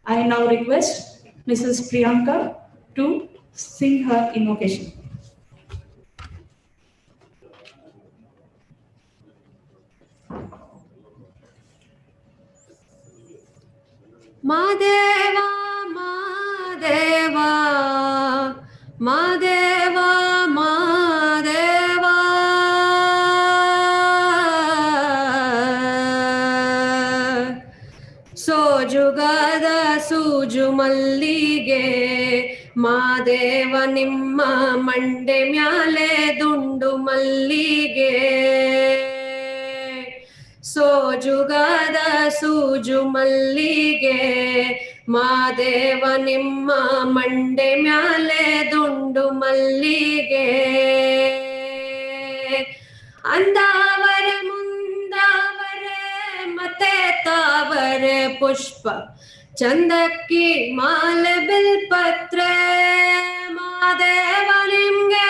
I now request Mrs. Priyanka to sing her invocation. Madeva, Madeva, Madeva, Madeva, ಸೋಜುಗಾದ ಸೂಜು ಮಲ್ಲಿಗೆ ಮಾದೇವ ನಿಮ್ಮ ಮಂಡೆ ಮ್ಯಾಲೆ ದುಂಡು ಮಲ್ಲಿಗೆ ಸೋಜುಗಾದ ಸೂಜು ಮಲ್ಲಿಗೆ ಮಾದೇವ ನಿಮ್ಮ ಮಂಡೆ ಮ್ಯಾಲೆ ದುಂಡು ಮಲ್ಲಿಗೆ ಅಂದಾವರೆ ಮುಂದಾವರೆ ಮತ್ತೆ ತಾವರೆ ಪುಷ್ಪ ಚಂದಕ್ಕಿ ಮಾಲೆ ಬಿಲ್ಪತ್ರೆ ಮಾದೇವ ನಿಮ್ಗೆ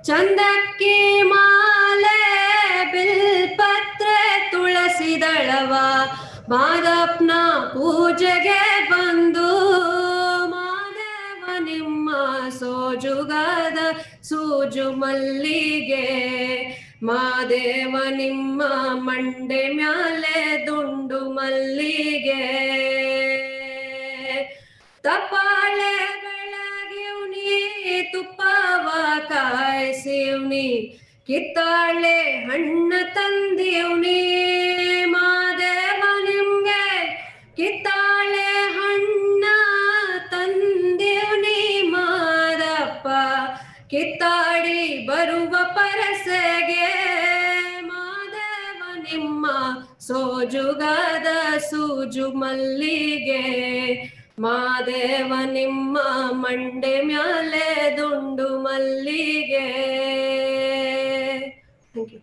ಚಂದಕ್ಕಿ ಮಾಲೆ ಬಿಲ್ಪತ್ರೆ ತುಳಸಿ ದಳವ ಮಾದಪ್ಪನ ಪೂಜೆಗೆ ಬಂದು ಮಾದೇವ ನಿಮ್ಮ ಸೋಜುಗಾದ ಸೂಜು ಮಲ್ಲಿಗೆ ಮಾದೇವ ನಿಮ್ಮ ಮಂಡೆ ಮ್ಯಾಲೆ ದುಂಡು ಮಲ್ಲಿಗೆ ತಪಾಳೆ ಬೆಳಗಿವ್ನಿ ತುಪ್ಪವ ಕಾಯಿಸಿವ್ನಿ ಕಿತ್ತಾಳೆ ಹಣ್ಣ ತಂದಿವ್ನಿ ಮಾದೇವ ನಿಮ್ಗೆ ಕಿತ್ತಾಳೆ ಹಣ್ಣ ತಂದಿವ್ನಿ ಮಾದಪ್ಪ ಕಿತ್ತಾಡಿ ಬರುವ ಪರಸೆಗೆ ಮಾದೇವ ನಿಮ್ಮ ಸೋಜುಗಾದ ಸೂಜು ಮಲ್ಲಿಗೆ ಮಾದೇವ ನಿಮ್ಮ ಮಂಡೆ ಮ್ಯಾಲೆ ದುಂಡು ಮಲ್ಲಿಗೆ. Thank you.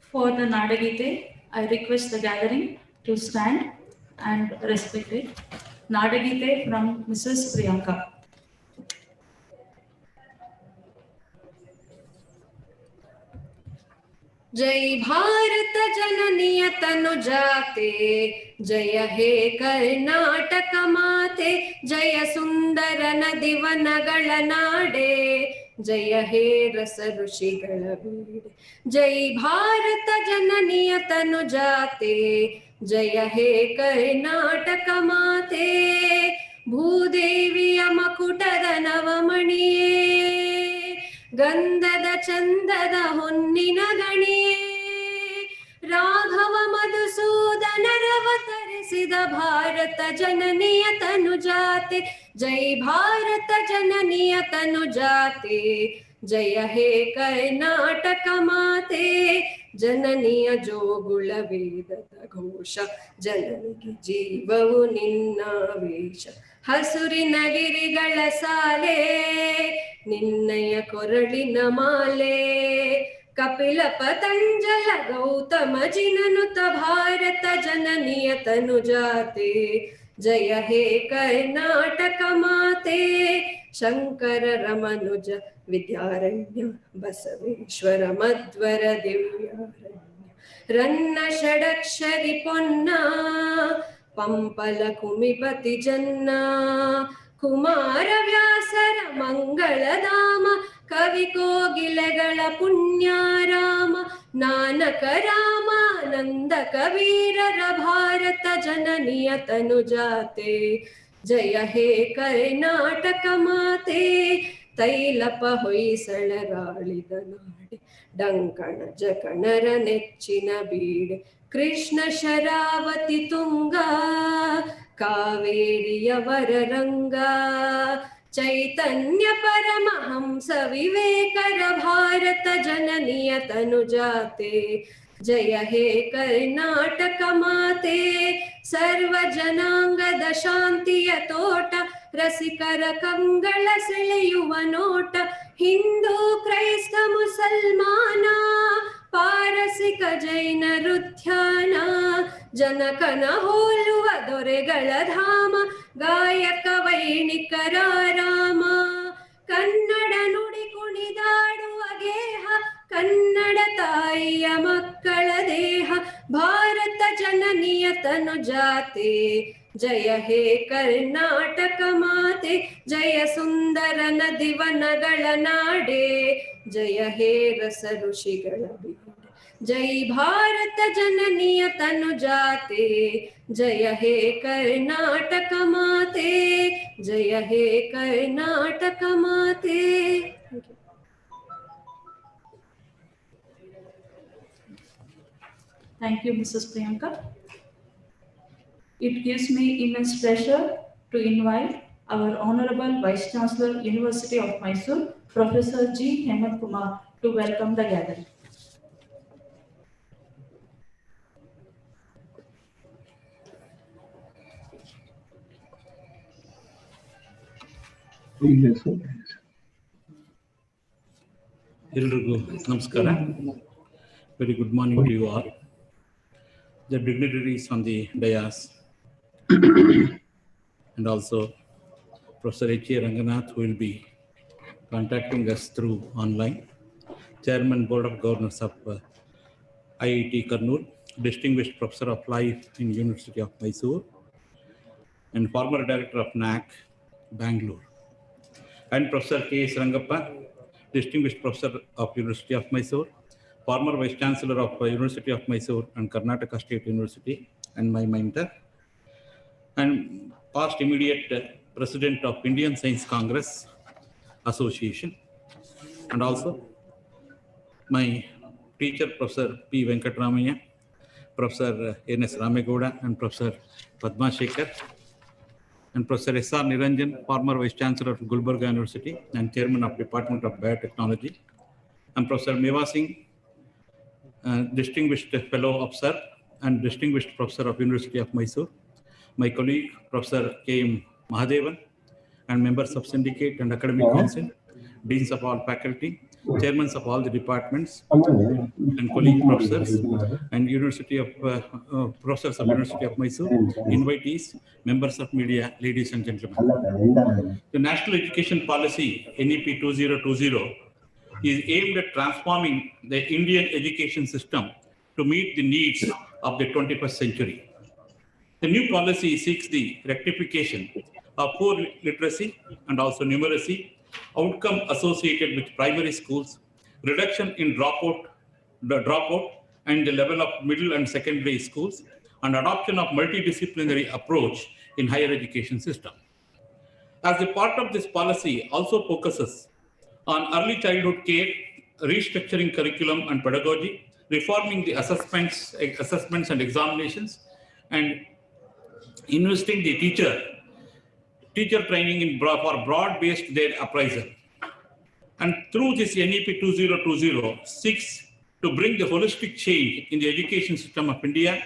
For the Nadagite, I request the gathering to stand and respect it. Nadagite from Mrs. Priyanka. जय भारत जननीय तनु जाते जय हे कर्नाटक माते जय सुंदर नदी वनಗಳ ನಾಡೆ जय हे रस ಋಷಿಗಳ ಬೀಡೆ जय भारत जननीय तनु जाते जय हे कर्नाटक माते ಭೂದೇವಿಯ ಮಕುಟದ ನವಮಣಿಯೇ ಗಂಧದ ಚಂದದ ಹೊನ್ನಿನ ಗಣಿಯೇ ರಾಘವ ಮಧುಸೂದನರವತರಿಸಿದ ಭಾರತ ಜನನಿಯ ತನುಜಾತೆ ಜೈ ಭಾರತ ಜನನಿಯ ತನುಜಾತೆ ಜಯ ಹೇ ಕರ್ನಾಟಕ ಮಾತೆ ಜನನಿಯ ಜೋಗುಳ ವೇದದ ಘೋಷ ಜನನಿಗೆ ಜೀವವು ನಿನ್ನ ವೇಷ ಹಸುರಿನ ಗಿರಿಗಳ ಸಾಲೆ ನಿನ್ನಯ ಕೊರಳಿನ ಮಾಲೆ ಕಪಿಲ ಪತಂಜಲ ಗೌತಮ ಜಿನನುತ ಭಾರತ ಜನನಿಯ ತನುಜಾತೆ ಜಯ ಹೇ ಕರ್ನಾಟಕ ಮಾತೆ ಶಂಕರ ರಮನುಜ ವಿದ್ಯಾರಣ್ಯ ಬಸವೇಶ್ವರ ಮಧ್ವರ ದಿವ್ಯಾರಣ್ಯ ರನ್ನ ಷಡಕ್ಷರಿ ಪೊನ್ನ ಪಂಪಲ ಕುಮಿಪತಿ ಜನ್ನ ಕುಮಾರ ವ್ಯಾಸರ ಮಂಗಳಧಾಮ ಕವಿ ಕೋಗಿಲೆಗಳ ಪುಣ್ಯಾರಾಮ ನಾನಕ ರಾಮಾನಂದ ಕವೀರರ ಭಾರತ ಜನನಿಯ ತನುಜಾತೆ ಜಯ ಹೇ ಕರ್ನಾಟಕ ಮಾತೆ ತೈಲಪ ಹೊಯ್ಸಳರಾಳಿದ ನಾಡೆ ಡಂಕಣ ಜಕಣರ ನೆಚ್ಚಿನ ಬೀಡೆ ಕೃಷ್ಣ ಶರಾವತಿ ತುಂಗ ಕಾವೇರಿಯ ವರರಂಗ ಚೈತನ್ಯ ಪರಮಹಂಸ ವಿವೇಕರ ಭಾರತ ಜನನಿಯ ತನುಜಾತೆ ಜಯ ಹೇ ಕರ್ನಾಟಕ ಮಾತೆ ಸರ್ವ ಜನಾಂಗದ ಶಾಂತಿಯ ತೋಟ ರಸಿಕರ ಕಂಗಳ ಸೆಳೆಯುವ ನೋಟ ಹಿಂದೂ ಕ್ರೈಸ್ತ ಮುಸಲ್ಮಾನ ಪಾರಸಿಕ ಜೈನರು ಧ್ಯಾನ ಜನಕನ ಹೋಲುವ ದೊರೆಗಳ ಧಾಮ ಗಾಯಕ ವೈಣಿಕರ ರಾಮ ಕನ್ನಡ ನುಡಿ ಕುಣಿದಾಡುವ ಗೇಹ ಕನ್ನಡ ತಾಯಿಯ ಮಕ್ಕಳ ದೇಹ तनुजाते जय हे कर्नाटक माते जय सुंदर नदी वनಗಳ नाडे जय हे रस ऋषिಗಳ बीडे जय भारत जननीय तनुजाते जय हे कर्नाटक माते जय हे कर्नाटक माते. Thank you. Thank you, Mrs. Priyanka. It gives me immense pleasure to invite our Honorable Vice Chancellor, University of Mysore, Professor G. Hemant Kumar, to welcome the gathering. Elrigu Namaskara. Very good morning to you all. The dignitaries on the dais and also Professor H.A. Ranganath, who will be contacting us through online, Chairman Board of Governors of IIT Kurnool, Distinguished Professor of Life in University of Mysore, and former Director of NAC, Bangalore, and Professor K.S. Rangappa, Distinguished Professor of University of Mysore, former Vice Chancellor of University of Mysore and Karnataka State University, and my mentor, and past immediate President of Indian Science Congress Association, and also my teacher, Professor P. Venkatramaya, Professor N.S. Ramegowda, and Professor Padma Shekhar, and Professor S.R. Niranjan, former Vice Chancellor of Gulbarga University and Chairman of Department of Biotechnology, and Professor Meva Singh, Distinguished Fellow of SIR and Distinguished Professor of University of Mysore, my colleague, Professor K.M. Mahadevan, and members of Syndicate and Academic Council, Deans of all faculty, Chairmen of all the departments, and colleague professors, and professors of University of Mysore, invitees, members of media, ladies and gentlemen. The National Education Policy, NEP 2020, is aimed at transforming the Indian education system to meet the needs of the 21st century. The new policy seeks the rectification of poor literacy and also numeracy, outcome associated with primary schools, reduction in dropout, and the level of middle and secondary schools, and adoption of multidisciplinary approach in higher education system. As a part of this policy also focuses on early childhood care, restructuring curriculum and pedagogy, reforming the assessments and examinations, and investing the teacher training for broad-based their appraisal. And through this NEP 2020 seeks to bring the holistic change in the education system of India.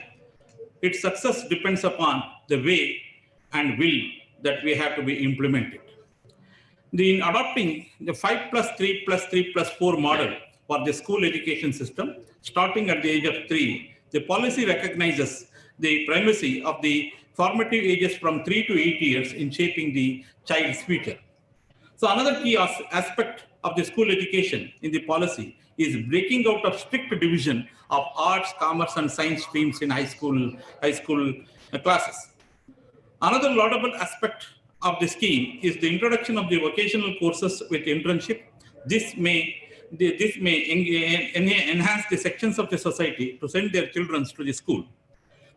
Its success depends upon the way and will that we have to be implemented. In adopting the 5+3+3+4 model for the school education system, starting at the age of 3, the policy recognizes the primacy of the formative ages from 3 to 8 years in shaping the child's future. So another key aspect of the school education in the policy is breaking out of strict division of arts, commerce, and science streams in high school classes. Another laudable aspect of the scheme is the introduction of the vocational courses with internship. This may enhance the sections of the society to send their children to the school.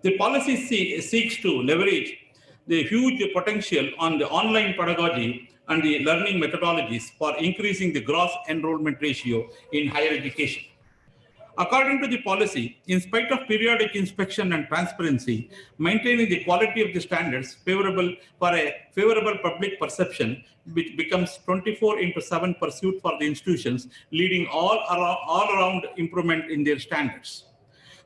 The policy seeks to leverage the huge potential on the online pedagogy and the learning methodologies for increasing the gross enrollment ratio in higher education. According to the policy, in spite of periodic inspection and transparency, maintaining the quality of the standards favorable for a favorable public perception, which becomes 24/7 pursuit for the institutions, leading all around improvement in their standards.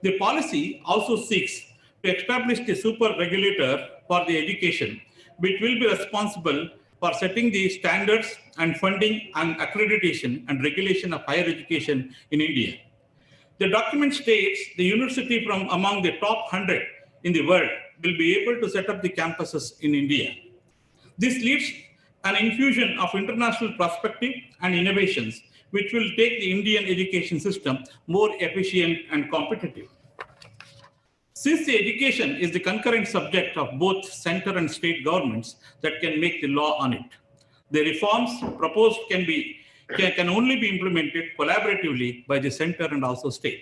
The policy also seeks to establish the super regulator for the education, which will be responsible for setting the standards and funding and accreditation and regulation of higher education in India. The document states the university from among the top 100 in the world will be able to set up the campuses in India. This leads an infusion of international perspective and innovations, which will take the Indian education system more efficient and competitive. Since the education is the concurrent subject of both center and state governments that can make the law on it, the reforms proposed can only be implemented collaboratively by the center and also state.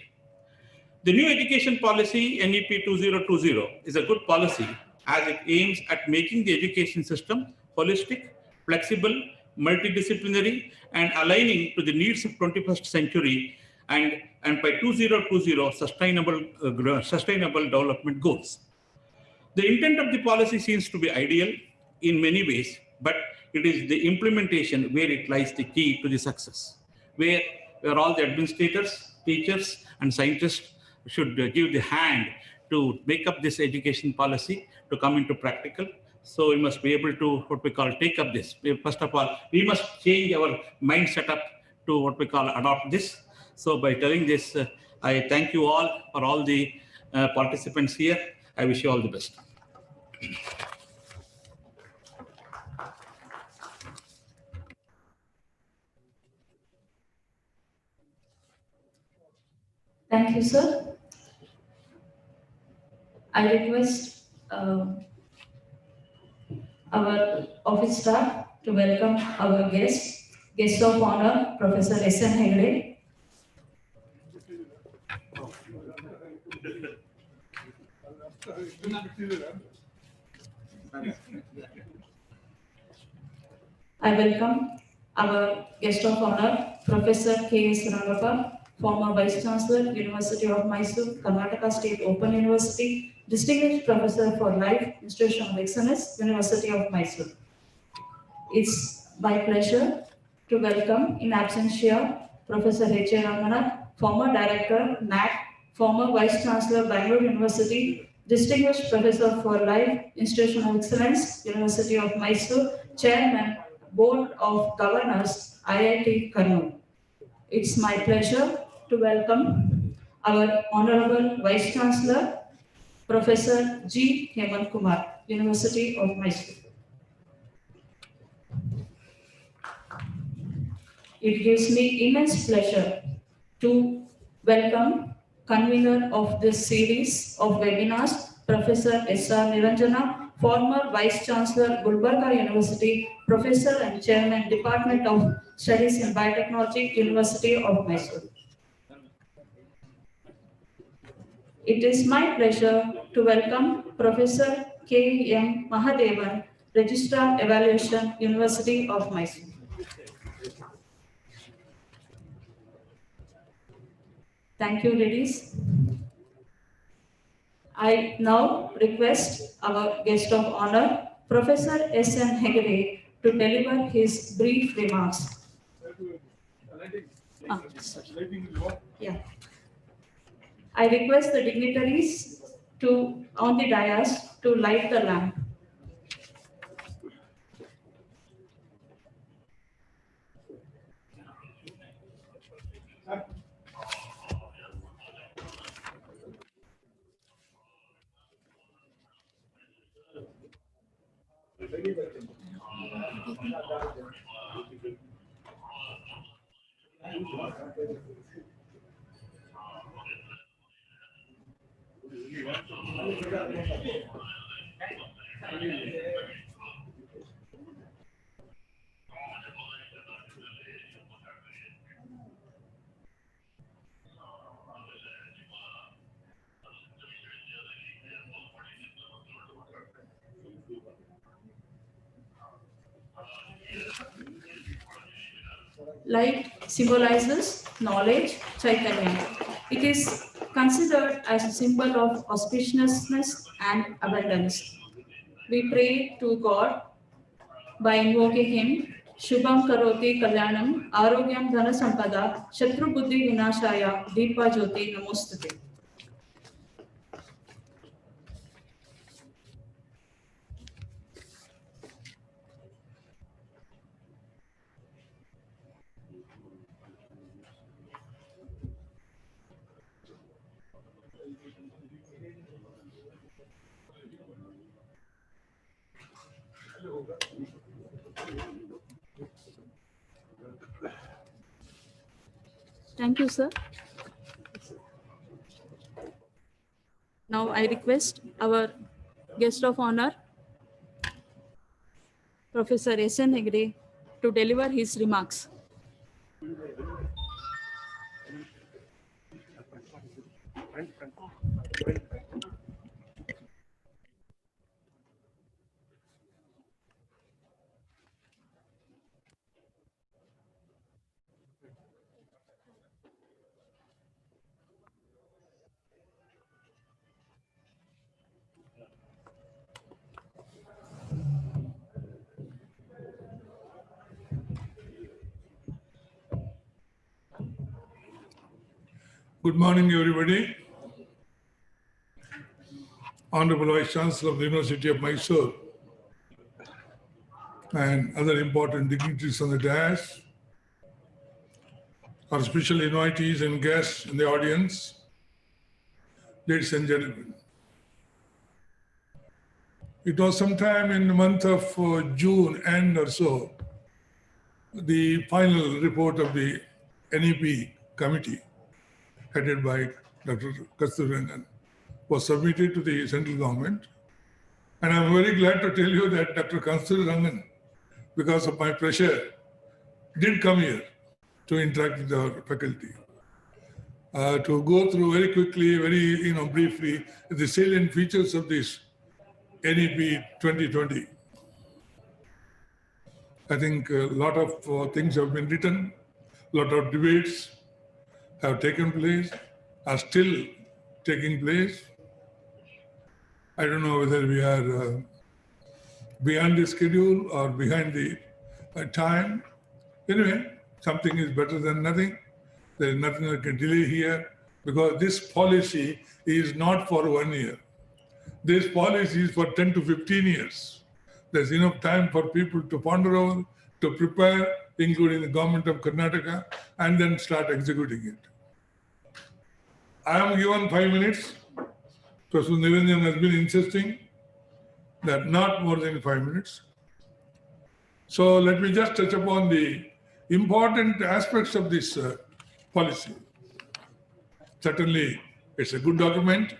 The new education policy, NEP 2020, is a good policy as it aims at making the education system holistic, flexible, multidisciplinary, and aligning to the needs of 21st century and by 2020 sustainable development goals. The intent of the policy seems to be ideal in many ways, but it is the implementation where it lies the key to the success, where all the administrators, teachers, and scientists should give the hand to make up this education policy to come into practical. So we must be able to what we call take up this. First of all, we must change our mind setup to what we call adopt this. So by telling this, I thank you all for all the participants here. I wish you all the best. Thank you, sir. I request our office staff to welcome our guest of honor, Professor S.N. Hegde. I welcome our guest of honor, Professor K.S. Rangappa, former Vice Chancellor, University of Mysore, Karnataka State Open University, Distinguished Professor for Life, Institution of Excellence, University of Mysore. It's my pleasure to welcome in absentia Professor H.A. Ranganath, former Director, NAC, former Vice Chancellor, Bangalore University, Distinguished Professor for Life, Institution of Excellence, University of Mysore, Chairman, Board of Governors, IIT Kannur. It's my pleasure to welcome our Honorable Vice Chancellor, Professor G. Hemant Kumar, University of Mysore. It gives me immense pleasure to welcome convener of this series of webinars, Professor S.R. Niranjana, former Vice Chancellor, Gulbarga University, Professor and Chairman, Department of Studies in Biotechnology, University of Mysore. It is my pleasure to welcome Professor K. M. Mahadevan, Registrar Evaluation, University of Mysore. Thank you, ladies. I now request our guest of honor, Professor S.N. Hegde, to deliver his brief remarks. Yeah. I request the dignitaries on the dais to light the lamp. Light symbolizes knowledge, Chaitanya. It is considered as a symbol of auspiciousness and abundance. We pray to God by invoking Him, Shubham Karoti Kalyanam, Arogyam Dhana Sampada, Shatru Buddhi Vinashaya, Deepa Jyoti Namostate. Thank you, sir. Now I request our guest of honor, Professor S.N. Hegde, to deliver his remarks. Good morning, everybody. Honorable Vice Chancellor of the University of Mysore and other important dignitaries on the dais, our special invitees and guests in the audience, ladies and gentlemen. It was sometime in the month of June end or so, the final report of the NEP committee headed by Dr. Kasturirangan was submitted to the central government. And I'm very glad to tell you that Dr. Kasturirangan, because of my pressure, did come here to interact with our faculty. To go through very quickly, very briefly, the salient features of this NEP 2020. I think a lot of things have been written, a lot of debates have taken place, are still taking place. I don't know whether we are behind the schedule or behind the time. Anyway, something is better than nothing. There is nothing that can delay here because this policy is not for 1 year. This policy is for 10 to 15 years. There's enough time for people to ponder over, to prepare, including the government of Karnataka, and then start executing it. I am given 5 minutes. Professor Niranjan has been insisting that not more than 5 minutes. So let me just touch upon the important aspects of this policy. Certainly, it's a good document.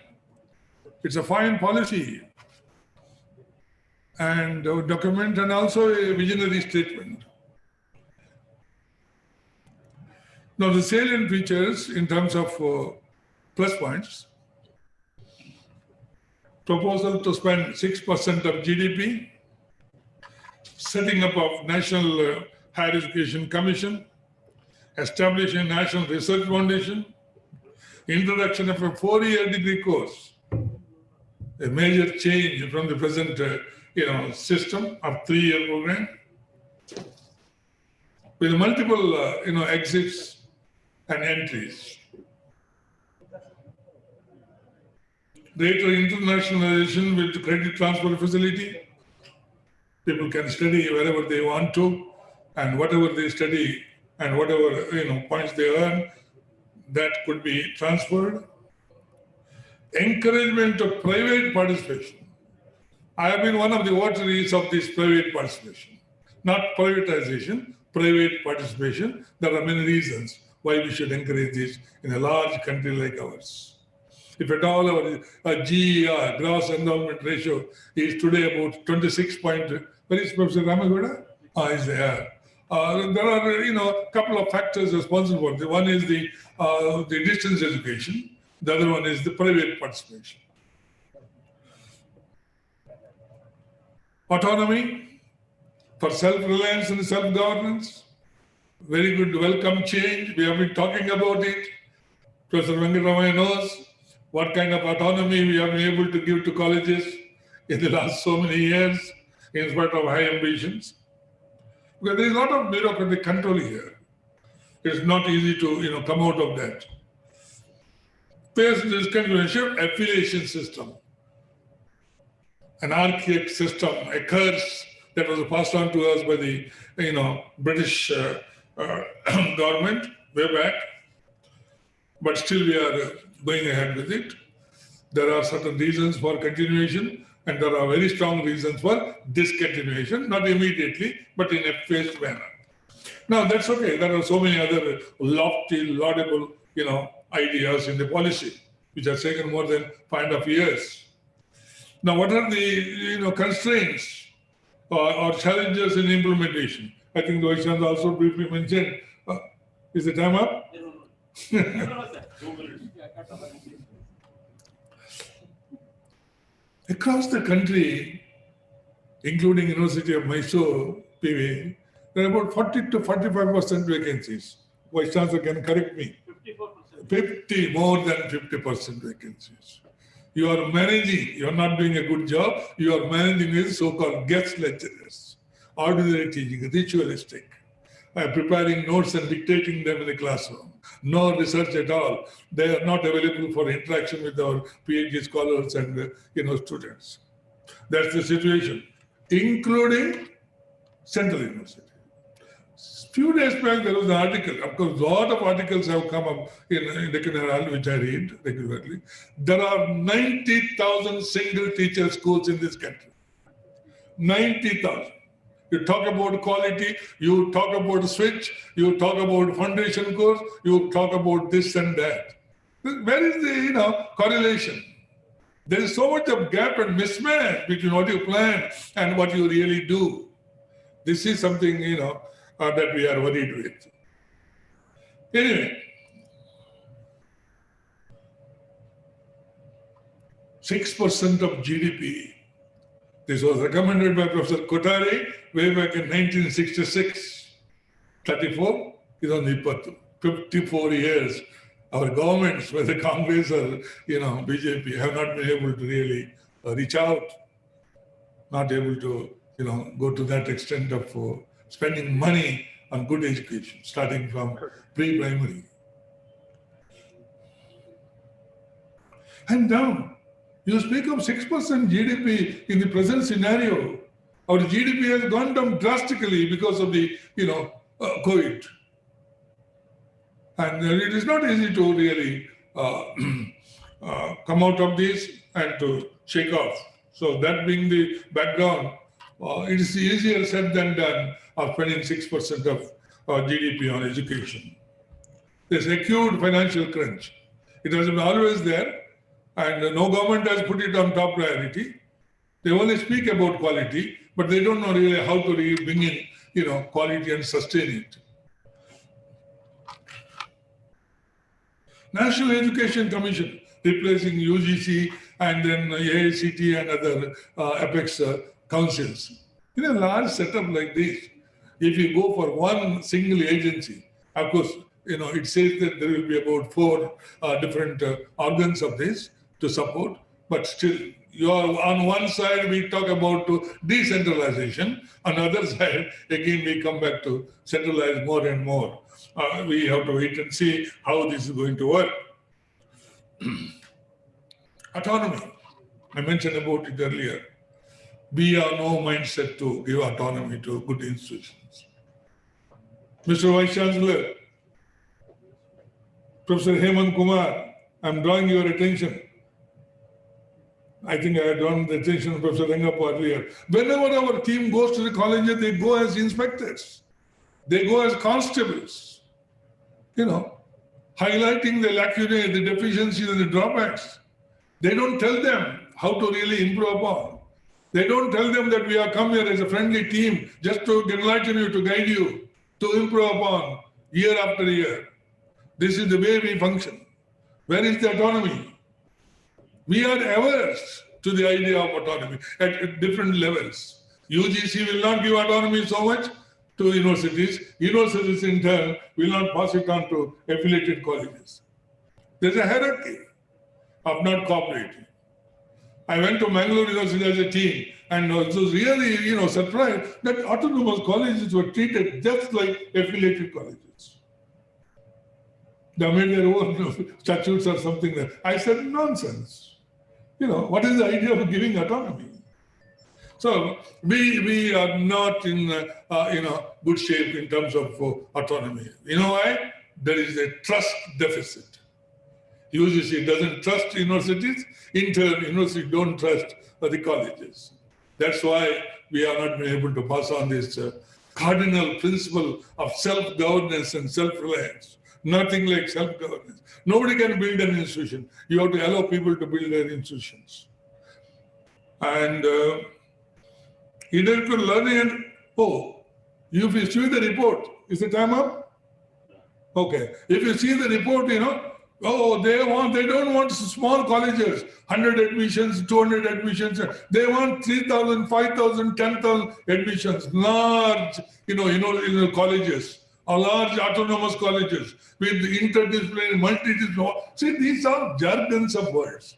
It's a fine policy and a document and also a visionary statement. Now, the salient features in terms of plus points: proposal to spend 6% of GDP, setting up of National Higher Education Commission, establishing a National Research Foundation, introduction of a 4-year degree course, a major change from the present system of 3-year program, with multiple exits and entries. Greater internationalization with credit transfer facility. People can study wherever they want to, and whatever they study and whatever points they earn, that could be transferred. Encouragement of private participation. I have been one of the votaries of this private participation. Not privatization, private participation. There are many reasons why we should encourage this in a large country like ours. If at all our GER, gross endowment ratio, is today about 26 point, where is Professor Ramagowda? Is there. There are a couple of factors responsible for it. One is the distance education. The other one is the private participation. Autonomy for self-reliance and self-governance. Very good, welcome change. We have been talking about it. Professor Venkatamaya knows what kind of autonomy we have been able to give to colleges in the last so many years, in spite of high ambitions. Because there is a lot of bureaucratic control here. It's not easy to come out of that. There's this continuation affiliation system, an archaic system, a curse that was passed on to us by the British government way back. But still we are going ahead with it. There are certain reasons for continuation and there are very strong reasons for discontinuation, not immediately, but in a phased manner. Now that's okay. There are so many other lofty, laudable, ideas in the policy. which has taken more than 5.5 years. Now, what are the constraints or challenges in implementation? I think the Vice Chancellor also briefly mentioned. Is the time up? Across the country, including University of Mysore, PV, there are about 40 to 45% vacancies. Vice Chancellor can correct me. 50, more than 50% vacancies. You are managing, you are not doing a good job, you are managing with so-called guest lecturers, ordinary teaching, ritualistic, preparing notes and dictating them in the classroom. No research at all. They are not available for interaction with our PhD scholars and students. That's the situation, including Central University. Few days back, there was an article. Of course, a lot of articles have come up in Deccan Herald, which I read regularly. There are 90,000 single teacher schools in this country. 90,000. You talk about quality, you talk about switch, you talk about foundation course, you talk about this and that. Where is the correlation? There is so much of gap and mismatch between what you plan and what you really do. This is something that we are worried with. Anyway, 6% of GDP. This was recommended by Professor Kothari way back in 1966. 34 is on the 54 years. Our governments, whether Congress or BJP, have not been able to really reach out, not able to go to that extent of spending money on good education, starting from pre-primary. And now, you speak of 6% GDP in the present scenario. Our GDP has gone down drastically because of the, COVID. And it is not easy to really come out of this and to shake off. So that being the background, it is easier said than done of spending 6% of GDP on education. There's acute financial crunch. It has been always there, and no government has put it on top priority. They only speak about quality, but they don't know really how to really bring in, quality and sustain it. National Education Commission, replacing UGC and then AICT and other apex councils. In a large setup like this, if you go for one single agency, of course, it says that there will be about 4 different organs of this to support, but still, on one side, we talk about decentralization. On the other side, again, we come back to centralize more and more. We have to wait and see how this is going to work. Autonomy. I mentioned about it earlier. We have no mindset to give autonomy to good institutions. Mr. Vice Chancellor, Professor Hemant Kumar, I'm drawing your attention. I think I had drawn the attention of Professor Rangappa earlier. Whenever our team goes to the college, they go as inspectors. They go as constables, highlighting the lacunae, the deficiencies and the drawbacks. They don't tell them how to really improve upon. They don't tell them that we have come here as a friendly team just to enlighten you, to guide you, to improve upon year after year. This is the way we function. Where is the autonomy? We are averse to the idea of autonomy at different levels. UGC will not give autonomy so much to universities. Universities, in turn, will not pass it on to affiliated colleges. There's a hierarchy of not cooperating. I went to Mangalore University as a team and was really, surprised that autonomous colleges were treated just like affiliated colleges. They made their own statutes or something. I said, nonsense. What is the idea of giving autonomy? So we are not in good shape in terms of autonomy. You know why? There is a trust deficit. UGC doesn't trust universities. In turn, universities don't trust the colleges. That's why we are not been able to pass on this cardinal principle of self-governance and self-reliance. Nothing like self-governance. Nobody can build an institution. You have to allow people to build their institutions. And intellectual learning and, if you see the report, is the time up? Okay. If you see the report, they don't want small colleges, 100 admissions, 200 admissions. They want 3,000, 5,000, 10,000 admissions, large, colleges, or large autonomous colleges with interdisciplinary, multidisciplinary. See, these are jargons of words.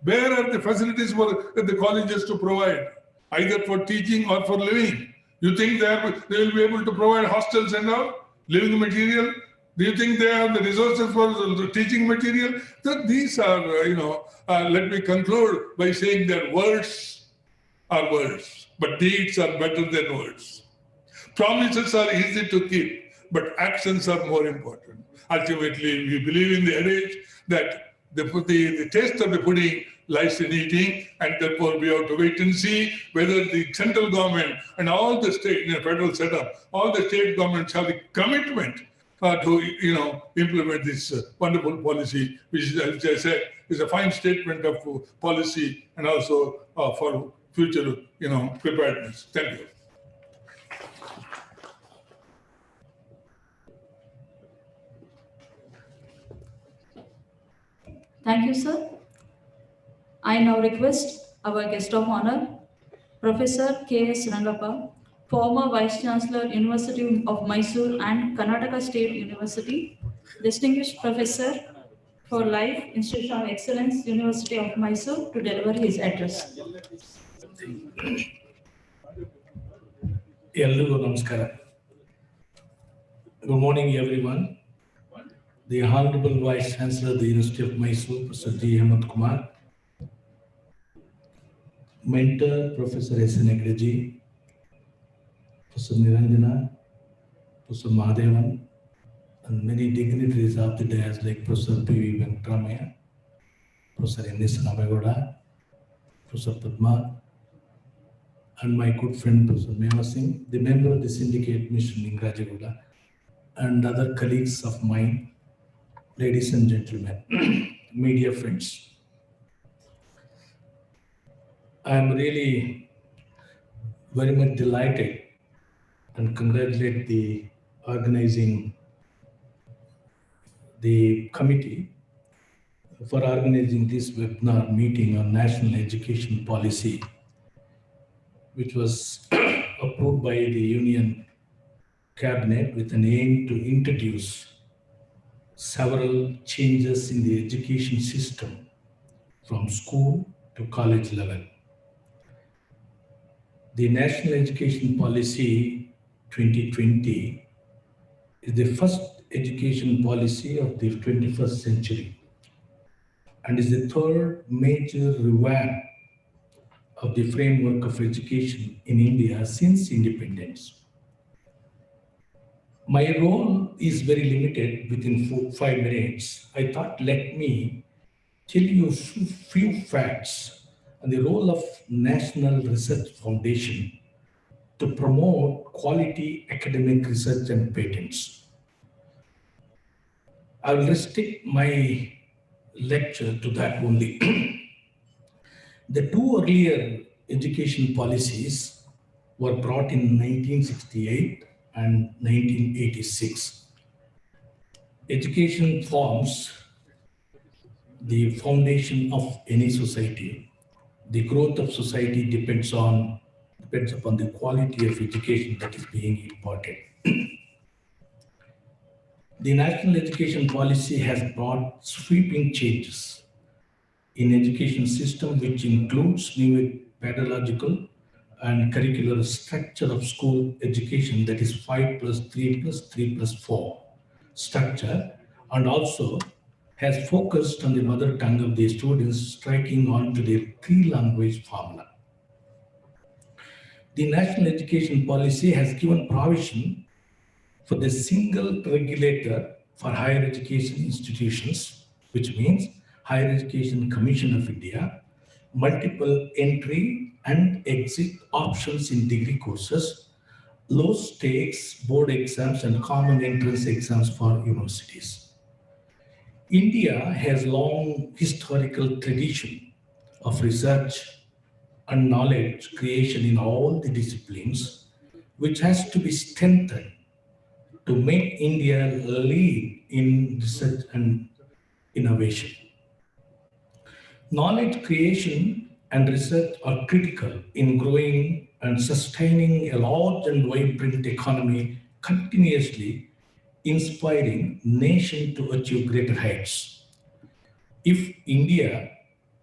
Where are the facilities for the colleges to provide, either for teaching or for living? You think they will be able to provide hostels and all, living material? Do you think they have the resources for the teaching material? So these are, let me conclude by saying that words are words, but deeds are better than words. Promises are easy to keep, but actions are more important. Ultimately, we believe in the adage that the taste of the pudding lies in eating, and therefore we have to wait and see whether the central government and all the state, in a federal setup, all the state governments have the commitment to implement this wonderful policy, which, as I said, is a fine statement of policy and also for future preparedness. Thank you. Thank you, sir. I now request our guest of honor, Professor K.S. Rangappa, former Vice Chancellor, University of Mysore and Karnataka State University, Distinguished Professor for Life, Institute of Excellence, University of Mysore, to deliver his address. Hello, namaskara. Good morning, everyone. The Honorable Vice Chancellor of the University of Mysore, Professor G. Hemant Kumar, Mentor, Professor S. N. Egreji, Professor Niranjana, Professor Mahadevan, and many dignitaries of the dais like Professor P.V. Venkatramaya, Professor N. S. Namagoda, Professor Padma, and my good friend Professor Mema Singh, the member of the syndicate, Mr. Ningrajagoda, and other colleagues of mine, ladies and gentlemen, media friends. I am really very much delighted and congratulate the organizing the committee for organizing this webinar meeting on national education policy, which was approved by the Union Cabinet with an aim to introduce several changes in the education system from school to college level. The National Education Policy 2020 is the first education policy of the 21st century and is the third major revamp of the framework of education in India since independence. My role is very limited within 5 minutes. I thought, let me tell you a few facts on the role of National Research Foundation to promote quality academic research and patents. I will restrict my lecture to that only. The two earlier education policies were brought in 1968 and 1986. Education forms the foundation of any society. The growth of society depends upon the quality of education that is being imparted. The National Education Policy has brought sweeping changes in education system, which includes new pedagogical and curricular structure of school education, that is 5+3+3+4 structure, and also has focused on the mother tongue of the students, striking on to their 3-language formula. The National Education Policy has given provision for the single regulator for higher education institutions, which means Higher Education Commission of India, multiple entry and exit options in degree courses, low stakes board exams and common entrance exams for universities. India has long historical tradition of research and knowledge creation in all the disciplines, which has to be strengthened to make India lead in research and innovation. Knowledge creation and research are critical in growing and sustaining a large and vibrant economy, continuously inspiring nation to achieve greater heights. If India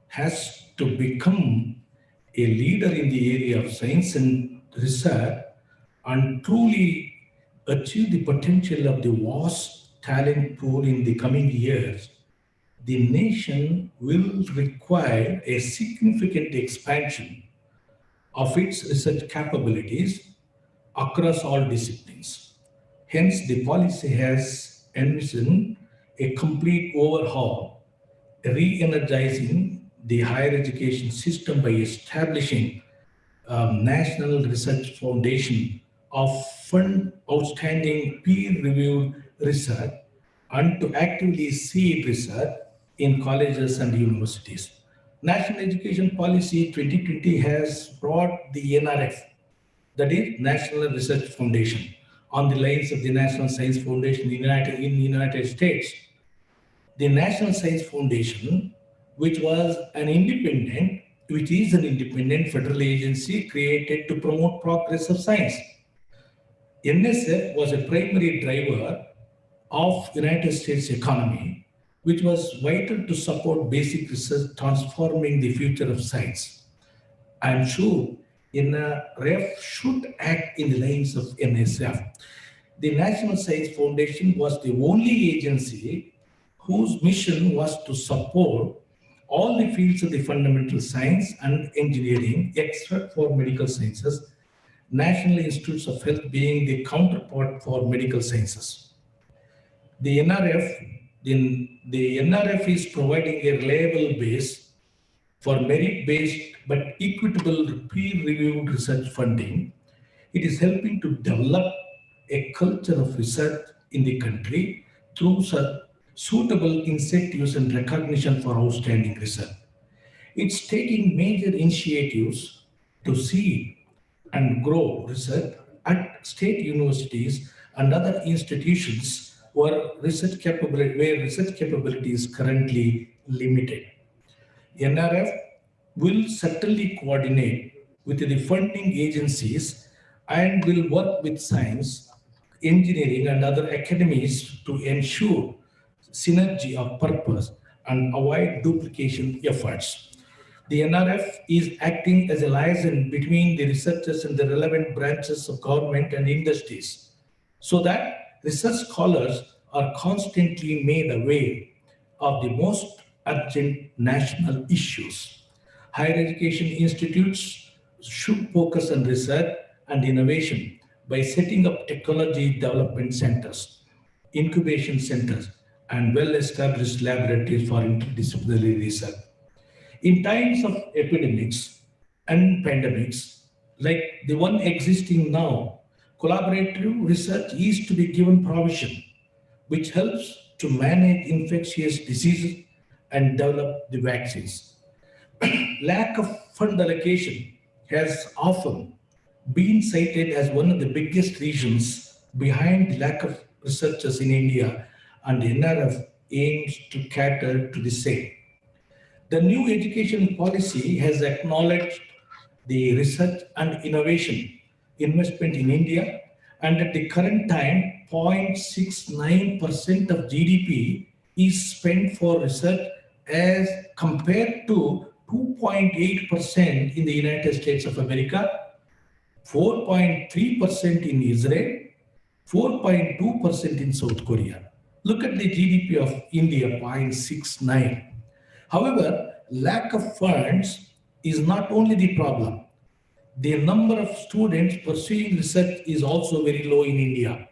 has to become a leader in the area of science and research and truly achieve the potential of the vast talent pool in the coming years, the nation will require a significant expansion of its research capabilities across all disciplines. Hence, the policy has envisioned a complete overhaul, re-energizing the higher education system by establishing a National Research Foundation of fund outstanding peer-reviewed research and to actively seed research in colleges and universities. National Education Policy 2020 has brought the NRF, that is National Research Foundation, on the lines of the National Science Foundation in the United States. The National Science Foundation, which is an independent federal agency created to promote progress of science. NSF was a primary driver of United States economy, which was vital to support basic research transforming the future of science. I am sure NRF should act in the lines of NSF. The National Science Foundation was the only agency whose mission was to support all the fields of the fundamental science and engineering, except for medical sciences, National Institutes of Health being the counterpart for medical sciences. The NRF is providing a reliable base for merit-based but equitable peer-reviewed research funding. It is helping to develop a culture of research in the country through suitable incentives and recognition for outstanding research. It's taking major initiatives to seed and grow research at state universities and other institutions where research capability is currently limited. NRF will certainly coordinate with the funding agencies and will work with science, engineering, and other academies to ensure synergy of purpose and avoid duplication efforts. The NRF is acting as a liaison between the researchers and the relevant branches of government and industries so that research scholars are constantly made aware of the most urgent national issues. Higher education institutes should focus on research and innovation by setting up technology development centers, incubation centers, and well-established laboratories for interdisciplinary research. In times of epidemics and pandemics, like the one existing now, collaborative research is to be given provision, which helps to manage infectious diseases and develop the vaccines. Lack of fund allocation has often been cited as one of the biggest reasons behind the lack of researchers in India, and the NRF aims to cater to the same. The new education policy has acknowledged the research and innovation investment in India, and at the current time, 0.69% of GDP is spent for research as compared to 2.8% in the United States of America, 4.3% in Israel, 4.2% in South Korea. Look at the GDP of India, 0.69. However, lack of funds is not only the problem. The number of students pursuing research is also very low in India.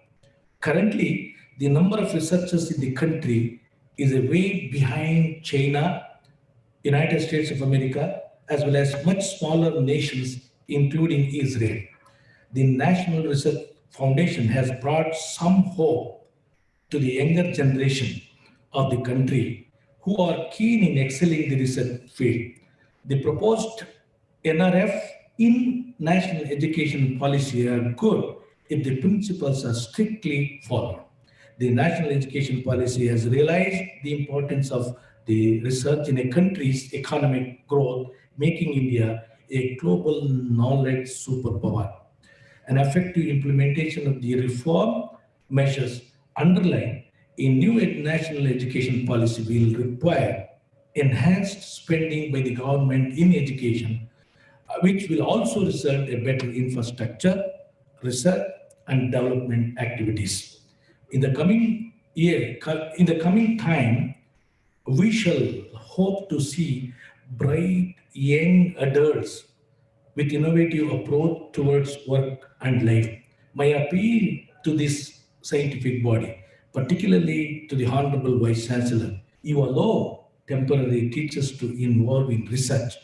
Currently, the number of researchers in the country is a way behind China, United States of America, as well as much smaller nations, including Israel. the National Research Foundation has brought some hope to the younger generation of the country who are keen in excelling the research field. The proposed NRF in national education policy are good if the principles are strictly followed. The national education policy has realized the importance of the research in a country's economic growth, making India a global knowledge superpower. An effective implementation of the reform measures underlined in new national education policy will require enhanced spending by the government in education, which will also result in better infrastructure, research, and development activities. In the coming year, in the coming time, we shall hope to see bright young adults with innovative approach towards work and life. My appeal to this scientific body, particularly to the Honorable Vice Chancellor, you allow temporary teachers to involve in research.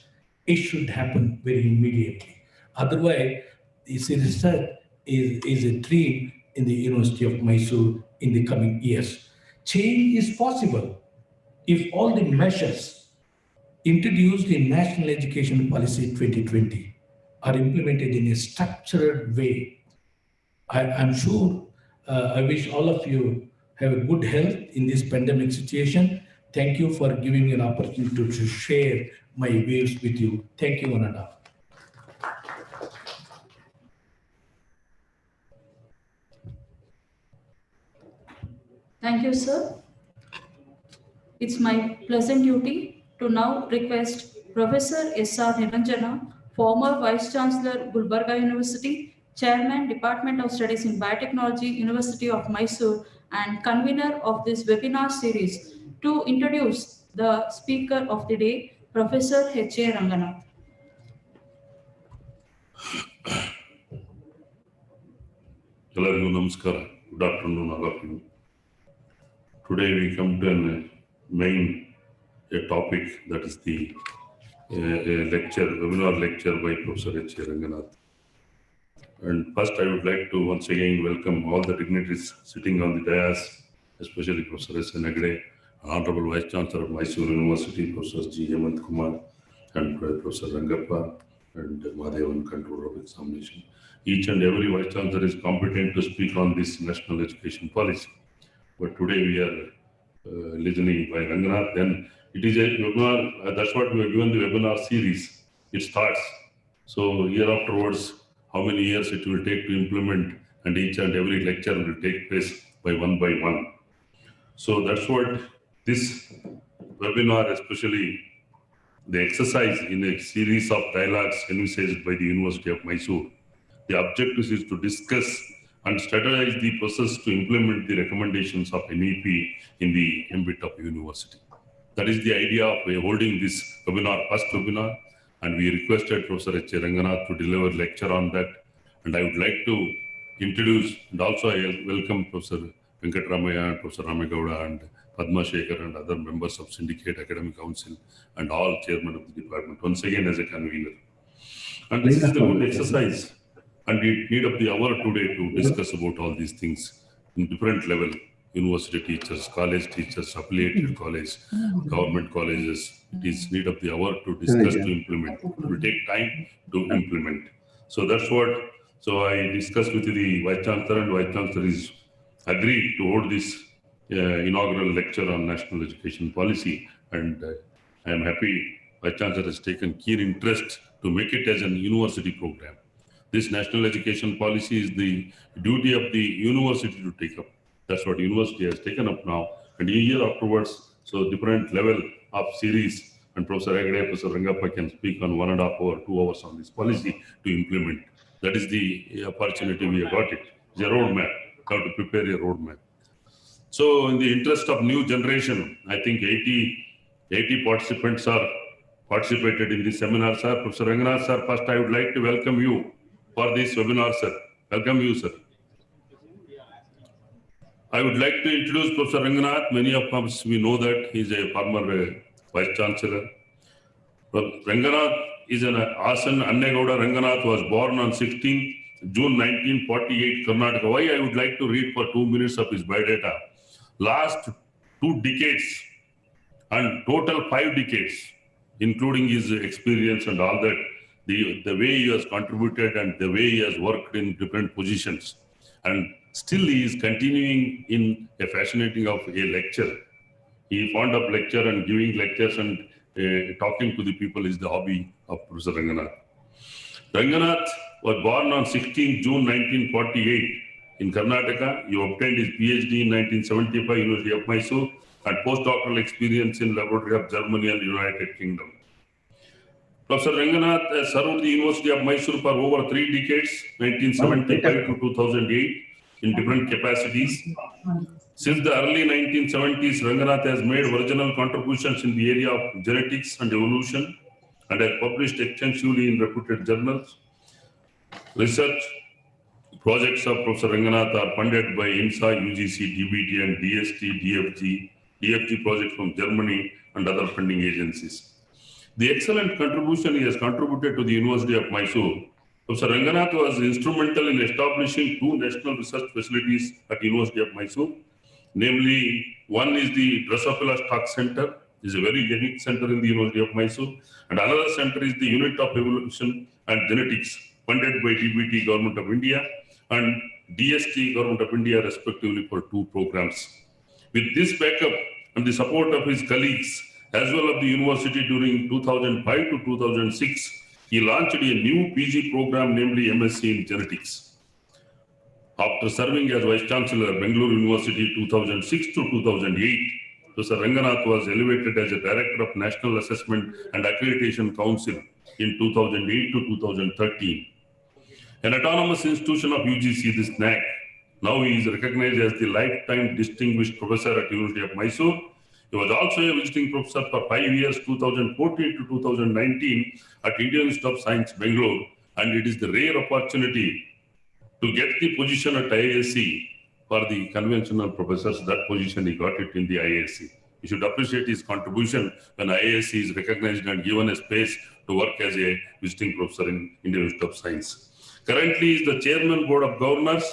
It should happen very immediately. Otherwise, this research is a dream in the University of Mysore in the coming years. Change is possible if all the measures introduced in National Education Policy 2020 are implemented in a structured way. I'm sure, I wish all of you have a good health in this pandemic situation. Thank you for giving me an opportunity to share my views with you. Thank you, one and all. Thank you, sir. It's my pleasant duty to now request Professor S.R. Niranjana, former Vice Chancellor, Gulbarga University, Chairman, Department of Studies in Biotechnology, University of Mysore, and convener of this webinar series, to introduce the speaker of the day, Professor H.A. Ranganath. Hello, namaskara. Good afternoon, all of you. Today we come to a topic that is the webinar lecture by Professor H.A. Ranganath. And first I would like to once again welcome all the dignitaries sitting on the dais, especially Professor S. Negde, Honorable Vice Chancellor of Mysore University, Professor G. Hemant Kumar, and Professor Rangappa, and Mahadevan, Controller of Examination. Each and every Vice Chancellor is competent to speak on this national education policy. But today we are listening by Ranganath. Then it is a webinar, that's what we have given the webinar series. It starts. So year afterwards, how many years it will take to implement, and each and every lecture will take place by one. So that's what this webinar, especially the exercise in a series of dialogues envisaged by the University of Mysore. The objective is to discuss and strategize the process to implement the recommendations of NEP in the ambit of university. That is the idea of holding this webinar, first webinar, and we requested Professor H. Ranganath to deliver lecture on that. And I would like to introduce, and also I welcome Professor Venkatramaya and Professor Ramegowda and Padma Shekhar and other members of Syndicate Academic Council and all chairmen of the department, once again as a convener. And this is the good exercise, and we need of the hour today to discuss about all these things in different level. University teachers, college teachers, affiliated college, government colleges. It is need of the hour to discuss, to implement. It will take time to implement. So that's what, so I discussed with the Vice Chancellor, and Vice Chancellor is agreed to hold this inaugural lecture on national education policy. And I am happy Vice Chancellor has taken keen interest to make it as an university program. This national education policy is the duty of the university to take up. That's what university has taken up now. And a year afterwards, so different level of series, and Professor Agade, Professor Rangappa can speak on 1.5 hours, 2 hours on this policy to implement. That is the opportunity we have got it. It's a roadmap. You have to prepare a roadmap. So in the interest of new generation, I think 80 participants are participated in this seminar, sir. Professor Ranganath, sir, first I would like to welcome you for this webinar, sir. Welcome you, sir. I would like to introduce Professor Ranganath. Many of us, we know that he is a former Vice Chancellor. Ranganath is an Asan Annegowda Ranganath was born on 16th June 1948, Karnataka. Why I would like to read for 2 minutes of his biodata. Last 2 decades and total 5 decades, including his experience and all that, the way he has contributed and the way he has worked in different positions. And still he is continuing in a fascinating of a lecture. He is fond of lecture and giving lectures and talking to the people is the hobby of Professor Ranganath. Ranganath was born on 16 June 1948 in Karnataka. He obtained his PhD in 1975, University of Mysore, and postdoctoral experience in Laboratory of Germany and United Kingdom. Professor Ranganath has served the University of Mysore for over 3 decades, 1975 to 2008, in different capacities. Since the early 1970s, Ranganath has made original contributions in the area of genetics and evolution and has published extensively in reputed journals. Research projects of Professor Ranganath are funded by INSA, UGC, DBT, and DST, DFG projects from Germany and other funding agencies. The excellent contribution he has contributed to the University of Mysore. Professor Ranganath was instrumental in establishing 2 national research facilities at University of Mysore. Namely, one is the Drosophila Stock Center, is a very unique center in the University of Mysore, and another center is the Unit of Evolution and Genetics, funded by DBT Government of India and DST Government of India, respectively, for 2 programs. With this backup and the support of his colleagues, as well of the university during 2005 to 2006, he launched a new PG program, namely MSc in Genetics. After serving as Vice Chancellor, Bangalore University 2006 to 2008, Professor Ranganath was elevated as a Director of National Assessment and Accreditation Council in 2008 to 2013. An autonomous institution of UGC, this NAC, now he is recognized as the Lifetime Distinguished Professor at University of Mysore. He was also a visiting professor for 5 years, 2014 to 2019, at Indian Institute of Science, Bangalore, and it is the rare opportunity to get the position at IISc for the conventional professors. That position he got it in the IISc. You should appreciate his contribution when IISc is recognized and given a space to work as a visiting professor in Indian Institute of Science. Currently, he is the Chairman Board of Governors,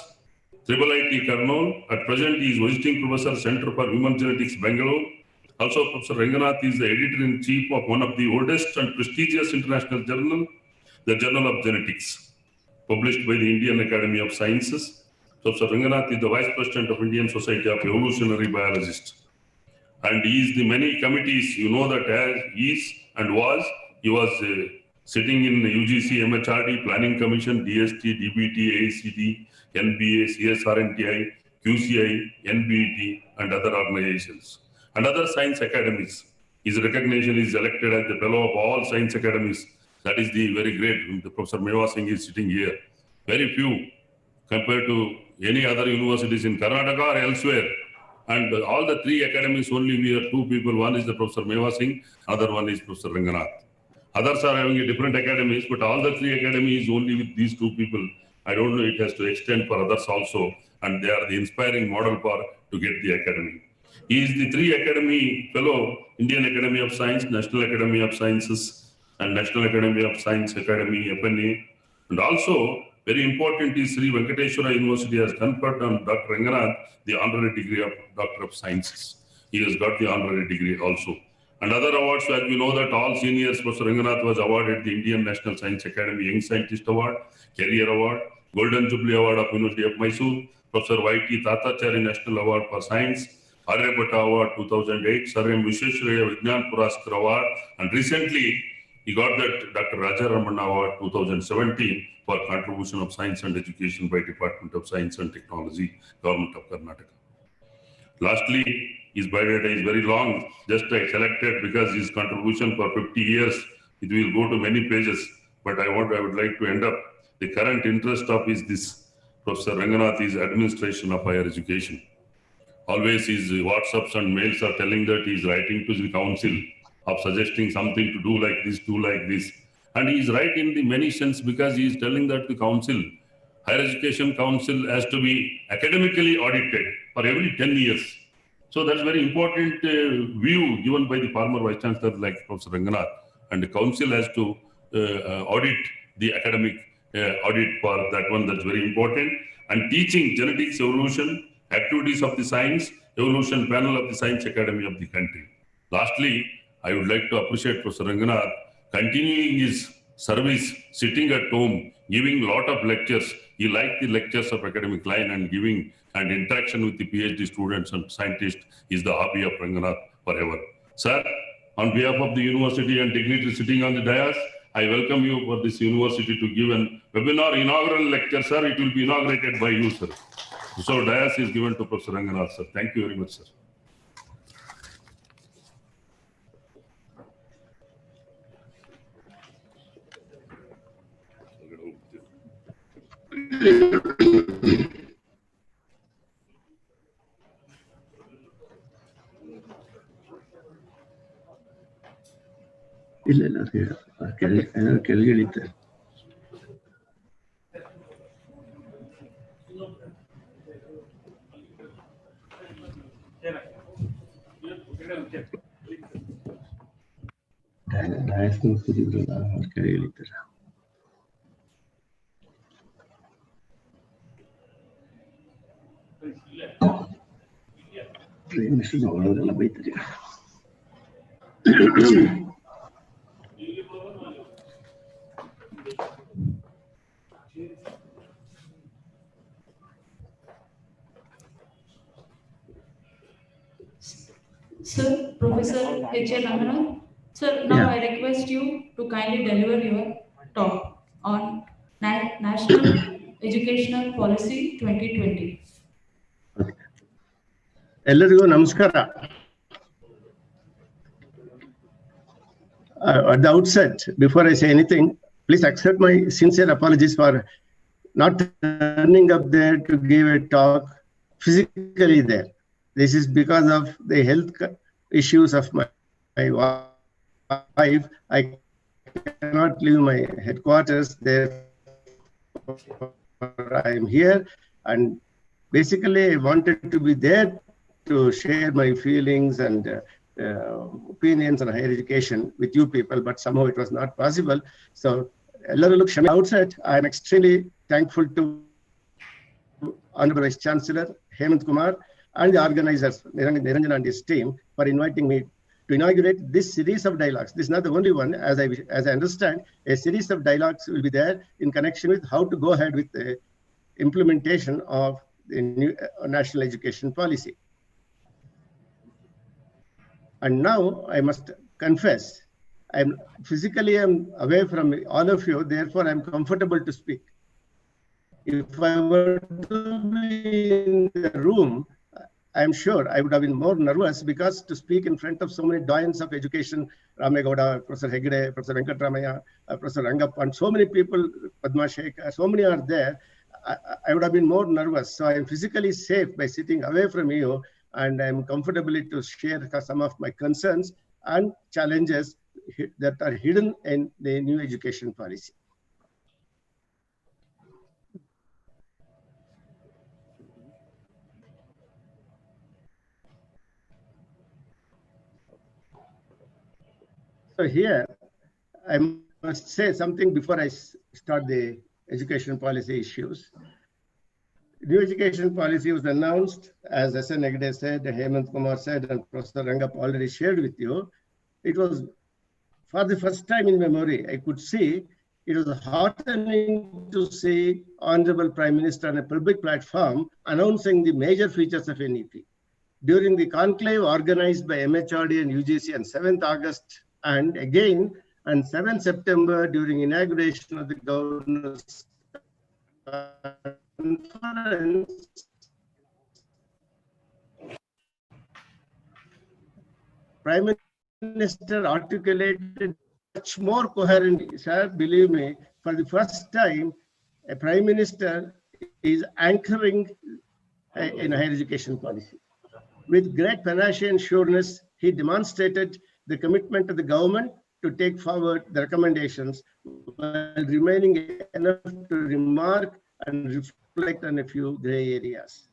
IIIT Kurnool. At present, he is visiting professor, Center for Human Genetics, Bangalore. Also, Professor Ranganath is the editor-in-chief of one of the oldest and prestigious international journal, the Journal of Genetics, published by the Indian Academy of Sciences. Professor Ranganath is the Vice President of Indian Society of Evolutionary Biologists. And he is the many committees, you know that as is and was, he was sitting in the UGC, MHRD, Planning Commission, DST, DBT, AICD, NBA, CSRNTI, QCI, NBET, and other organizations. And other science academies. His recognition is elected as the fellow of all science academies. That is the very great. The Professor Meva Singh is sitting here. Very few compared to any other universities in Karnataka or elsewhere. And all the 3 academies, only we are 2 people. One is the Professor Meva Singh, other one is Professor Ranganath. Others are having a different academies, but all the 3 academies only with these 2 people. I don't know, it has to extend for others also. And they are the inspiring model for to get the academy. He is the 3 Academy Fellow, Indian Academy of Science, National Academy of Sciences, and National Academy of Science Academy, FNA. And also, very important is Sri Venkateswara University has conferred on Dr. Ranganath the honorary degree of Doctor of Sciences. He has got the honorary degree also. And other awards, as we know that all seniors, Professor Ranganath was awarded the Indian National Science Academy Young Scientist Award, Career Award, Golden Jubilee Award of University of Mysore, Professor Y.T. Tatachari National Award for Science, Aryabhatta Award 2008, Sir M. Vishwesvaraya Vigyan Puraskar Award, and recently he got that Dr. Raja Ramanna Award 2017 for contribution of science and education by Department of Science and Technology, Government of Karnataka. Lastly, his biodata is very long, just I selected because his contribution for 50 years, it will go to many pages, but I would like to end up, the current interest of is this, Professor Ranganath is administration of higher education. Always his WhatsApps and mails are telling that he is writing to the council of suggesting something to do like this, do like this. And he is right in the many sense because he is telling that the council, higher education council has to be academically audited for every 10 years. So that's very important view given by the former Vice Chancellor like Professor Ranganath. And the council has to audit the academic audit for that one. That's very important. And teaching genetics evolution, activities of the science evolution panel of the Science Academy of the country. Lastly, I would like to appreciate Professor Ranganath continuing his service, sitting at home, giving a lot of lectures. He liked the lectures of academic line and giving and interaction with the PhD students and scientists is the hobby of Ranganath forever. Sir, on behalf of the university and dignitaries sitting on the dais, I welcome you for this university to give a webinar inaugural lecture, sir. It will be inaugurated by you, sir. So dais is given to Professor Ranganath, sir. Thank you very much, sir. ಇಲ್ಲ ಇಲ್ಲ ಕೆಳಗೆ ಇಳಿತಾರೆ. ಕೂತಿದ್ರಲ್ಲ ಅವ್ರ ಕೆಳಗೆ ಇಳಿತಾರೆ. Prime minister ಅವರೆಲ್ಲ ಬೈತಾರೆ. Sir, Professor H.A. Ranganath. Sir, now Yeah. I request you to kindly deliver your talk on National Educational Policy 2020. ಎಲ್ಲರಿಗೂ ನಮಸ್ಕಾರ. At the outset, before I say anything, please accept my sincere apologies for not turning up there to give a talk physically there. This is because of the health issues of my wife. I cannot leave my headquarters there. I am here, and basically I wanted to be there to share my feelings and opinions on higher education with you people, but somehow it was not possible. So, outside, I am extremely thankful to Honorable Vice Chancellor Hemant Kumar and the organizers, Niranjan and his team, for inviting me to inaugurate this series of dialogues. This is not the only one. As I understand, a series of dialogues will be there in connection with how to go ahead with the implementation of the new national education policy. And now I must confess, I'm away from all of you, therefore I'm comfortable to speak. If I were to be in the room, I'm sure I would have been more nervous, because to speak in front of so many doyens of education, Ramegowda, Professor Hegde, Professor Venkatramaya, Professor Rangappa, and so many people, Padma Sheikh, so many are there, I would have been more nervous. So I am physically safe by sitting away from you, and I'm comfortably to share some of my concerns and challenges that are hidden in the new education policy. So here, I must say something before I start the education policy issues. New education policy was announced, as S.N. Hegde said, Hemant Kumar said, and Professor Rangappa already shared with you. It was, for the first time in memory, I could see, it was heartening to see Honorable Prime Minister on a public platform announcing the major features of NEP. During the conclave organized by MHRD and UGC on 7th August, and again on 7th September during inauguration of the Governor's Conference, Prime Minister articulated much more coherently. Sir, believe me, for the first time, a Prime Minister is anchoring in higher education policy. With great panache and sureness, he demonstrated the commitment of the government to take forward the recommendations while remaining enough to remark and reflect on a few gray areas.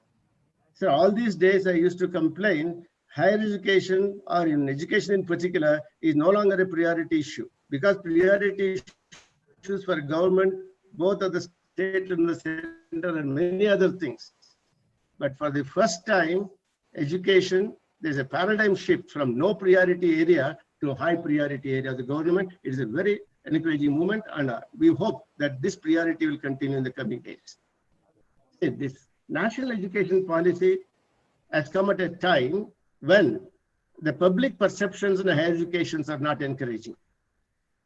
So all these days I used to complain, higher education, or in education in particular, is no longer a priority issue, because priority issues for government both at the state and the center and many other things. But for the first time, education, there's a paradigm shift from no priority area to a high priority area of the government. It is a very encouraging movement, and we hope that this priority will continue in the coming days. This national education policy has come at a time when the public perceptions in higher education are not encouraging.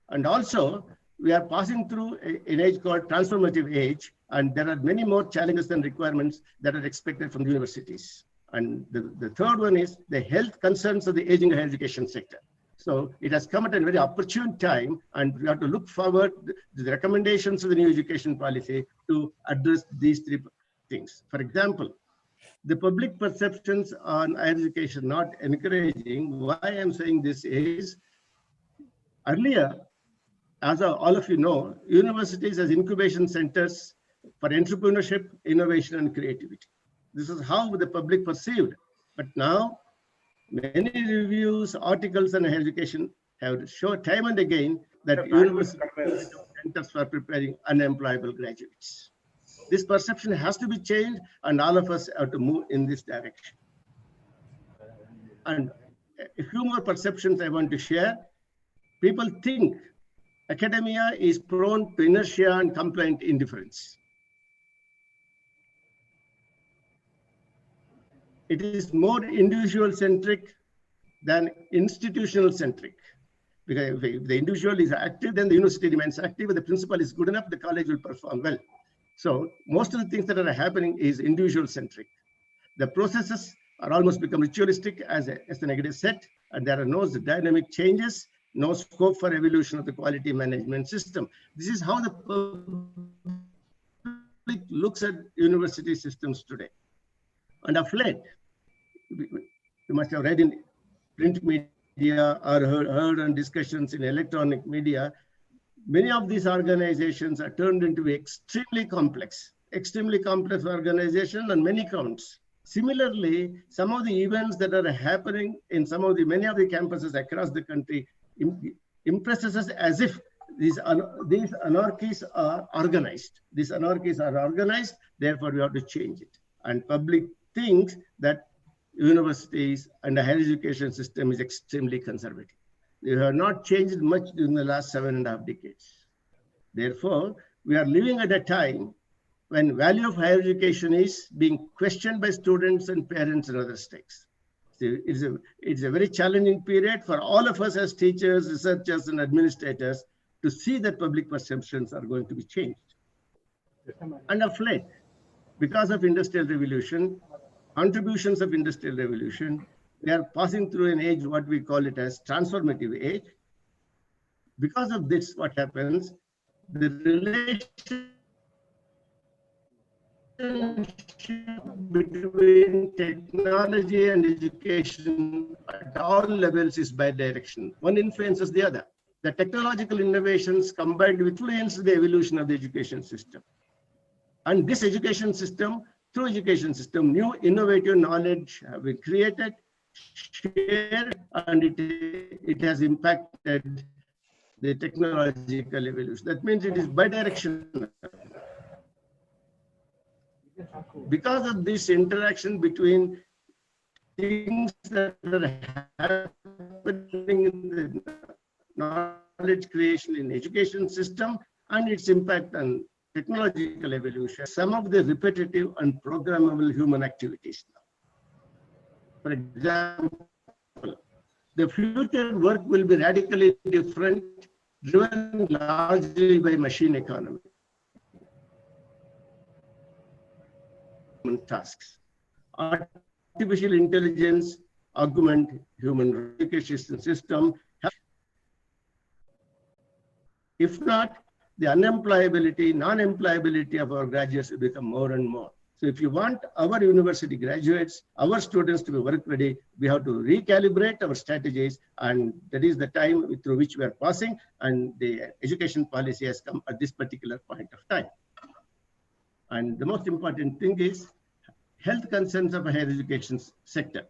And also, we are passing through an age called transformative age, and there are many more challenges and requirements that are expected from the universities. And the third one is the health concerns of the aging higher education sector. So it has come at a very opportune time, and we have to look forward to the recommendations of the new education policy to address these three things. For example, the public perceptions on higher education not encouraging. Why I'm saying this is, earlier, as all of you know, universities as incubation centers for entrepreneurship, innovation, and creativity. This is how the public perceived. But now, many reviews, articles on higher education have shown time and again that universities are centers for preparing unemployable graduates. This perception has to be changed, and all of us have to move in this direction. And a few more perceptions I want to share. People think academia is prone to inertia and compliant indifference. It is more individual-centric than institutional-centric. Because if the individual is active, then the university remains active. If the principal is good enough, the college will perform well. So most of the things that are happening is individual-centric. The processes are almost become ritualistic, as the negative said, and there are no dynamic changes, no scope for evolution of the quality management system. This is how the public looks at university systems today. And of late, you must have read in print media or heard on discussions in electronic media, many of these organizations are turned into extremely complex organizations on many counts. Similarly, some of the events that are happening in many of the campuses across the country impresses us as if these anarchies are organized. These anarchies are organized, therefore we have to change it. And public thinks that universities and the higher education system is extremely conservative. They have not changed much in the last 7.5 decades. Therefore, we are living at a time when value of higher education is being questioned by students and parents and other stakes. It's a very challenging period for all of us as teachers, researchers, and administrators to see that public perceptions are going to be changed. And of late, because of industrial revolution, contributions of industrial revolution, we are passing through an age, what we call it as transformative age. Because of this, what happens, the relation between technology and education at all levels is bidirectional. One influences the other. The technological innovations combined influence the evolution of the education system. And this education system, through education system, new innovative knowledge have been created, shared, and it has impacted the technological evolution. That means it is bidirectional. Because of this interaction between things that are happening in the knowledge creation in education system and its impact on technological evolution, some of the repetitive and programmable human activities now. For example, the future work will be radically different, driven largely by machine economy. Tasks. Artificial intelligence augment human education system. If not, the unemployability, non-employability of our graduates will become more and more. So if you want our university graduates, our students to be work ready, we have to recalibrate our strategies, and that is the time through which we are passing, and the education policy has come at this particular point of time. And the most important thing is health concerns of a higher education sector.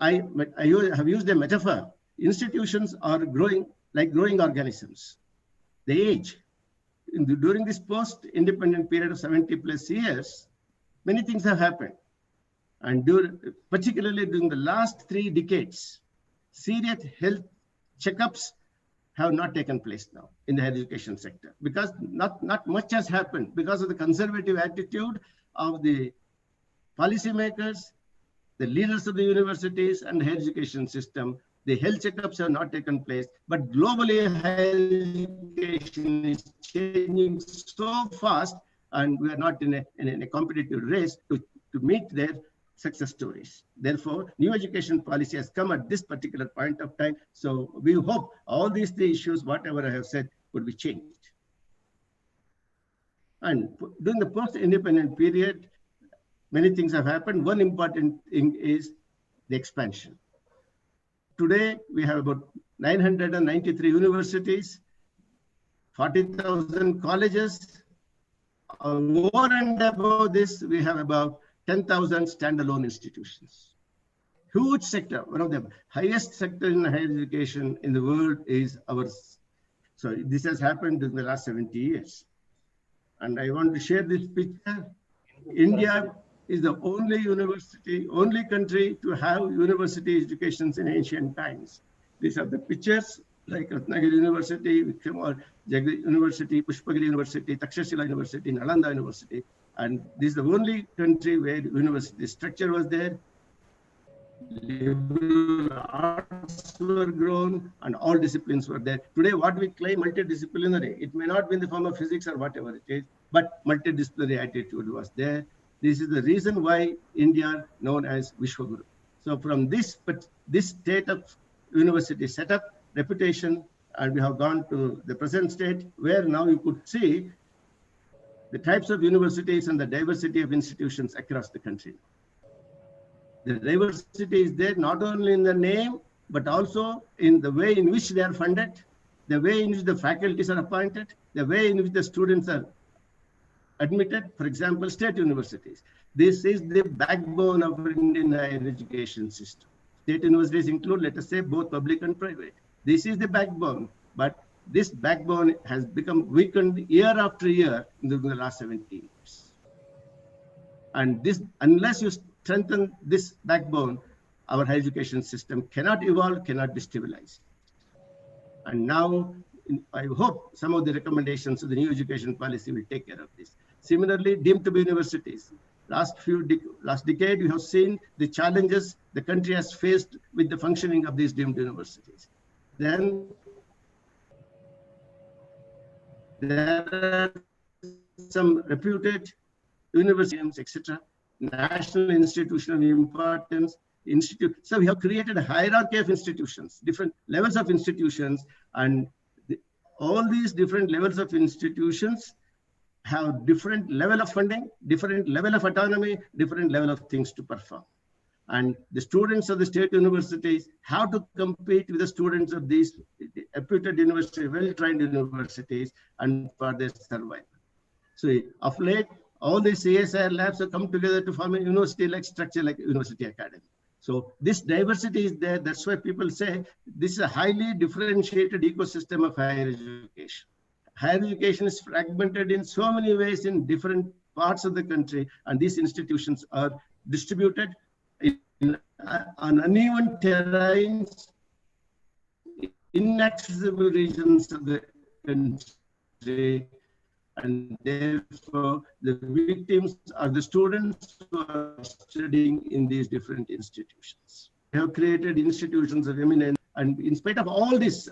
I have used a metaphor. Institutions are growing like growing organisms. They age. during this post-independent period of 70 plus years, many things have happened. And particularly during the last 3 decades, serious health checkups have not taken place now in the higher education sector, because not much has happened because of the conservative attitude of the policymakers, the leaders of the universities and the higher education system. The health checkups have not taken place, but globally higher education is changing so fast, and we are not in a competitive race to meet their success stories. Therefore, new education policy has come at this particular point of time. So we hope all these 3 issues, whatever I have said, would be changed. And during the post-independent period, many things have happened. One important thing is the expansion. Today, we have about 993 universities, 40,000 colleges. More and above this, we have about 10,000 standalone institutions. Huge sector, one of the highest sector in higher education in the world is ours. So this has happened in the last 70 years. And I want to share this picture. India is the only country to have university educations in ancient times. These are the pictures, like Ratnagiri University, Vikram University, Pushpagiri University, Takshashila University, Nalanda University. And this is the only country where university structure was there. Liberal arts were grown and all disciplines were there. Today, what we claim multidisciplinary, it may not be in the form of physics or whatever it is, but multidisciplinary attitude was there. This is the reason why India known as Vishwaguru. So from this state of university setup, reputation, and we have gone to the present state where now you could see the types of universities and the diversity of institutions across the country. The diversity is there not only in the name, but also in the way in which they are funded, the way in which the faculties are appointed, the way in which the students are admitted. For example, state universities. This is the backbone of our Indian higher education system. State universities include, let us say, both public and private. This is the backbone, but this backbone has become weakened year after year in the last 70 years. And this, unless you strengthen this backbone, our higher education system cannot evolve, cannot be stabilized. And now, I hope some of the recommendations of the new education policy will take care of this. Similarly, deemed to be universities. Last decade, we have seen the challenges the country has faced with the functioning of these deemed universities. Then there are some reputed universities, etc., national institution of importance, So we have created a hierarchy of institutions, different levels of institutions, and all these different levels of institutions have different level of funding, different level of autonomy, different level of things to perform. And the students of the state universities have to compete with the students of these reputed universities, well-trained universities, and for their survival. So of late, all these CSIR labs have come together to form a university-like structure like University Academy. So this diversity is there. That's why people say this is a highly differentiated ecosystem of higher education. Higher education is fragmented in so many ways in different parts of the country, and these institutions are distributed on uneven terrains, inaccessible regions of the country, and therefore the victims are the students who are studying in these different institutions. We have created institutions of eminence, and in spite of all this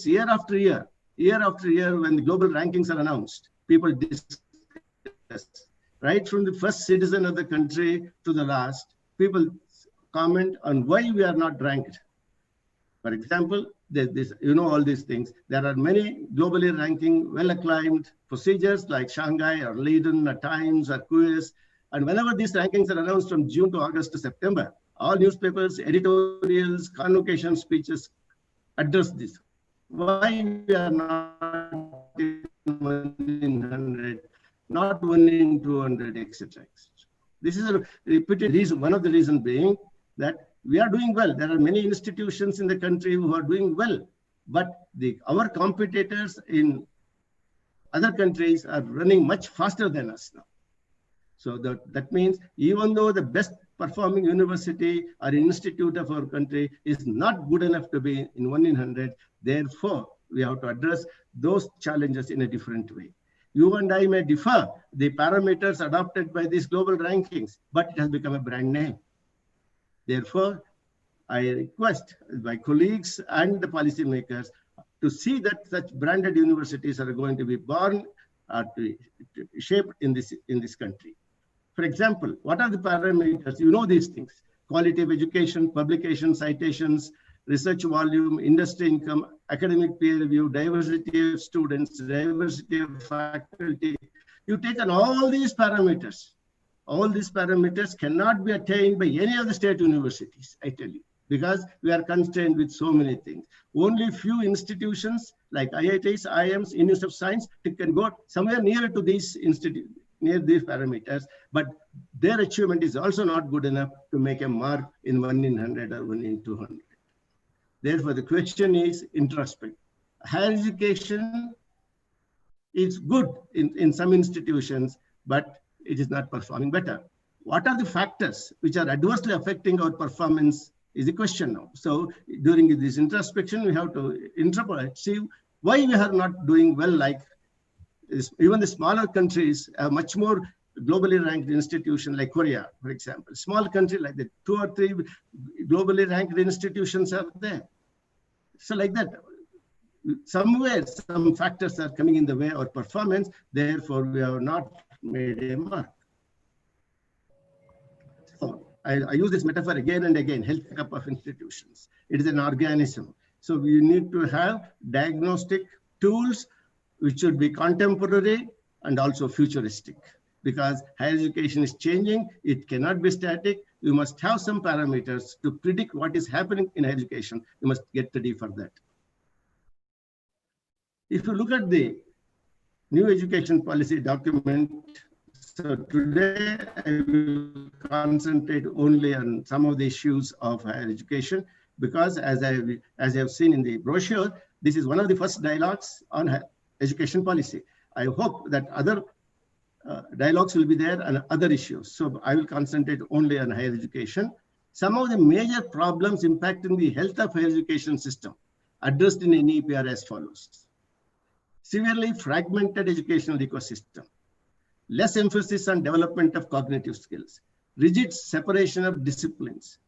year after year, when the global rankings are announced, people discuss, right from the first citizen of the country to the last, people comment on why we are not ranked. For example, all these things. There are many globally ranking, well-acclaimed procedures like Shanghai or Leiden or Times or Quiz. And whenever these rankings are announced from June to August to September, all newspapers, editorials, convocation speeches address this. Why we are not in 1 in 100, not 1 in 200, etc. This is a repeated reason. One of the reasons being that we are doing well. There are many institutions in the country who are doing well, but our competitors in Other countries are running much faster than us now. So that means even though the best performing university or institute of our country is not good enough to be in 1 in 100, therefore we have to address those challenges in a different way. You and I may differ the parameters adopted by these global rankings, but it has become a brand name. Therefore, I request my colleagues and the policymakers to see that such branded universities are going to be born or to shaped in this country. For example, what are the parameters? You know these things: quality of education, publication, citations, research volume, industry income, academic peer review, diversity of students, diversity of faculty. You've taken all these parameters. All these parameters cannot be attained by any of the state universities, I tell you, because we are constrained with so many things. Only few institutions like IITs, IIMs, Institute of Science, can go somewhere nearer to these institutes, near these parameters, but their achievement is also not good enough to make a mark in 1 in 100 or 1 in 200. Therefore, the question is introspect. Higher education is good in some institutions, but it is not performing better. What are the factors which are adversely affecting our performance is the question now. So during this introspection, we have to interpret, see why we are not doing well. Like even the smaller countries have much more globally ranked institutions, like Korea, for example. Small country like that, 2 or 3 globally ranked institutions are there. So like that, somewhere some factors are coming in the way of performance. Therefore, we have not made a mark. So I use this metaphor again and again: health checkup of institutions. It is an organism. So we need to have diagnostic tools which should be contemporary and also futuristic, because higher education is changing. It cannot be static. You must have some parameters to predict what is happening in education. You must get ready for that. If you look at the new education policy document, so today I will concentrate only on some of the issues of higher education, because as I have seen in the brochure, this is one of the first dialogues on education policy. I hope that other dialogues will be there on other issues. So I will concentrate only on higher education. Some of the major problems impacting the health of higher education system addressed in NEP are as follows: severely fragmented educational ecosystem, less emphasis on development of cognitive skills, rigid separation of disciplines,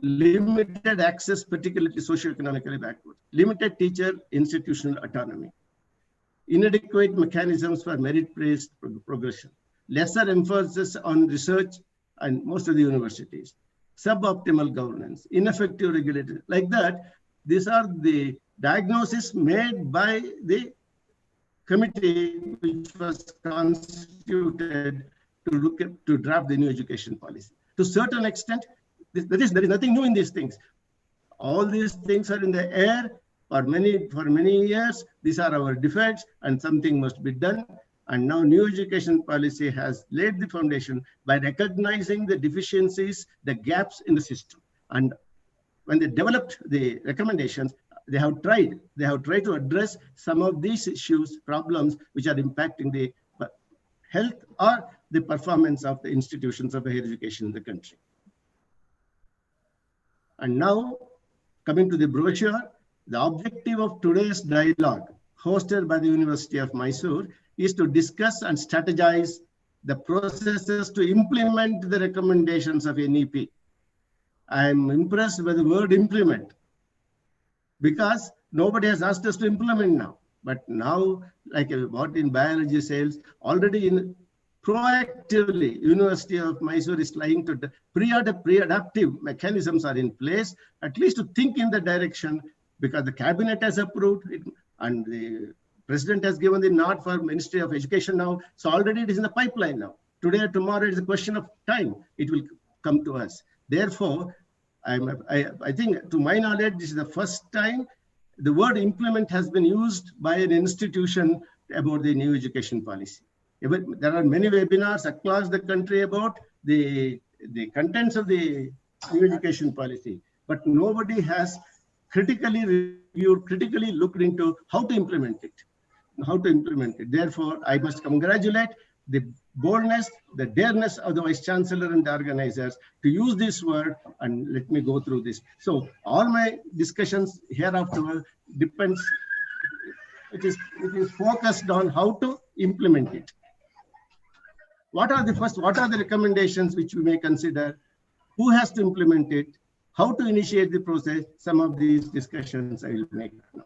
limited access, particularly socioeconomically backward, limited teacher institutional autonomy, inadequate mechanisms for merit-based progression, lesser emphasis on research and most of the universities, suboptimal governance, ineffective regulatory, like that. These are the diagnoses made by the committee which was constituted to draft the new education policy. To a certain extent, there is nothing new in these things. All these things are in the air for many years. These are our defects, and something must be done. And now new education policy has laid the foundation by recognizing the deficiencies, the gaps in the system. And when they developed the recommendations, they have tried to address some of these issues, problems which are impacting the health or the performance of the institutions of higher education in the country. And now, coming to the brochure, the objective of today's dialogue, hosted by the University of Mysore, is to discuss and strategize the processes to implement the recommendations of NEP. I am impressed by the word implement, because nobody has asked us to implement now. But now, like what in biology says, already proactively, University of Mysore is trying to pre-adaptive mechanisms are in place, at least to think in the direction, because the cabinet has approved it and the president has given the nod for Ministry of Education now. So already it is in the pipeline now. Today or tomorrow, it is a question of time. It will come to us. Therefore, I think, to my knowledge, this is the first time the word implement has been used by an institution about the new education policy. There are many webinars across the country about the contents of the new education policy, but nobody has critically reviewed, critically looked into how to implement it. how to implement it. Therefore, I must congratulate the boldness, the dareness of the Vice Chancellor and the organizers to use this word, and let me go through this. So all my discussions hereafter depends, it is focused on how to implement it. What are the recommendations which we may consider? Who has to implement it? How to initiate the process? Some of these discussions I will make now.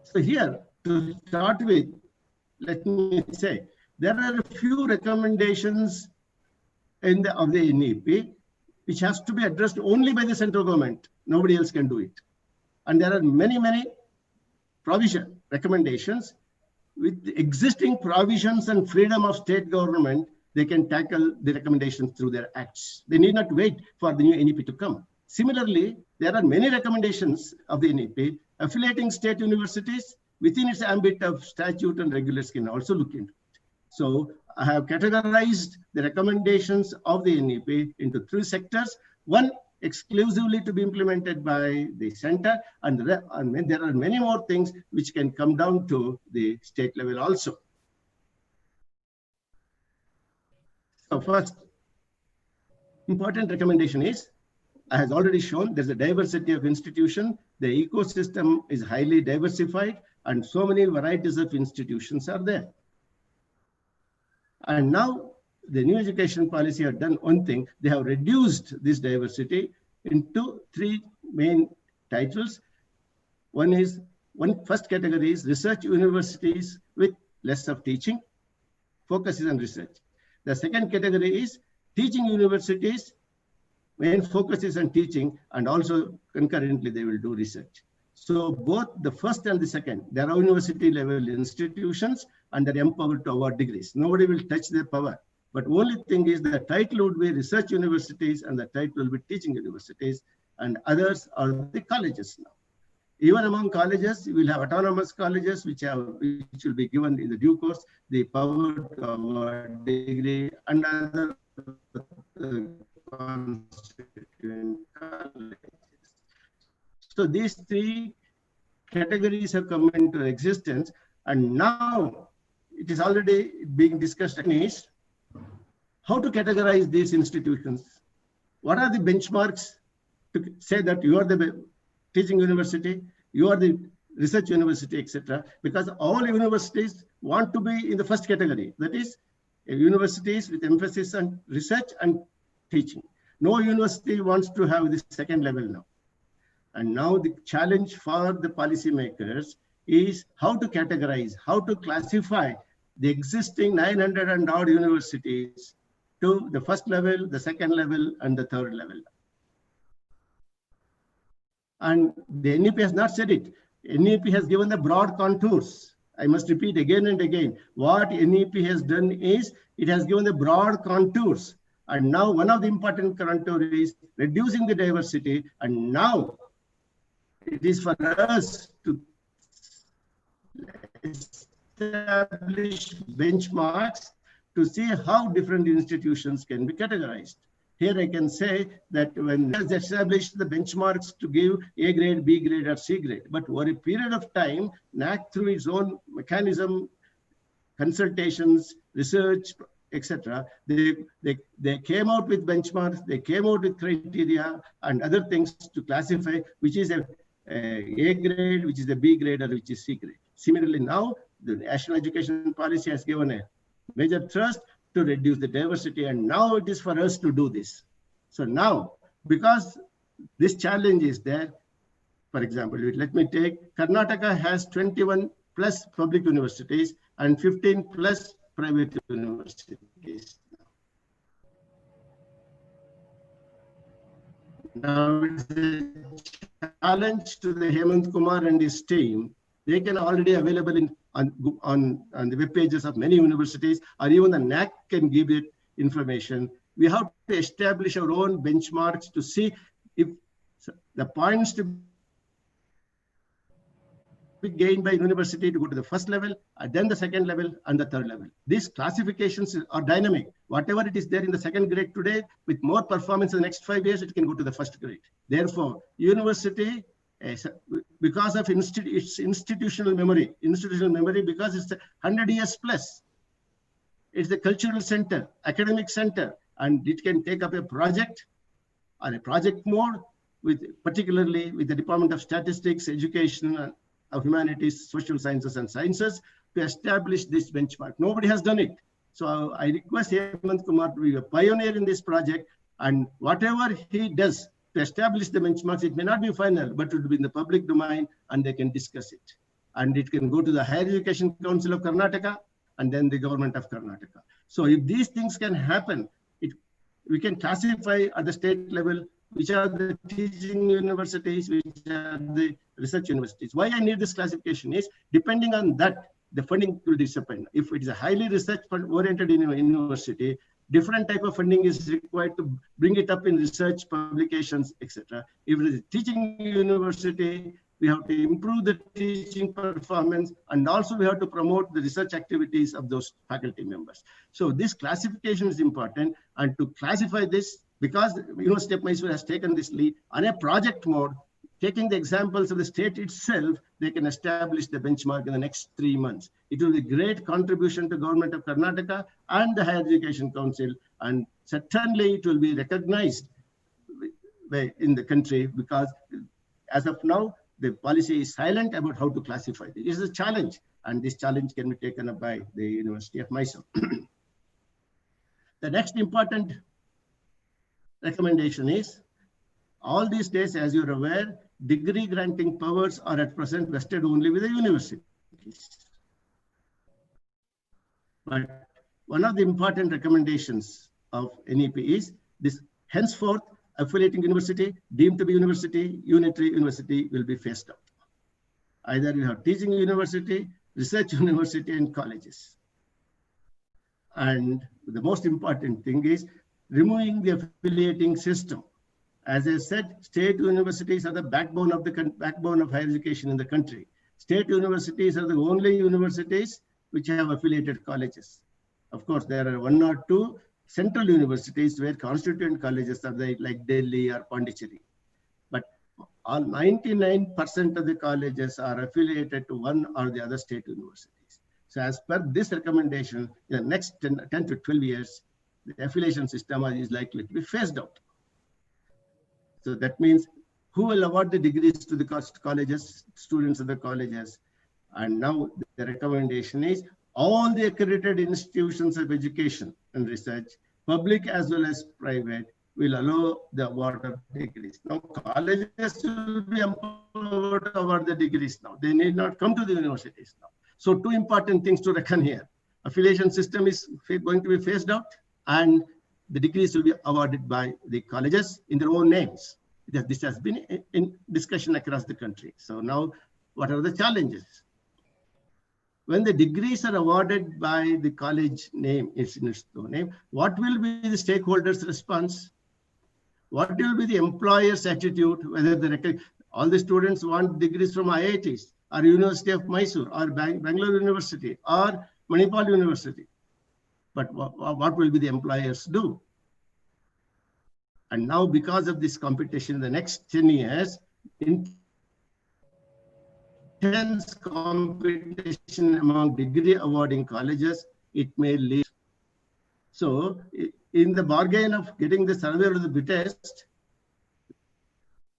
So here, to start with, let me say, there are a few recommendations of the NEP, which has to be addressed only by the central government. Nobody else can do it. And there are many, many recommendations. With the existing provisions and freedom of state government, they can tackle the recommendations through their acts. They need not wait for the new NEP to come. Similarly, there are many recommendations of the NEP. Affiliating state universities within its ambit of statute and regulars can also look into it. So I have categorized the recommendations of the NEP into 3 sectors. One, exclusively to be implemented by the center, and there are many more things which can come down to the state level also. So first important recommendation is, as already shown, there's a diversity of institution. The ecosystem is highly diversified and so many varieties of institutions are there. And now the new education policy have done one thing. They have reduced this diversity into 3 main titles. First category is research universities with less of teaching, focus is on research. The second category is teaching universities, main focus is on teaching, and also concurrently they will do research. So both the first and the second, there are university level institutions and they're empowered to award degrees. Nobody will touch their power. But only thing is the title would be research universities and the title will be teaching universities, and others are the colleges now. Even among colleges, you will have autonomous colleges which will be given in the due course the power to award degree, and other constituent colleges. So these 3 categories have come into existence, and now it is already being discussed is how to categorize these institutions. What are the benchmarks to say that you are the teaching university, you are the research university, etc. Because all universities want to be in the first category, that is universities with emphasis on research and teaching. No university wants to have this second level now. And now the challenge for the policymakers is how to categorize, how to classify the existing 900 and odd universities to the first level, the second level, and the third level. And the NEP has not said it. NEP has given the broad contours. I must repeat again and again. What NEP has done is, it has given the broad contours. And now one of the important contours is reducing the diversity. And now it is for us to establish benchmarks to see how different institutions can be categorized. Here I can say that when they established the benchmarks to give A grade, B grade, or C grade, but over a period of time, NAC through its own mechanism, consultations, research, etc., they came out with benchmarks, they came out with criteria and other things to classify which is a grade, which is a B grade, or which is C grade. Similarly, now the national education policy has given a major thrust to reduce the diversity, and now it is for us to do this. So now, because this challenge is there, for example, let me take Karnataka has 21 plus public universities and 15 plus private universities. Now it's a challenge to the Hemant Kumar and his team. They can already available on the web pages of many universities, or even the NAC can give it information. We have to establish our own benchmarks to see if the points to be gained by university to go to the first level, and then the second level, and the third level. These classifications are dynamic. Whatever it is there in the second grade today, with more performance in the next 5 years, it can go to the first grade. Therefore, university because of its institutional memory, because it's 100 years plus. It's the cultural center, academic center, and it can take up a project or a project mode, particularly with the Department of Statistics, Education, of Humanities, Social Sciences and Sciences, to establish this benchmark. Nobody has done it. So I request Hemant Kumar to be a pioneer in this project, and whatever he does to establish the benchmarks, it may not be final, but it will be in the public domain and they can discuss it. And it can go to the Higher Education Council of Karnataka and then the government of Karnataka. So if these things can happen, we can classify at the state level which are the teaching universities, which are the research universities. Why I need this classification is, depending on that, the funding will depend. If it is a highly research-oriented university, different type of funding is required to bring it up in research, publications, etc. If it is a teaching university, we have to improve the teaching performance, and also we have to promote the research activities of those faculty members. So this classification is important, and to classify this, because the University of Mysore has taken this lead on a project mode, taking the examples of the state itself, they can establish the benchmark in the next 3 months. It will be a great contribution to government of Karnataka and the Higher Education Council, and certainly it will be recognized in the country, because as of now, the policy is silent about how to classify this. It is a challenge, and this challenge can be taken up by the University of Mysore. The next important recommendation is, all these days, as you're aware, degree granting powers are at present vested only with the universities. But one of the important recommendations of NEP is this: henceforth, affiliating university, deemed to be university, unitary university will be phased out. Either you have teaching university, research university, and colleges. And the most important thing is removing the affiliating system. As I said, state universities are the backbone of higher education in the country. State universities are the only universities which have affiliated colleges. Of course, there are 1 or 2 central universities where constituent colleges are there, like Delhi or Pondicherry. But all 99% of the colleges are affiliated to one or the other state universities. So as per this recommendation, in the next 10 to 12 years, the affiliation system is likely to be phased out. So that means who will award the degrees to the colleges, students of the colleges? And now the recommendation is, all the accredited institutions of education and research, public as well as private, will allow the award of degrees. Now, colleges will be empowered to award the degrees now. They need not come to the universities now. So 2 important things to reckon here. Affiliation system is going to be phased out, and the degrees will be awarded by the colleges in their own names. This has been in discussion across the country. So now, what are the challenges? When the degrees are awarded by the college name, its own name, what will be the stakeholders' response? What will be the employer's attitude? Whether all the students want degrees from IITs or University of Mysore or Bangalore University or Manipal University. But what will be the employers do? And now, because of this competition, the next 10 years, intense competition among degree awarding colleges, it may lead. So in the bargain of getting the surveyor of the test,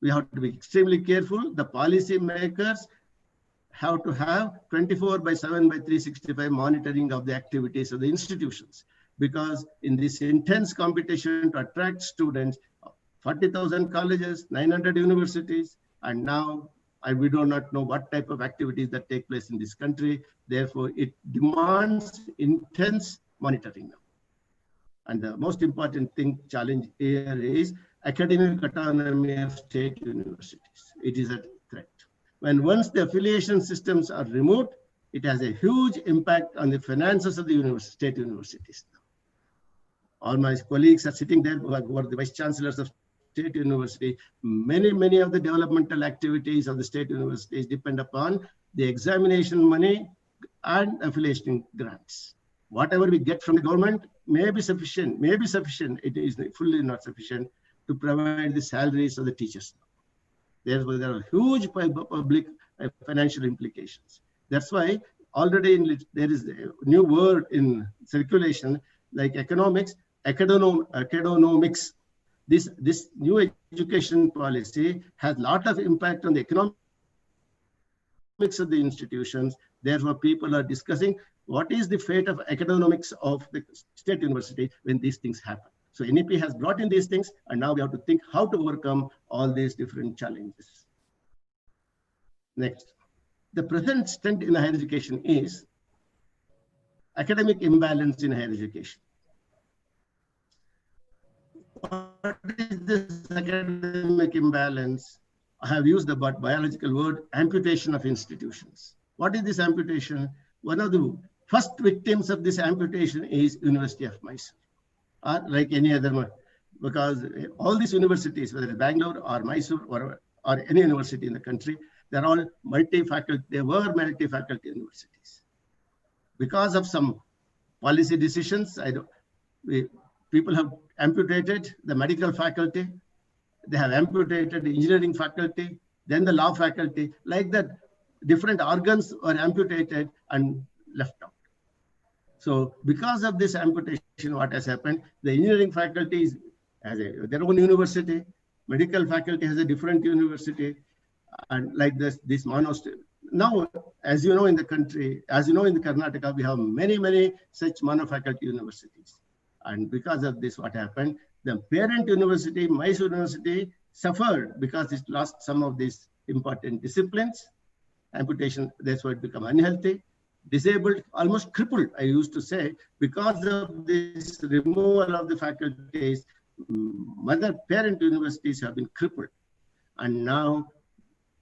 we have to be extremely careful. The policy makers have to have 24/7/365 monitoring of the activities of the institutions, because in this intense competition to attract students, 40,000 colleges, 900 universities, and now we do not know what type of activities that take place in this country. Therefore, it demands intense monitoring now. And the most important challenge here is academic autonomy of state universities. It is a threat. Once the affiliation systems are removed, it has a huge impact on the finances of the state universities. All my colleagues are sitting there who are the vice chancellors of state university. Many of the developmental activities of the state universities depend upon the examination money and affiliation grants. Whatever we get from the government may be sufficient. It is fully not sufficient to provide the salaries of the teachers. Therefore, there are huge public financial implications. That's why already there is a new word in circulation like academics. This new education policy has a lot of impact on the economics of the institutions. Therefore, people are discussing what is the fate of academics of the state university when these things happen. So NEP has brought in these things, and now we have to think how to overcome all these different challenges. Next, the present trend in higher education is academic imbalance in higher education. What is this academic imbalance? I have used the biological word amputation of institutions. What is this amputation? One of the first victims of this amputation is University of Mysore, or like any other, because all these universities, whether it's Bangalore or Mysore or any university in the country, they're all multi-faculty, they were multi-faculty universities. Because of some policy decisions, people have amputated the medical faculty, they have amputated the engineering faculty, then the law faculty, like that different organs were amputated and left out. So because of this amputation, what has happened, the engineering faculty has their own university, medical faculty has a different university, and like this monostate. Now, as you know in the country, as you know in the Karnataka, we have many such monofaculty universities. And because of this, what happened, the parent university, Mysore University, suffered because it lost some of these important disciplines. Amputation, that's why it became unhealthy, disabled, almost crippled, I used to say, because of this removal of the faculties, mother parent universities have been crippled. And now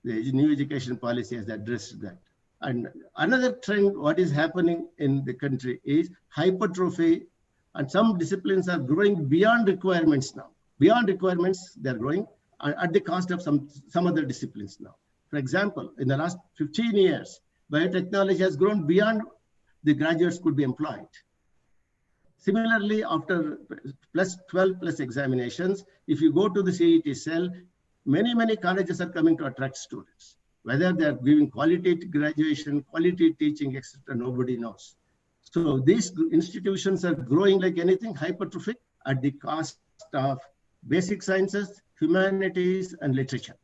the new education policy has addressed that. And another trend, what is happening in the country is hypertrophy, and some disciplines are growing beyond requirements now. Beyond requirements, they're growing at the cost of some other disciplines now. For example, in the last 15 years, biotechnology has grown beyond the graduates could be employed. Similarly, after plus 12 plus examinations, if you go to the CET cell, many colleges are coming to attract students. Whether they're giving quality graduation, quality teaching, etc., nobody knows. So these institutions are growing like anything, hypertrophic, at the cost of basic sciences, humanities, and literature.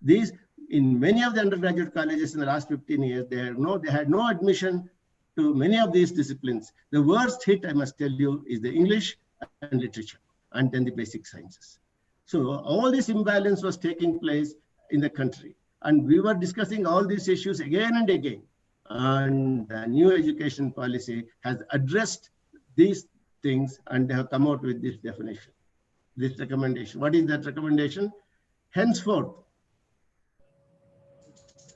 These, in many of the undergraduate colleges in the last 15 years, they had no admission to many of these disciplines. The worst hit, I must tell you, is the English and literature, and then the basic sciences. So all this imbalance was taking place in the country. And we were discussing all these issues again and again. And the new education policy has addressed these things, and they have come out with this definition, this recommendation. What is that recommendation? Henceforth,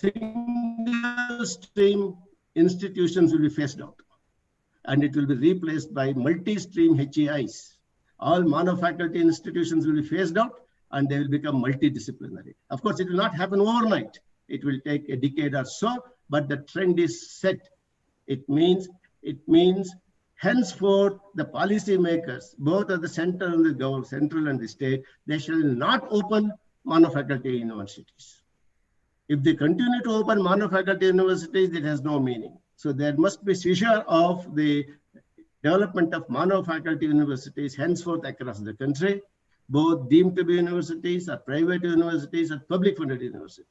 single stream institutions will be phased out, and it will be replaced by multi-stream HEIs. All monofaculty institutions will be phased out, and they will become multidisciplinary. Of course, it will not happen overnight. It will take a decade or so, but the trend is set. It means henceforth the policymakers, both at the center and the government, central and the state, they shall not open monofaculty universities. If they continue to open monofaculty universities, it has no meaning. So there must be seizure of the development of monofaculty universities henceforth across the country, both deemed to be universities or private universities or public funded universities.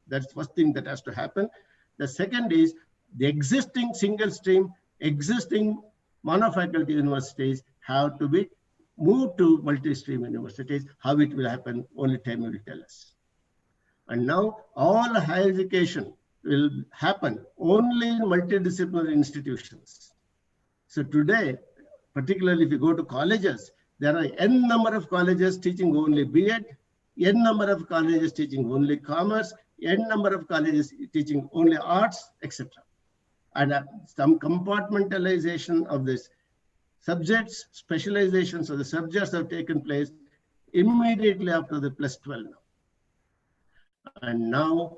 That's the first thing that has to happen. The second is the existing single stream, existing monofaculty universities have to be moved to multi-stream universities. How it will happen, only time will tell us. And now all higher education will happen only in multidisciplinary institutions. So today, particularly if you go to colleges, there are n number of colleges teaching only B.Ed, n number of colleges teaching only commerce, n number of colleges teaching only arts, etc. And some compartmentalization of this subjects, specializations of the subjects have taken place immediately after the plus 12 now. And now,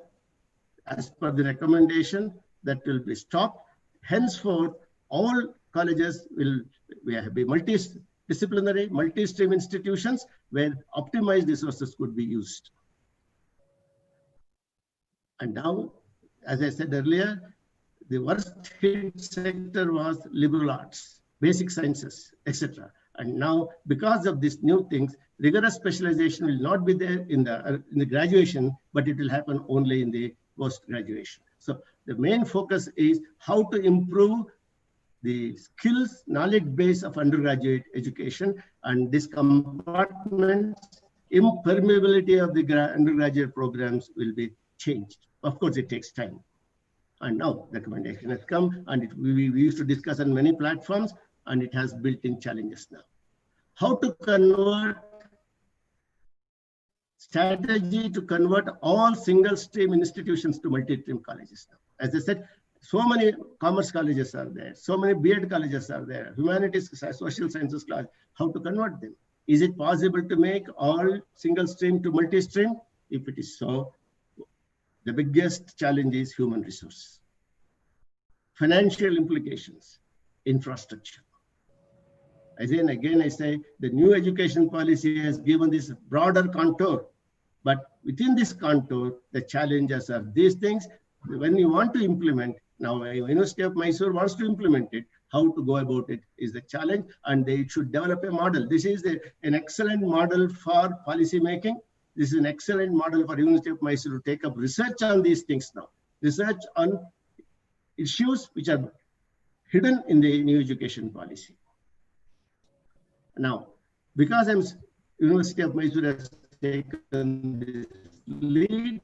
as per the recommendation, that will be stopped. Henceforth, all colleges will be multidisciplinary, multi-stream institutions where optimized resources could be used. And now, as I said earlier, the worst hit sector was liberal arts, basic sciences, etc. And now, because of these new things, rigorous specialization will not be there in the graduation, but it will happen only in the post-graduation. So the main focus is how to improve the skills, knowledge base of undergraduate education, and this compartment impermeability of the undergraduate programs will be changed. Of course, it takes time. And now the recommendation has come, and we used to discuss on many platforms, and it has built-in challenges now. How to convert, strategy to convert all single-stream institutions to multi-stream colleges now. As I said, so many commerce colleges are there, so many B.Ed colleges are there, humanities, social sciences class, how to convert them? Is it possible to make all single-stream to multi-stream? If it is so, the biggest challenge is human resource. Financial implications, infrastructure. Again, I say the new education policy has given this broader contour, but within this contour, the challenges are these things. When you want to implement, now University of Mysore wants to implement it, how to go about it is the challenge, and they should develop a model. This is an excellent model for policy making. This is an excellent model for University of Mysore to take up research on these things now. Research on issues which are hidden in the new education policy. Now, because University of Mysore has taken this lead,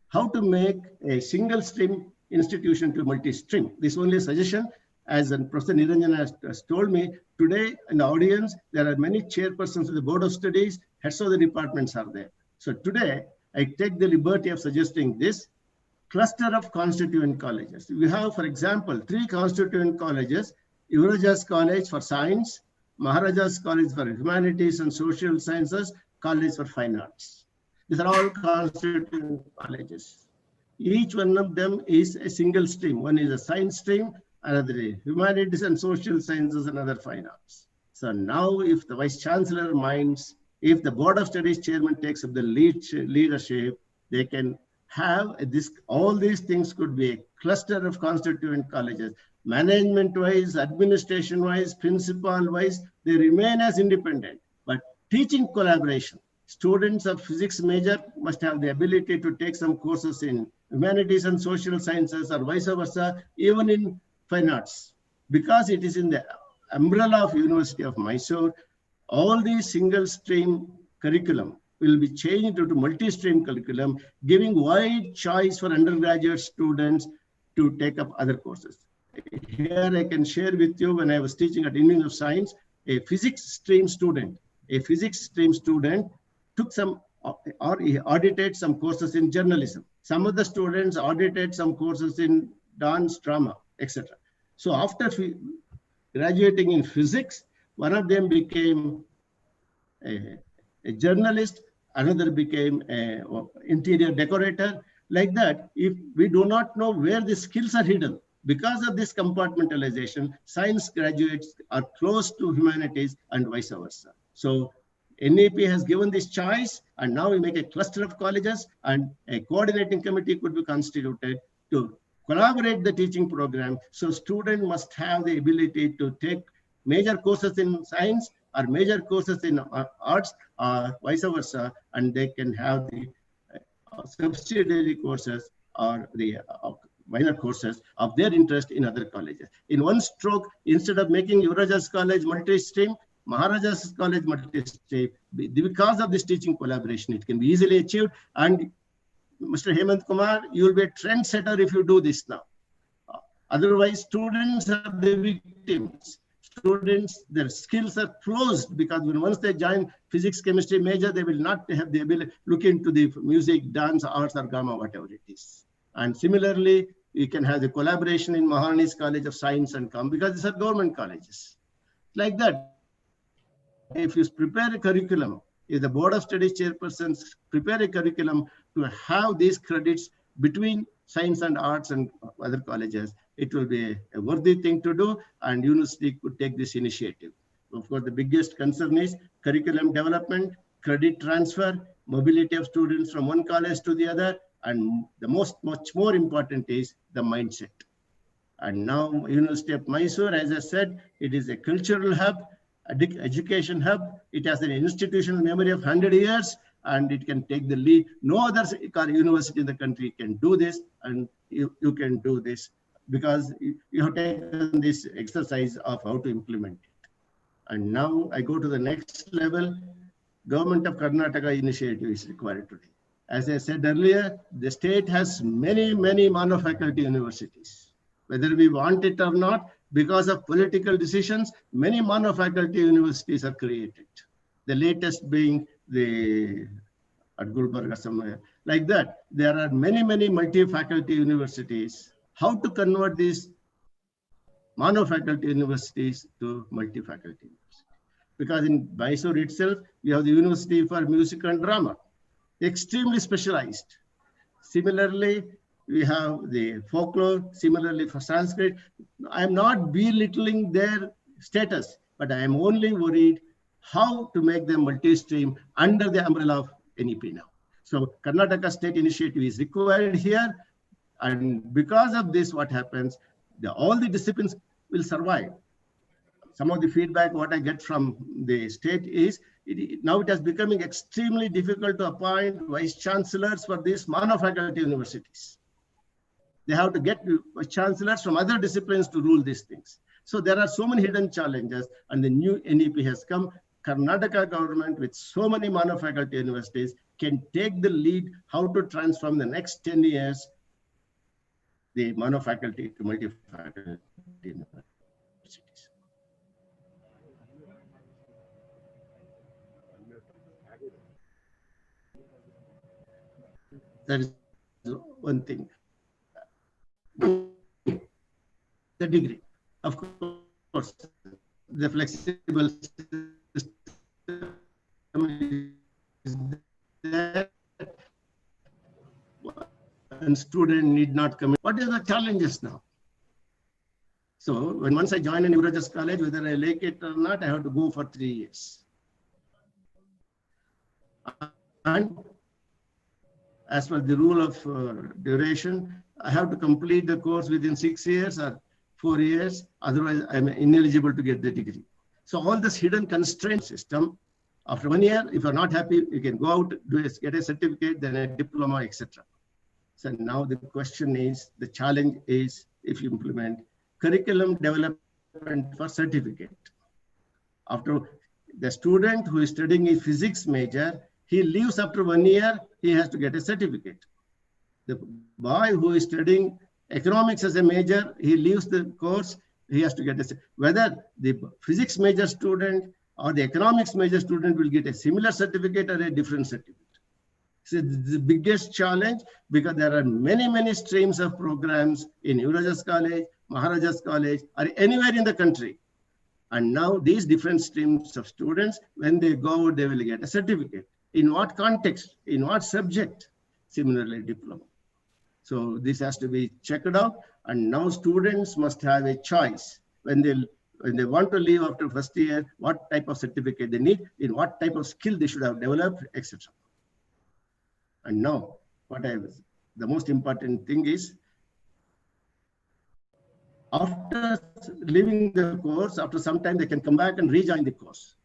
how to make a single stream institution to multi-stream. This is only a suggestion. As Professor Niranjana has told me, today in the audience, there are many chairpersons of the Board of Studies, heads of the departments are there. So today, I take the liberty of suggesting this cluster of constituent colleges. We have, for example, 3 constituent colleges, Yuvaraja's College for Science, Maharaja's College for Humanities and Social Sciences, College for Fine Arts. These are all constituent colleges. Each one of them is a single stream. One is a science stream, another is humanities and social sciences, another fine arts. So now if the Vice Chancellor minds, if the Board of Studies Chairman takes up the leadership, they can have this, all these things could be a cluster of constituent colleges. Management-wise, administration-wise, principal-wise, they remain as independent. But teaching collaboration, students of physics major must have the ability to take some courses in humanities and social sciences or vice versa, even in fine arts. Because it is in the umbrella of University of Mysore, all these single stream curriculum will be changed to multi-stream curriculum, giving wide choice for undergraduate students to take up other courses. Here I can share with you, when I was teaching at Institute of Science, a physics stream student took some, or he audited some courses in journalism. Some of the students audited some courses in dance, drama, etc. So after graduating in physics, one of them became a journalist, another became an interior decorator. Like that, if we do not know where the skills are hidden, because of this compartmentalization, science graduates are close to humanities and vice versa. So NAP has given this choice, and now we make a cluster of colleges, and a coordinating committee could be constituted to collaborate the teaching program. So student must have the ability to take major courses in science or major courses in arts or vice versa, and they can have the subsidiary courses or the minor courses of their interest in other colleges. In one stroke, instead of making Yuvaraja's College multi-stream, Maharaja's College multi-stream, because of this teaching collaboration, it can be easily achieved. And Mr. Hemant Kumar, you will be a trendsetter if you do this now. Otherwise, students are the victims. Students, their skills are closed, because once they join physics, chemistry major, they will not have the ability to look into the music, dance, arts, or drama, whatever it is. And similarly, you can have the collaboration in Maharani's College of Science and Com, because these are government colleges. Like that, if you prepare a curriculum, if the Board of Studies chairpersons prepare a curriculum to have these credits between science and arts and other colleges, it will be a worthy thing to do, and university could take this initiative. Of course, the biggest concern is curriculum development, credit transfer, mobility of students from one college to the other, And the much more important is the mindset. And now University of Mysore, as I said, it is a cultural hub, education hub. It has an institutional memory of 100 years, and it can take the lead. No other university in the country can do this, and you can do this because you have taken this exercise of how to implement it. And now I go to the next level. Government of Karnataka initiative is required today. As I said earlier, the state has many monofaculty universities. Whether we want it or not, because of political decisions, many monofaculty universities are created. The latest being at Gulbarga somewhere. Like that, there are many multi-faculty universities. How to convert these monofaculty universities to multi-faculty universities? Because in Mysore itself, we have the University for Music and Drama, extremely specialized. Similarly, we have the folklore, similarly for Sanskrit. I'm not belittling their status, but I am only worried how to make them multi-stream under the umbrella of NEP now. So Karnataka state initiative is required here. And because of this, what happens, all the disciplines will survive. Some of the feedback what I get from the state is, now it is becoming extremely difficult to appoint vice chancellors for these monofaculty universities. They have to get chancellors from other disciplines to rule these things. So there are so many hidden challenges, and the new NEP has come. Karnataka government with so many monofaculty universities can take the lead how to transform the next 10 years the monofaculty to multi-faculty universities. That is one thing. The degree, of course, the flexible system is there, and student need not come. What are the challenges now? So once I join a neurologist college, whether I like it or not, I have to go for 3 years. And as per the rule of duration, I have to complete the course within 6 years or 4 years. Otherwise, I'm ineligible to get the degree. So all this hidden constraint system, after 1 year, if you're not happy, you can go out, get a certificate, then a diploma, etc. So now the question is, the challenge is, if you implement curriculum development for certificate. After the student who is studying a physics major, he leaves after 1 year, he has to get a certificate. The boy who is studying economics as a major, he leaves the course, he has to get a, whether the physics major student or the economics major student will get a similar certificate or a different certificate. So the biggest challenge, because there are many streams of programs in Neurologist College, Maharajas College, or anywhere in the country. And now these different streams of students, when they go, they will get a certificate. In what context? In what subject? Similarly, diploma. So this has to be checked out. And now students must have a choice when they want to leave after first year, what type of certificate they need, in what type of skill they should have developed, etc. And now, the most important thing is, after leaving the course, after some time, they can come back and rejoin the course.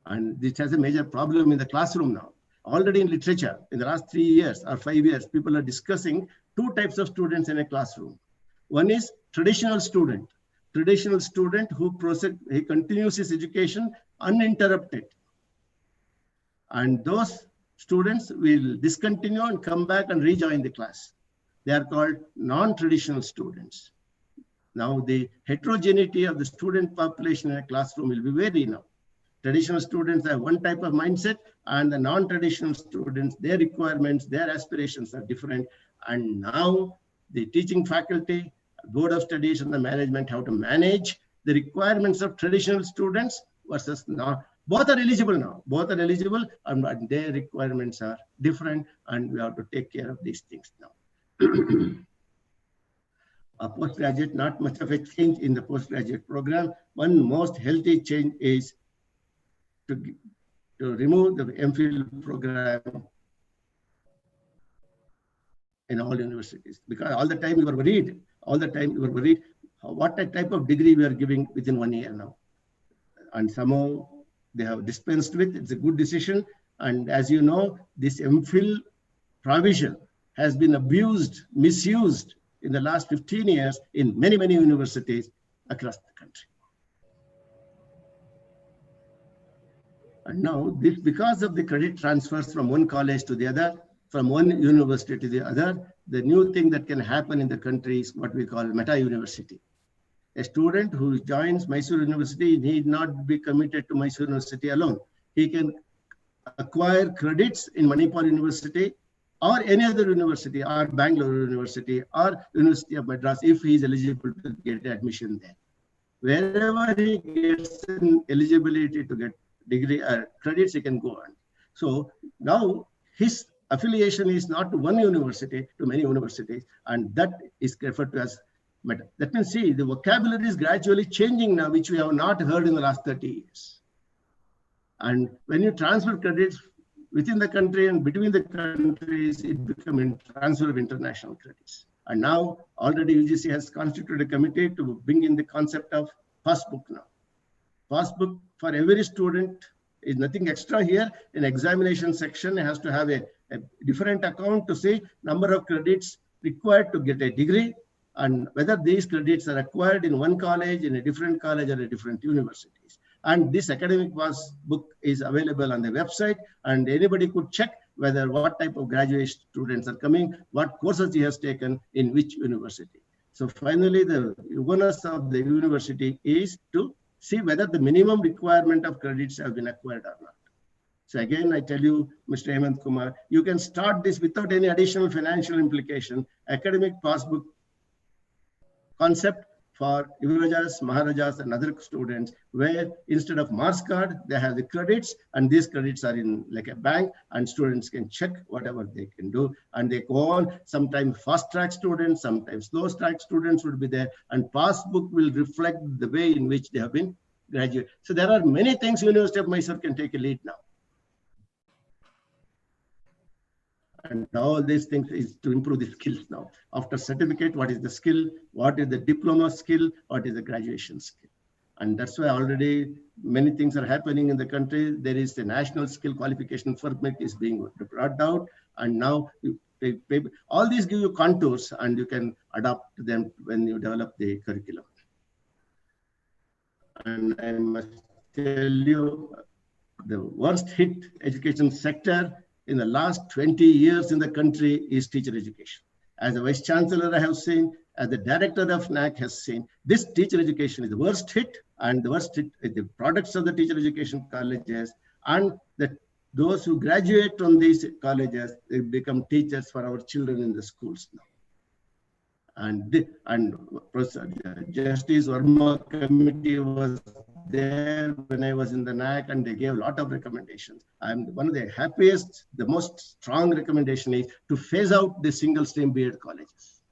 And this has a major problem in the classroom now. Already in literature, in the last 3 years or 5 years, people are discussing 2 types of students in a classroom. One is traditional student who he continues his education uninterrupted. And those students will discontinue and come back and rejoin the class. They are called non-traditional students. Now the heterogeneity of the student population in a classroom will be very now. Traditional students have one type of mindset, and the non-traditional students, their requirements, their aspirations are different. And now the teaching faculty, board of studies, and the management have to manage the requirements of traditional students versus now. Both are eligible now. Both are eligible, and their requirements are different, and we have to take care of these things now. A postgraduate, not much of a change in the postgraduate program. One most healthy change is to remove the MPhil program in all universities, because all the time we were worried, what type of degree we are giving within 1 year now. And somehow they have dispensed with. It's a good decision. And as you know, this MPhil provision has been abused, misused in the last 15 years in many, many universities across the country. And now this, because of the credit transfers from one college to the other, from one university to the other, the new thing that can happen in the country is what we call meta university. A student who joins Mysore University need not be committed to Mysore University alone. He can acquire credits in Manipur University or any other university, or Bangalore University, or University of Madras, if he is eligible to get admission there. Wherever he gets an eligibility to get degree or credits, he can go on. So now his affiliation is not to one university, to many universities, and that is referred to as meta. That means, see, the vocabulary is gradually changing now, which we have not heard in the last 30 years. And when you transfer credits within the country and between the countries, it becomes a transfer of international credits. And now already UGC has constituted a committee to bring in the concept of passbook now. Passbook for every student is nothing extra here. In examination section, it has to have a different account to say number of credits required to get a degree, and whether these credits are acquired in one college, in a different college, or a different universities. And this academic passbook is available on the website, and anybody could check whether what type of graduate students are coming, what courses he has taken in which university. So finally, the onus of the university is to see whether the minimum requirement of credits have been acquired or not. So again, I tell you, Mr. Hemant Kumar, you can start this without any additional financial implication, academic passbook concept for Yuvarajas, Maharajas, and other students, where instead of marks card, they have the credits, and these credits are in like a bank, and students can check whatever they can do, and they go on. Sometimes fast track students, sometimes slow track students would be there, and passbook will reflect the way in which they have been graduated. So there are many things University of Mysore can take a lead now. And all these things is to improve the skills now. After certificate, what is the skill? What is the diploma skill? What is the graduation skill? And that's why already many things are happening in the country. There is the national skill qualification framework is being brought out. And now all these give you contours, and you can adapt them when you develop the curriculum. And I must tell you, the worst hit education sector in the last 20 years in the country is teacher education. As a Vice Chancellor, I have seen, as the Director of NAC has seen, this teacher education is the worst hit, and the worst hit is the products of the teacher education colleges, and those who graduate from these colleges, they become teachers for our children in the schools now. And Justice Verma committee was there when I was in the NAC, and they gave a lot of recommendations. And one of the happiest, the most strong recommendation is to phase out the single stream B.Ed colleges.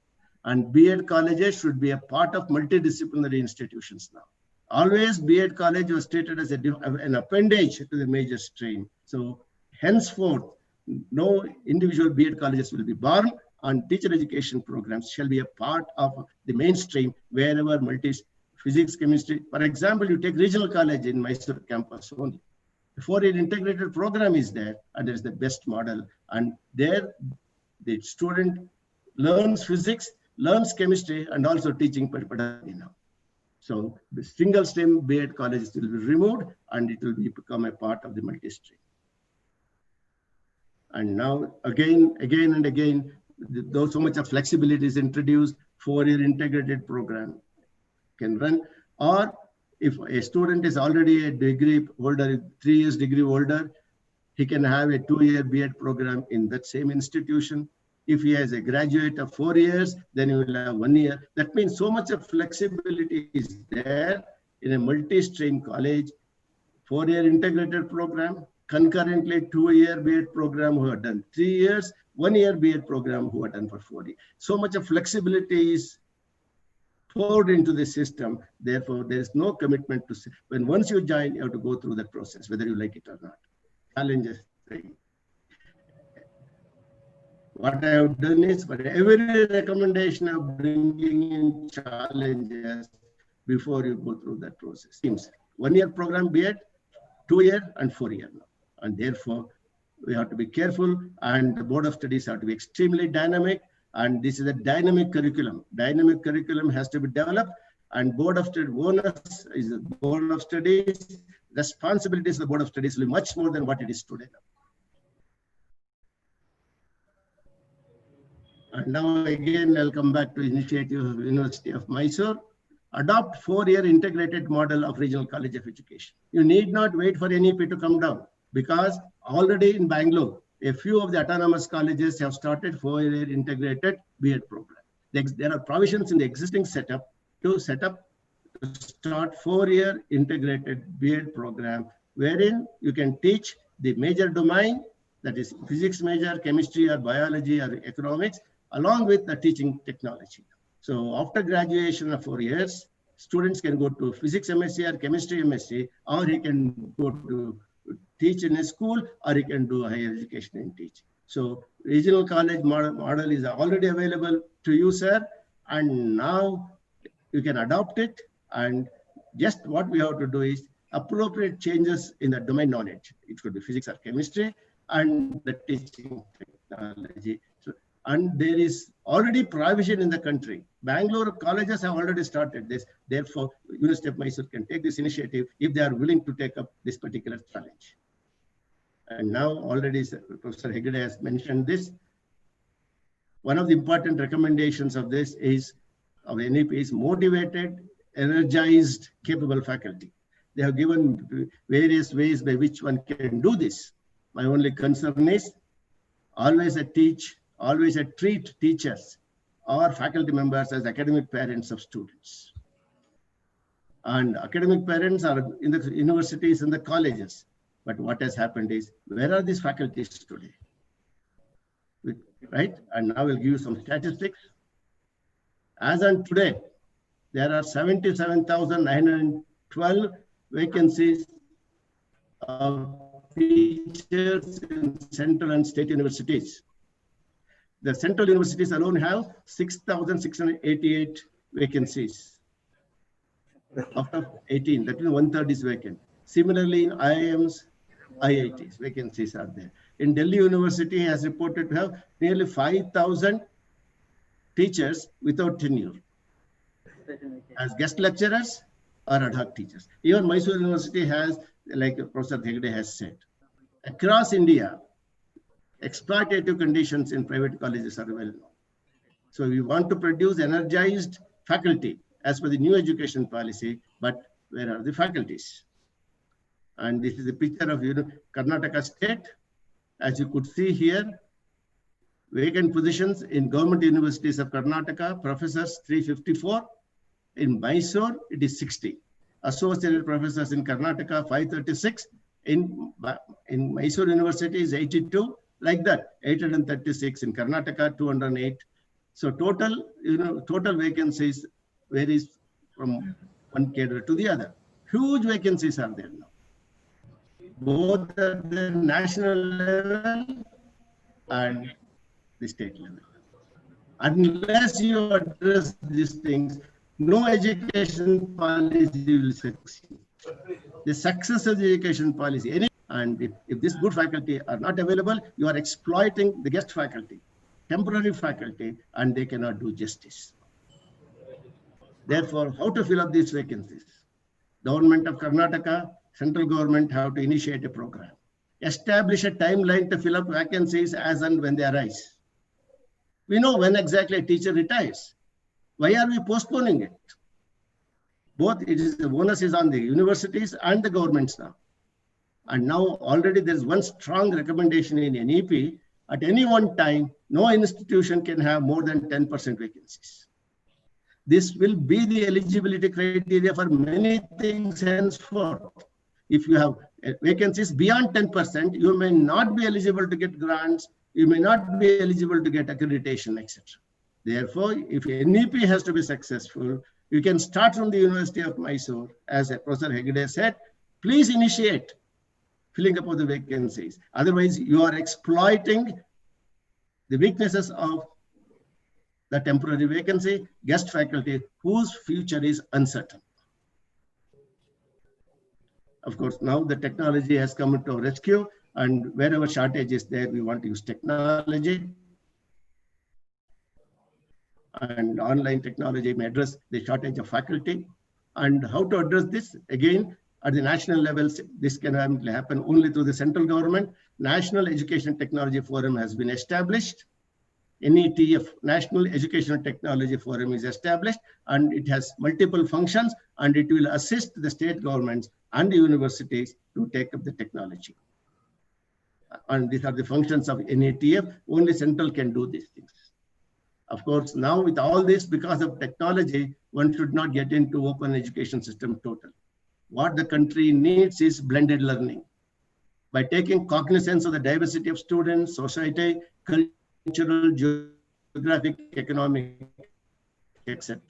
And B.Ed colleges should be a part of multidisciplinary institutions now. Always B.Ed college was treated as an appendage to the major stream. So henceforth, no individual B.Ed colleges will be born, and teacher education programs shall be a part of the mainstream wherever physics, chemistry. For example, you take regional college in Mysore campus only. The 4-year integrated program is there, and it is the best model. And there, the student learns physics, learns chemistry, and also teaching pedagogy now. So the single stream B.Ed colleges will be removed, and it will become a part of the multi-stream. And now, again and again, though so much of flexibility is introduced, 4-year integrated program can run. Or if a student is already a degree holder, 3 years degree holder, he can have a 2-year B.Ed program in that same institution. If he has a graduate of 4 years, then he will have 1 year. That means so much of flexibility is there in a multi-stream college, 4-year integrated program, concurrently 2-year B.Ed program who have done 3 years, 1-year B.Ed program who have done for 4 years. So much of flexibility is poured into the system. Therefore, there is no commitment to, when once you join, you have to go through that process, whether you like it or not. Challenges. What I have done is, for every recommendation of bringing in challenges before you go through that process. Teams, 1 year program, be it 2 year and 4 year now. And therefore, we have to be careful, and the Board of Studies have to be extremely dynamic. And this is a dynamic curriculum. Dynamic curriculum has to be developed, and Board of Studies, onus is the Board of Studies. Responsibilities of the Board of Studies will be much more than what it is today. And now again, I'll come back to initiative of University of Mysore. Adopt 4-year integrated model of regional college of education. You need not wait for NEP to come down, because already in Bangalore, a few of the autonomous colleges have started 4-year integrated B.Ed program. There are provisions in the existing setup to start 4-year integrated B.Ed program, wherein you can teach the major domain, that is physics major, chemistry or biology or economics, along with the teaching technology. So after graduation of 4 years, students can go to physics MSc or chemistry MSc, or he can go to teach in a school, or he can do higher education and teach. So regional college model is already available to you, sir, and now you can adopt it. And just what we have to do is appropriate changes in the domain knowledge. It could be physics or chemistry, and the teaching technology. So, and there is already provision in the country. Bangalore colleges have already started this. Therefore, University of Mysore can take this initiative if they are willing to take up this particular challenge. And now already Professor Hegde has mentioned this. One of the important recommendations of this is, of NEP, is motivated, energized, capable faculty. They have given various ways by which one can do this. My only concern is always treat teachers or faculty members as academic parents of students. And academic parents are in the universities and the colleges. But what has happened is, where are these faculties today? Right? And now we'll give you some statistics. As on today, there are 77,912 vacancies of teachers in central and state universities. The central universities alone have 6,688 vacancies. Out of 18, that means 1/3 is vacant. Similarly, in IIMs, IITs, vacancies are there. In Delhi University has reported to have nearly 5,000 teachers without tenure as guest lecturers or ad hoc teachers. Even Mysore University has, like Professor Hegde has said, across India, exploitative conditions in private colleges are well known. So we want to produce energized faculty as per the new education policy, but where are the faculties? And this is a picture of Karnataka state. As you could see here, vacant positions in government universities of Karnataka, professors 354. In Mysore, it is 60. Associated professors in Karnataka, 536. In Mysore University is 82. Like that, 836 in Karnataka, 208. So total vacancies varies from one cadre to the other. Huge vacancies are there now, both at the national level and the state level. Unless you address these things, no education policy will succeed. The success of the education policy, and if this good faculty are not available, you are exploiting the guest faculty, temporary faculty, and they cannot do justice. Therefore, how to fill up these vacancies? Government of Karnataka, central government have to initiate a program. Establish a timeline to fill up vacancies as and when they arise. We know when exactly a teacher retires. Why are we postponing it? Both the onus is on the universities and the governments now. And now already there's one strong recommendation in NEP. At any one time, no institution can have more than 10% vacancies. This will be the eligibility criteria for many things henceforth. If you have vacancies beyond 10%, you may not be eligible to get grants, you may not be eligible to get accreditation, etc. Therefore, if NEP has to be successful, you can start from the University of Mysore. As Professor Hegde said, please initiate filling up of the vacancies. Otherwise, you are exploiting the weaknesses of the temporary vacancy, guest faculty whose future is uncertain. Of course, now the technology has come to our rescue, and wherever shortage is there, we want to use technology. And online technology may address the shortage of faculty. And how to address this? Again, at the national levels, this can happen only through the central government. National Education Technology Forum has been established. NETF, National Educational Technology Forum, is established, and it has multiple functions, and it will assist the state governments and the universities to take up the technology. And these are the functions of NETF. Only central can do these things. Of course, now with all this, because of technology, one should not get into open education system totally. What the country needs is blended learning. By taking cognizance of the diversity of students, society, cultural, geographic, economic, etc.,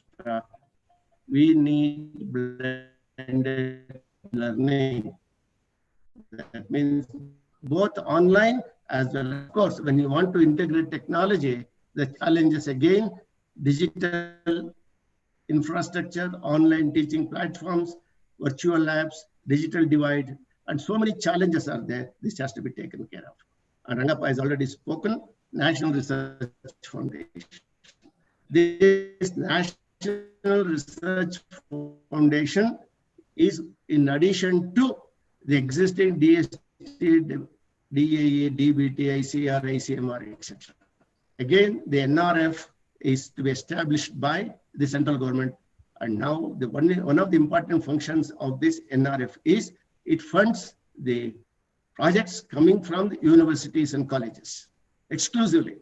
we need blended learning. That means both online as well. Of course, when you want to integrate technology, the challenges again, digital infrastructure, online teaching platforms, virtual labs, digital divide, and so many challenges are there. This has to be taken care of. And Rangappa has already spoken, National Research Foundation. This National Research Foundation is in addition to the existing DST, DAE, DBT, ICR, ICMR, etc. Again, the NRF is to be established by the central government. And now the one of the important functions of this NRF is it funds the projects coming from the universities and colleges exclusively.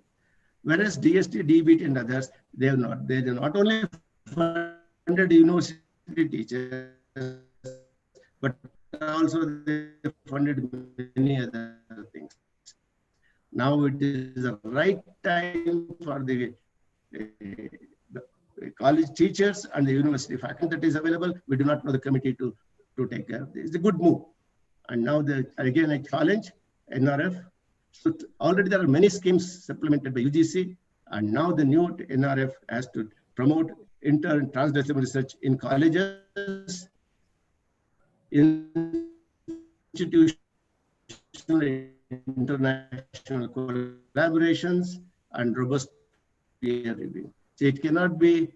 Whereas DST, DBT and others, they are not only funded university teachers, but also they funded many other things. Now it is the right time for the college teachers and the university faculty that is available. We do not know the committee to take care of this. It's a good move. And now again, I challenge NRF. So already there are many schemes supplemented by UGC, and now the new NRF has to promote inter and transdisciplinary research in colleges, institutional international collaborations, and robust peer review. So it cannot be,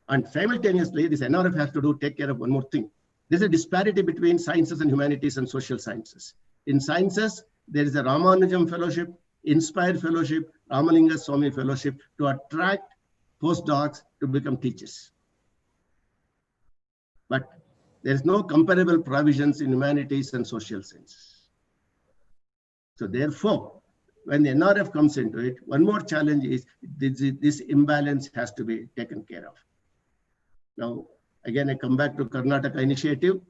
and simultaneously, this NRF has to take care of one more thing. There's a disparity between sciences and humanities and social sciences. In sciences, there is a Ramanujam Fellowship, Inspire Fellowship, Ramalinga Swami Fellowship to attract postdocs to become teachers. But there is no comparable provisions in humanities and social sciences. So therefore, when the NRF comes into it, one more challenge is this imbalance has to be taken care of. Now, again, I come back to Karnataka initiative.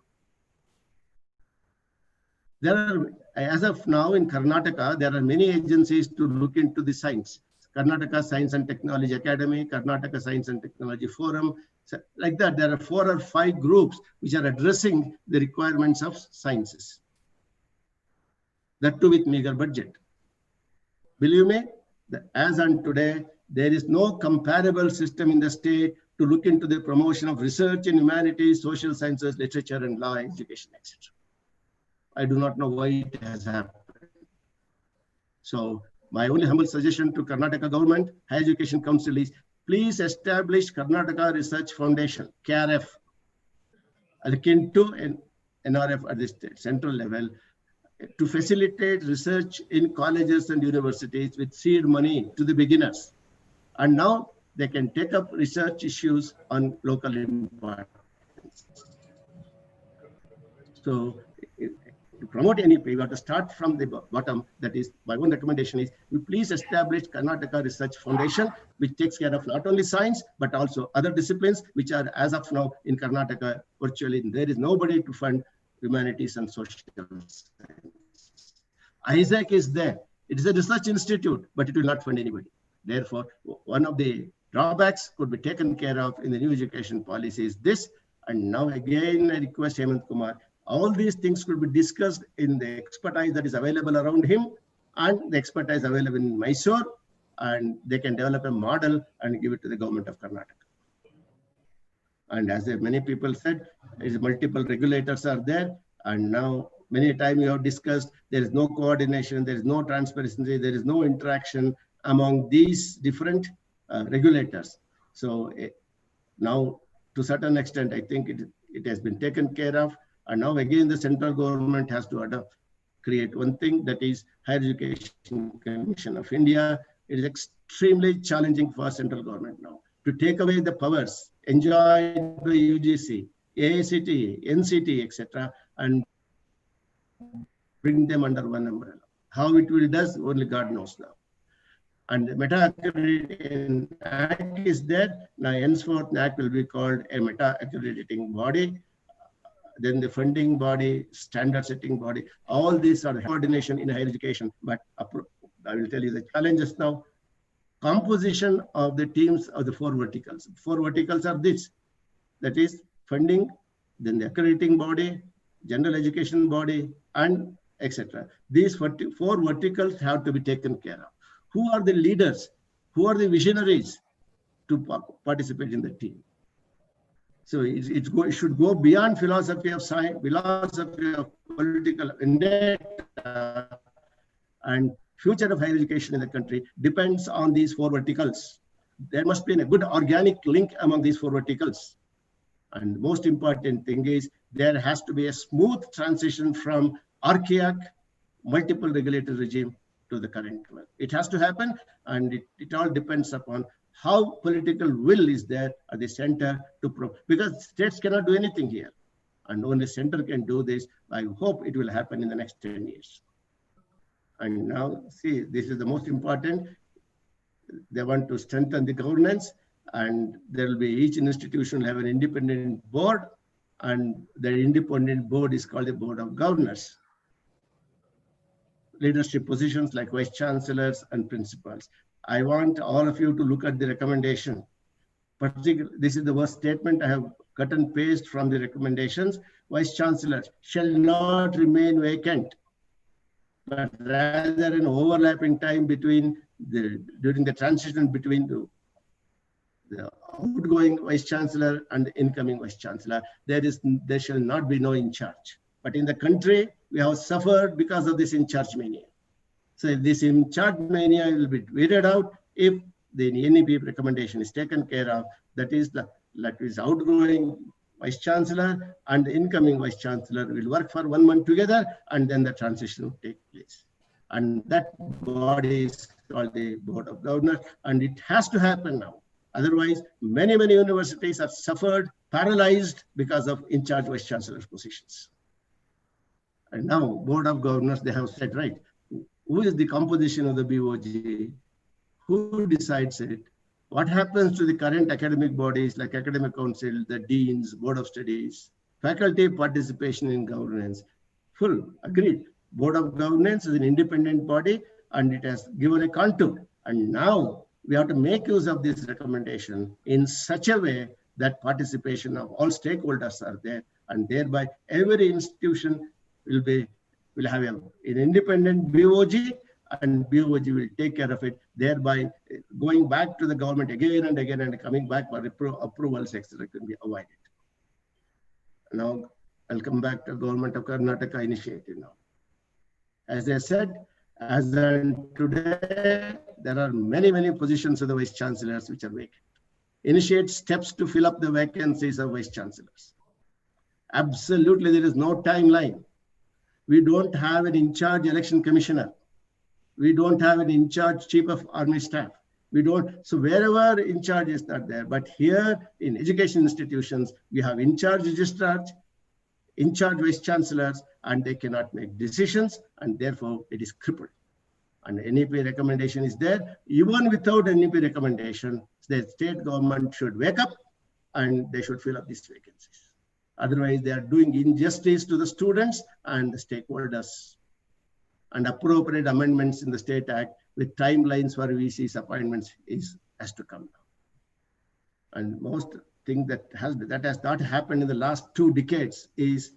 There are, as of now in Karnataka, there are many agencies to look into the science. Karnataka Science and Technology Academy, Karnataka Science and Technology Forum. So like that, there are 4 or 5 groups which are addressing the requirements of sciences. That too with meager budget. Believe me, as on today, there is no comparable system in the state to look into the promotion of research in humanities, social sciences, literature, and law, education, etc. I do not know why it has happened. So my only humble suggestion to Karnataka government, Higher Education Council is, please establish Karnataka Research Foundation, KRF, akin to an NRF at the state, central level, to facilitate research in colleges and universities with seed money to the beginners. And now they can take up research issues on local importance. So to promote NEP, we have to start from the bottom. That is, my own recommendation is, you please establish Karnataka Research Foundation, which takes care of not only science, but also other disciplines, which are, as of now, in Karnataka, virtually there is nobody to fund humanities and social science. ISAC is there. It is a research institute, but it will not fund anybody. Therefore, one of the drawbacks could be taken care of in the new education policy is this. And now again, I request Hemant Kumar, all these things could be discussed in the expertise that is available around him and the expertise available in Mysore. and they can develop a model and give it to the government of Karnataka. And as many people said, multiple regulators are there. And now many times we have discussed, there is no coordination, there is no transparency, there is no interaction among these different regulators. So now to a certain extent, I think it has been taken care of. And now again, the central government has to create one thing, that is Higher Education Commission of India. It is extremely challenging for central government now to take away the powers enjoyed by UGC, AICTE, NCT, etc., and bring them under one umbrella. How it will do, only God knows now. And the meta-accrediting act is there. Now, henceforth, NAC will be called a meta-accrediting body. Then the funding body, standard setting body, all these are coordination in higher education. But I will tell you the challenges now. Composition of the teams of the four verticals. Four verticals are this, that is funding, then the accrediting body, general education body, and etc. These four verticals have to be taken care of. Who are the leaders? Who are the visionaries to participate in the team? So it should go beyond philosophy of science, philosophy of political vendetta, and future of higher education in the country depends on these four verticals. There must be a good organic link among these four verticals. And the most important thing is there has to be a smooth transition from archaic multiple regulatory regime to the current one. It has to happen, and it all depends upon how political will is there at the center because states cannot do anything here, and only center can do this. I hope it will happen in the next 10 years. And now, see, this is the most important. They want to strengthen the governance, and there will be each institution will have an independent board, and the independent board is called the Board of Governors. Leadership positions like vice chancellors and principals. I want all of you to look at the recommendation. Particularly, this is the worst statement I have cut and paste from the recommendations. Vice chancellors shall not remain vacant, but rather an overlapping time between during the transition between the outgoing vice chancellor and the incoming vice chancellor. There shall not be no in charge. But in the country, we have suffered because of this in charge mania. So this in charge mania will be weeded out if the NEP recommendation is taken care of. That is outgoing vice chancellor and the incoming vice chancellor will work for 1 month together, and then the transition will take place. And that body is called the Board of Governors, and it has to happen now. Otherwise, many universities have suffered, paralyzed because of in charge vice chancellor positions. And now, Board of Governors, they have said, right, who is the composition of the BOG? Who decides it? What happens to the current academic bodies like Academic Council, the Deans, Board of Studies, faculty participation in governance? Full, agreed. Board of Governance is an independent body, and it has given a contour. And now we have to make use of this recommendation in such a way that participation of all stakeholders are there, and thereby every institution will have an independent BOG, and BOG will take care of it, thereby going back to the government again and again and coming back for approvals, etc. can be avoided. Now, I'll come back to Government of Karnataka initiative now. As I said, as on today, there are many positions of the vice chancellors which are vacant. Initiate steps to fill up the vacancies of vice chancellors. Absolutely, there is no timeline. We don't have an in-charge election commissioner. We don't have an in-charge chief of army staff. So wherever in charge is not there, but here in education institutions, we have in-charge registrars, in-charge vice chancellors, and they cannot make decisions, and therefore it is crippled. And NEP recommendation is there. Even without NEP recommendation, the state government should wake up and they should fill up these vacancies. Otherwise, they are doing injustice to the students and the stakeholders. And appropriate amendments in the State Act with timelines for VC's appointments has to come down. And most thing that has not happened in the last 2 decades is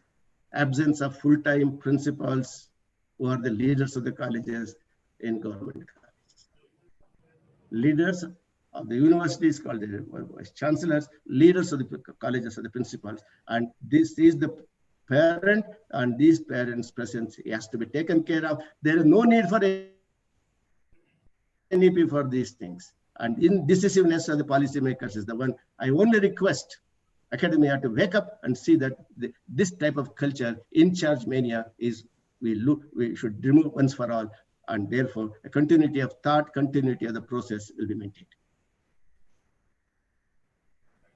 absence of full-time principals who are the leaders of the colleges in government colleges. leaders of the universities called the vice chancellors, leaders of the colleges, of the principals, and this is the parent, and these parents' presence has to be taken care of. There is no need for NEP for these things. And indecisiveness of the policymakers is the one. I only request academia to wake up and see that this type of culture, in charge mania, is we should remove once for all, and therefore a continuity of thought, continuity of the process will be maintained.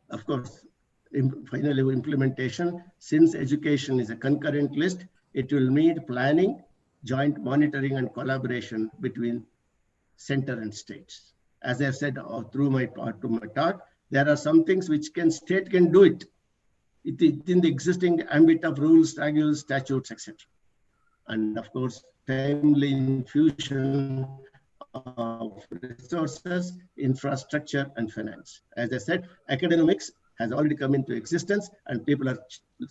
Of course, finally implementation, since education is a concurrent list, it will need planning, joint monitoring and collaboration between center and states. As I said through my talk, there are some things which state can do it. It is in the existing ambit of rules, regulations, statutes, etc. And of course, timely infusion of resources, infrastructure, and finance. As I said, academics has already come into existence, and people are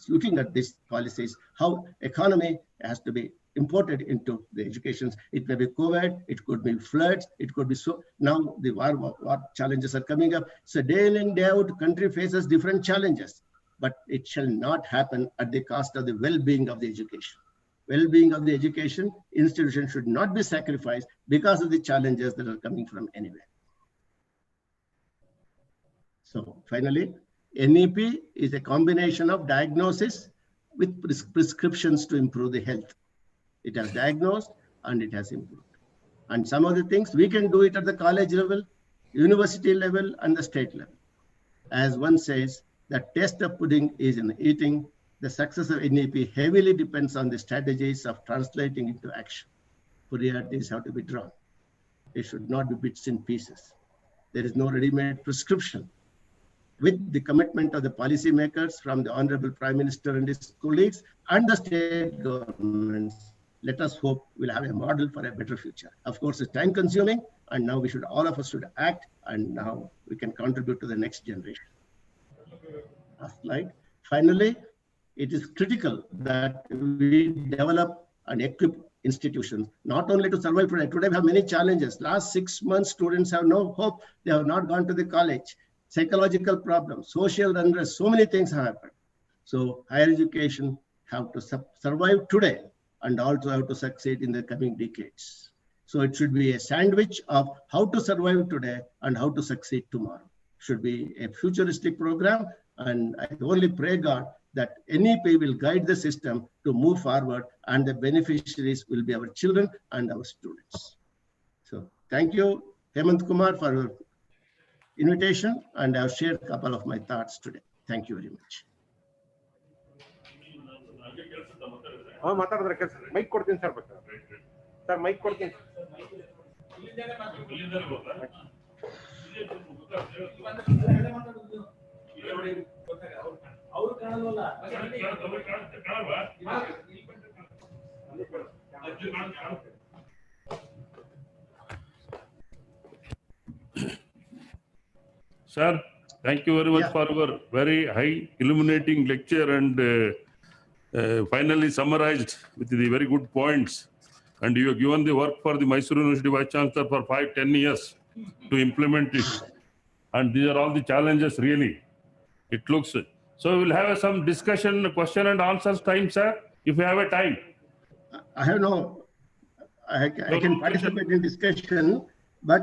looking at these policies, how economy has to be imported into the education. It may be COVID, it could be floods, it could be so. Now the war challenges are coming up. So day in and day out, country faces different challenges, but it shall not happen at the cost of the well-being of the education. Well-being of the education institution should not be sacrificed because of the challenges that are coming from anywhere. So finally, NEP is a combination of diagnosis with prescriptions to improve the health. It has diagnosed and it has improved. And some of the things we can do it at the college level, university level, and the state level. As one says, the taste of pudding is in eating. The success of NEP heavily depends on the strategies of translating into action. Priorities have to be drawn. It should not be bits and pieces. There is no ready-made prescription. With the commitment of the policymakers from the Honorable Prime Minister and his colleagues and the state governments, let us hope we'll have a model for a better future. Of course, it's time consuming, and now all of us should act, and now we can contribute to the next generation. Last slide. Finally, it is critical that we develop and equip institutions, not only to survive today. Today we have many challenges. Last 6 months, students have no hope. They have not gone to the college. Psychological problems, social unrest, so many things have happened. So higher education have to survive today and also have to succeed in the coming decades. So it should be a sandwich of how to survive today and how to succeed tomorrow. Should be a futuristic program, and I only pray God that NEP will guide the system to move forward, and the beneficiaries will be our children and our students. So thank you, Hemant Kumar, for your invitation, and I've shared a couple of my thoughts today. Thank you very much. Mic ಕೊಡ್ತೀನಿ sir sir mic ಕೊಡ್ತೀನಿ Sir, thank you very much for your very high illuminating lecture, and finally summarized with the very good points. And you have given the work for the Mysore University Vice Chancellor for 5-10 years to implement it. And these are all the challenges, really. It looks. So we will have some discussion, question and answers time, sir, if you have a time. I have I can participate in discussion, but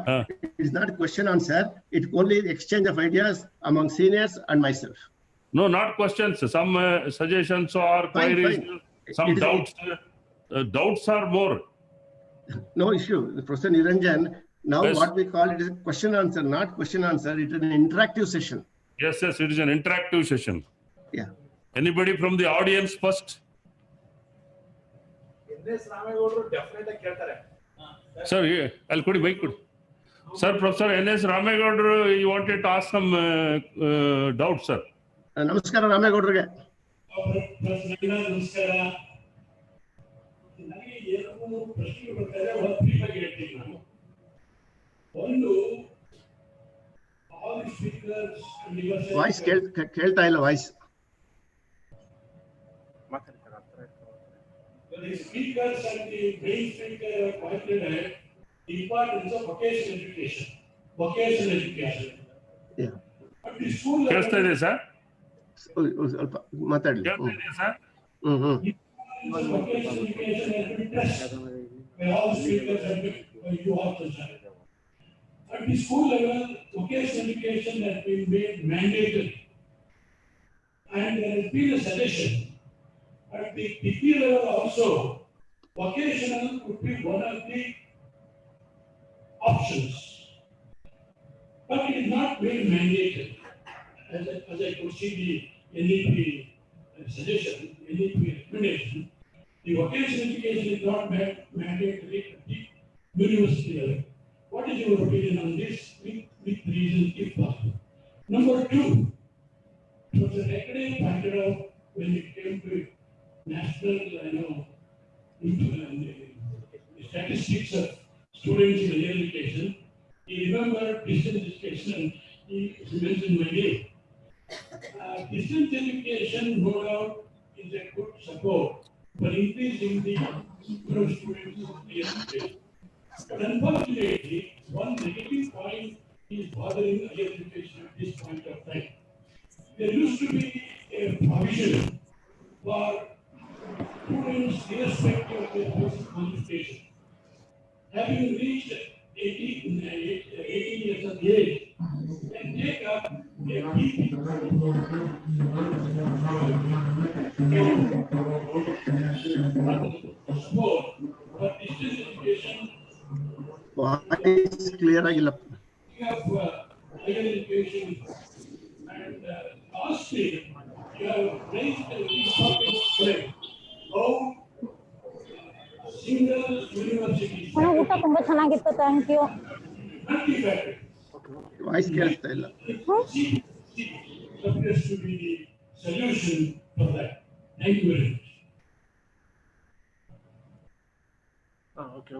it's not question answer. It's only the exchange of ideas among seniors and myself. No, not questions. Some suggestions or queries, some doubts. Doubts are more. No issue. Professor Niranjan, now what we call it is question answer, not question answer. It is an interactive session. Yes, yes, it is an interactive session. Yeah. Anybody from the audience first? Sir, I'll put mic. Sir, Professor N.S. Ramegaudru, you wanted to ask some doubts, sir. Namaskara, Ramegaudruge. ನಮಸ್ಕಾರ. ನನಗೆ ಎರಡು ಪ್ರಶ್ನೆ ಬರ್ತಾರೆ, ಒಂದು ಬಗ್ಗೆ ಹೇಳ್ತೀನಿ ನಾನು. ಒಂದು all the speakers and voice ಕೇಳ್ತಾ ಇಲ್ಲ voice. The speakers and the main speaker have pointed at the importance of vocational education. vocational education. Yeah. At the school ಕೇಳಿಸ್ತಾ ಇದೆ ಸರ್? ಸ್ವಲ್ಪ ಮಾತಾಡ್ಲಿ. ಕೇಳ್ತಾ ಇದೆಯಾ sir? vocational education has been touched by all speakers and by you also, sir. At the school level, vocational education has been made mandatory. And there has been a suggestion. At the degree level also, vocational could be one of the options. But it is not made mandatory. As I could see the NEP suggestion, NEP recommendation, the vocational education is not mandatory at the university level. What is your opinion on this? With reason, if possible. Number two, Dr. Hegde pointed out when it came to national, statistics of students in higher education, he remembered distance education and he mentioned my name. Distance education, no doubt, is a good support for increasing the number of students in higher education. But unfortunately, one negative point is bothering higher education at this point of time. There used to be a provision for students irrespective of their basic qualification. Having reached 18 years of age, can take up a BP. Support for distance education. Voice clear ಆಗಿಲ್ಲ. You have higher education, and lastly, you have raised the topic today. How single universities ಊಟ ತುಂಬಾ ಚೆನ್ನಾಗಿತ್ತು, thank you. multi-factor voice ಕೇಳಿಸ್ತಾ ಇಲ್ಲ. appears to be the solution for that. Thank you very much. Okay.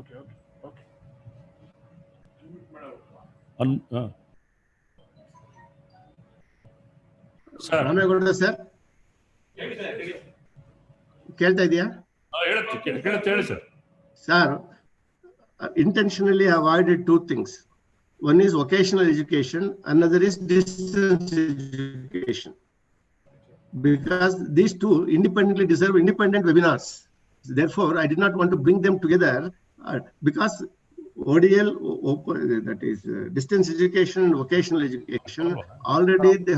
Sir Ramegowda sir ಕೇಳ್ತಾ ಇದೆಯಾ? ಹೇಳಿ sir. Sir, intentionally avoided two things. One is vocational education, another is distance education. Because these two independently deserve independent webinars. Therefore, I did not want to bring them together because ODL, that is distance education and vocational education, already they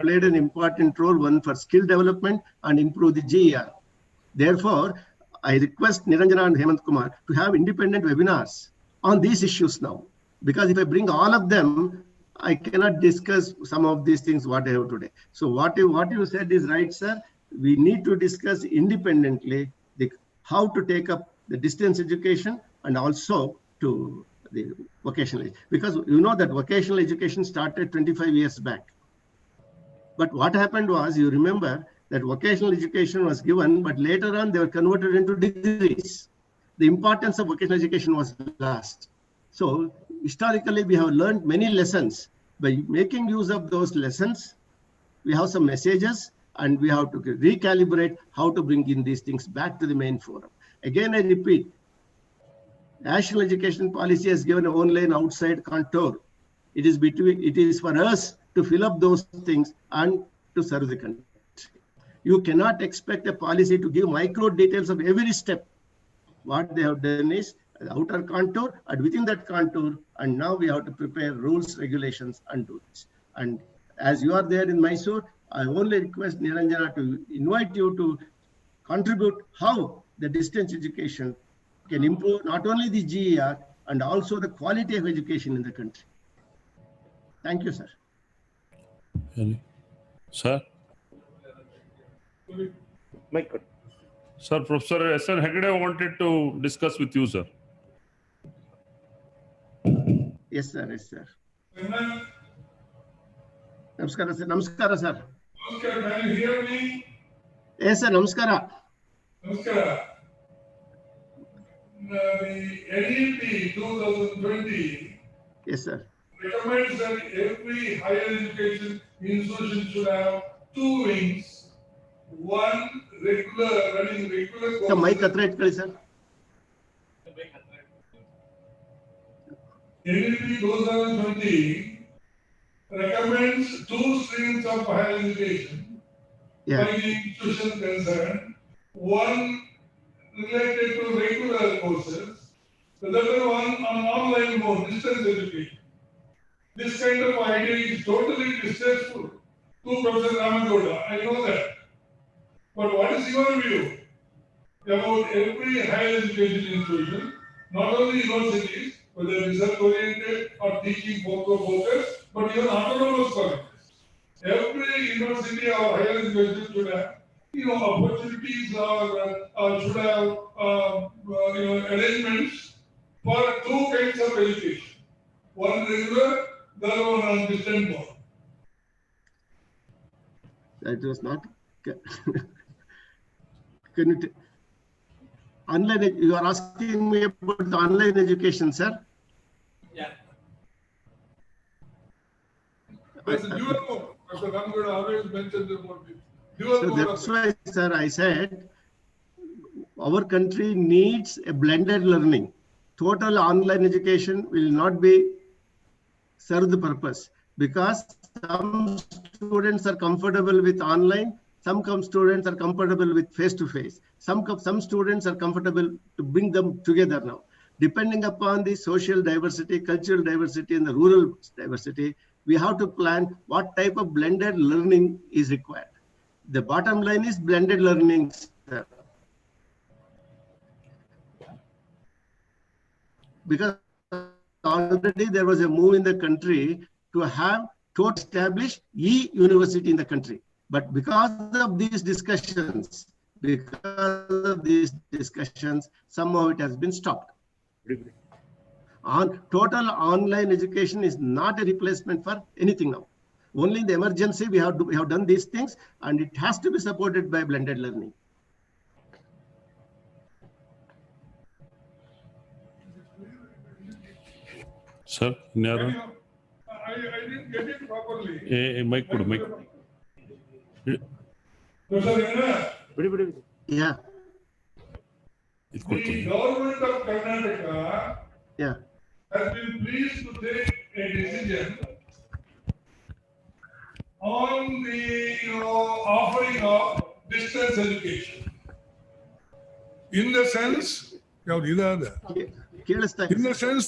played an important role, one for skill development and improve the GER. Therefore, I request Niranjana and Hemant Kumar to have independent webinars on these issues now. Because if I bring all of them, I cannot discuss some of these things what I have today. So what you said is right, sir. We need to discuss independently how to take up the distance education and also to the vocational education. Because you know that vocational education started 25 years back. But what happened was, you remember, that vocational education was given, but later on they were converted into degrees. The importance of vocational education was lost. So historically, we have learned many lessons. By making use of those lessons, we have some messages and we have to recalibrate how to bring in these things back to the main forum. Again, I repeat, national education policy has given a own lane outside contour. It is for us to fill up those things and to serve the country. You cannot expect a policy to give micro details of every step. What they have done is outer contour, and within that contour, and now we have to prepare rules, regulations, and do this. And as you are there in Mysore, I only request Niranjana to invite you to contribute how the distance education can improve not only the GER and also the quality of education in the country. Thank you, sir. Sir? Sir, Professor S.N. Hegde wanted to discuss with you, sir. Yes, sir. Namaskara, sir. Namaskara, sir. Namaskara, can you hear me? Yes, sir. Namaskara. Namaskara. The NEP 2020 Yes, sir. recommends that every higher education institution should have two wings. One running regular courses. So, mic hatra itkali, sir. NEP 2020 recommends 2 streams of higher education by the institution concerned. One related to regular courses, the other one on online mode, distance education. This kind of idea is totally distasteful to Professor Ramagowda. I know that. But what is your view about every higher education institution, not only universities, whether research oriented or teaching focus, but even autonomous colleges? Every university or higher education should have, opportunities or should have, arrangements for 2 kinds of education. One regular, the other one on distant mode. That was not. Can you online? You are asking me about the online education, sir. Yeah. There's a dual mode. Dr. Ramagowda always mentions about it. So that's why, sir, I said our country needs a blended learning. Total online education will not be serve the purpose, because some students are comfortable with online, some students are comfortable with face-to-face. Some students are comfortable to bring them together now. Depending upon the social diversity, cultural diversity, and the rural diversity, we have to plan what type of blended learning is required. The bottom line is blended learning, sir. Because already there was a move in the country to have to establish e-university in the country. But because of these discussions, somehow it has been stopped. Total online education is not a replacement for anything now. Only in the emergency we have done these things, and it has to be supported by blended learning. Sir, I didn't get it properly. Mic. Yeah. The government of Karnataka has been pleased to take a decision on the offering of distance education. In the sense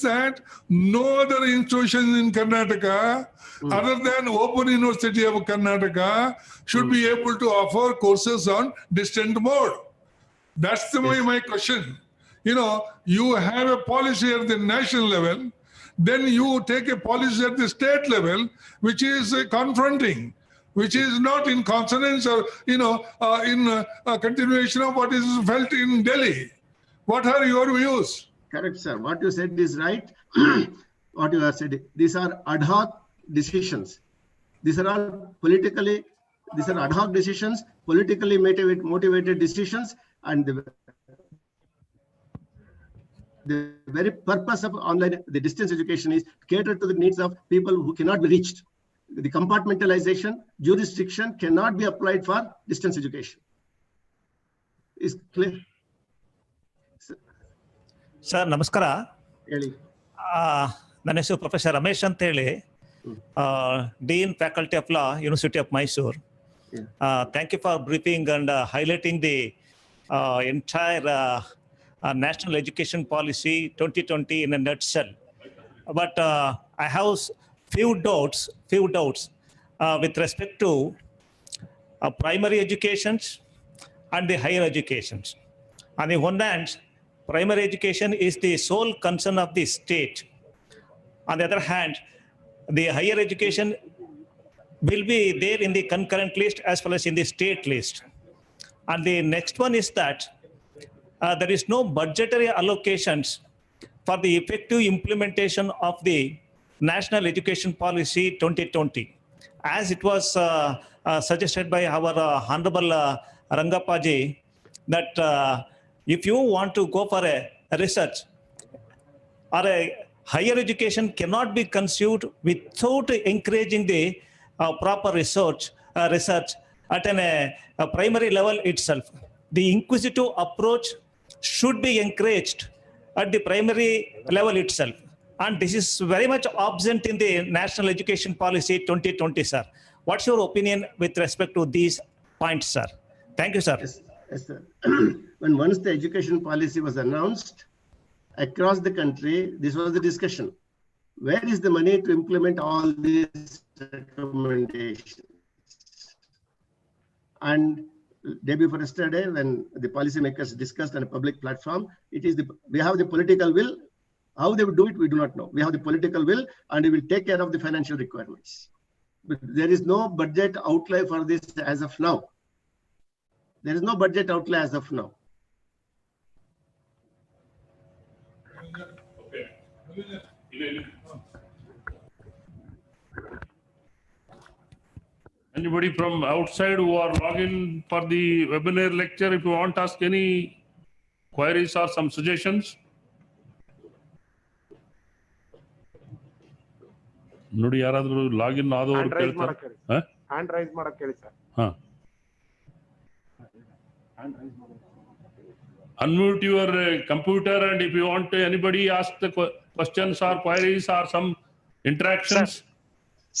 that no other institution in Karnataka other than Open University of Karnataka should be able to offer courses on distant mode. That's my question. You have a policy at the national level, then you take a policy at the state level, which is confronting, which is not in consonance or in a continuation of what is felt in Delhi. What are your views? Correct, sir. What you said is right. What you have said, these are ad hoc decisions. These are all ad hoc decisions, politically motivated decisions, and the very purpose of the distance education is to cater to the needs of people who cannot be reached. The compartmentalization, jurisdiction cannot be applied for distance education. Is clear? Sir ನಮಸ್ಕಾರ. ಹೇಳಿ. ನನ್ನ ಹೆಸರು professor Ramesh ಅಂತ ಹೇಳಿ, dean faculty of law, university of Mysuru. Thank you for briefing and highlighting the entire national education policy 2020 in a nutshell. But I have few doubts with respect to primary educations and the higher educations. On the one hand, primary education is the sole concern of the state. On the other hand, the higher education will be there in the concurrent list as well as in the state list. And the next one is that there is no budgetary allocations for the effective implementation of the National Education Policy 2020. As it was suggested by our Honorable Rangappaji, that if you want to go for a research or a higher education cannot be conceived without encouraging the proper research at a primary level itself. The inquisitive approach should be encouraged at the primary level itself. And this is very much absent in the National Education Policy 2020, sir. What's your opinion with respect to these points, sir? Thank you, sir. Yes, yes, sir. When once the education policy was announced across the country, this was the discussion. Where is the money to implement all these recommendations? And day before yesterday, when the policymakers discussed on a public platform, we have the political will. How they would do it, we do not know. We have the political will, and we will take care of the financial requirements. But there is no budget outlay for this as of now. There is no budget outlay as of now. Anybody from outside who are logging for the webinar lecture, if you want to ask any queries or some suggestions? ನೋಡಿ ಯಾರಾದರೂ login ಆದವರು ಕೇಳ್ತಾರೆ. Hand raise ಮಾಡಕ್ಕೆ ಹೇಳಿ sir. Unmute your computer, and if you want to anybody ask the questions or queries or some interactions.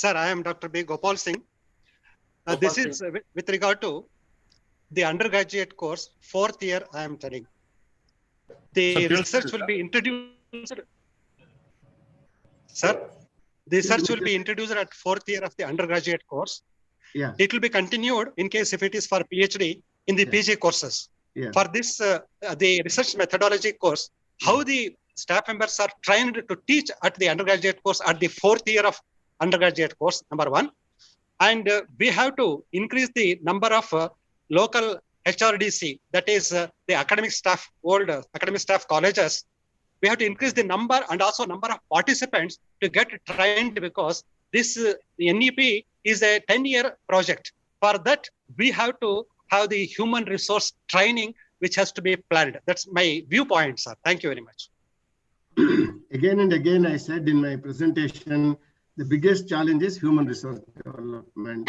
Sir, I am Dr. B. Gopal Singh. This is with regard to the undergraduate course, 4th year I am studying. The research will be introduced. Sir, the research will be introduced at 4th year of the undergraduate course. Yeah. It will be continued in case if it is for PhD in the PG courses. Yeah. For this, the research methodology course, how the staff members are trained to teach at the undergraduate course at the 4th year of undergraduate course, number one. And we have to increase the number of local HRDC, that is the academic staff, old academic staff colleges. We have to increase the number and also number of participants to get trained, because this NEP is a 10-year project. For that, we have to have the human resource training, which has to be planned. That's my viewpoint, sir. Thank you very much. Again and again, I said in my presentation, the biggest challenge is human resource development,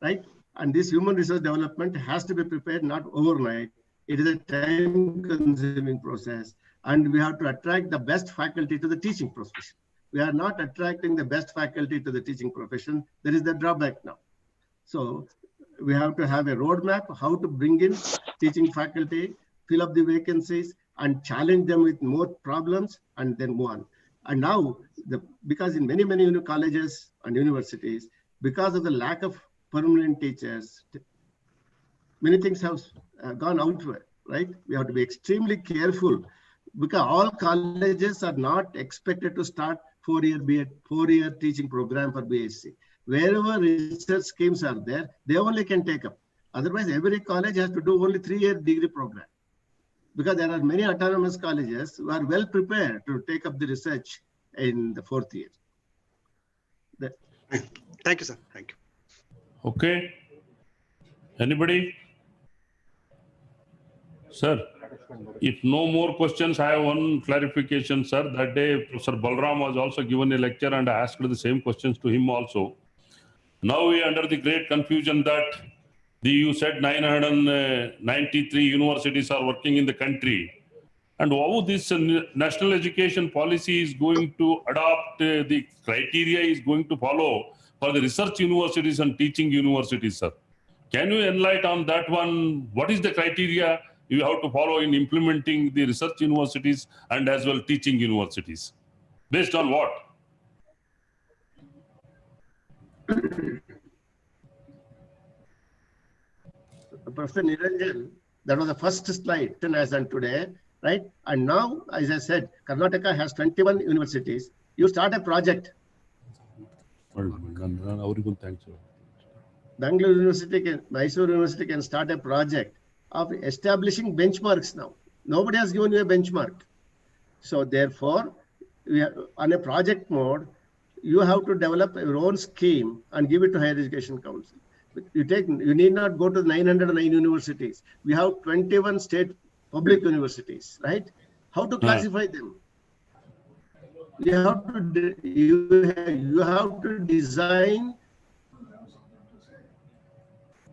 right? And this human resource development has to be prepared not overnight. It is a time-consuming process, and we have to attract the best faculty to the teaching profession. We are not attracting the best faculty to the teaching profession. There is the drawback now. So we have to have a roadmap how to bring in teaching faculty, fill up the vacancies, and challenge them with more problems, and then move on. And now, because in many colleges and universities, because of the lack of permanent teachers, many things have gone outward, right? We have to be extremely careful, because all colleges are not expected to start 4-year teaching program for BSc. Wherever research schemes are there, they only can take up. Otherwise, every college has to do only 3-year degree program, because there are many autonomous colleges who are well prepared to take up the research in the 4th year. Thank you, sir. Thank you. Okay. Anybody? Sir, if no more questions, I have one clarification, sir. That day, Professor Balram was also given a lecture, and I asked the same questions to him also. Now we are under the great confusion that you said 993 universities are working in the country. And how this national education policy is going to adopt the criteria is going to follow for the research universities and teaching universities, sir. Can you enlighten on that one? What is the criteria you have to follow in implementing the research universities and as well teaching universities? Based on what? Professor Niranjan, that was the first slide as on today, right? And now, as I said, Karnataka has 21 universities. You start a project. Bangalore University, Mysore University can start a project of establishing benchmarks now. Nobody has given you a benchmark. So therefore, on a project mode, you have to develop your own scheme and give it to Higher Education Council. You need not go to 909 universities. We have 21 state public universities, right? How to classify them? You have to design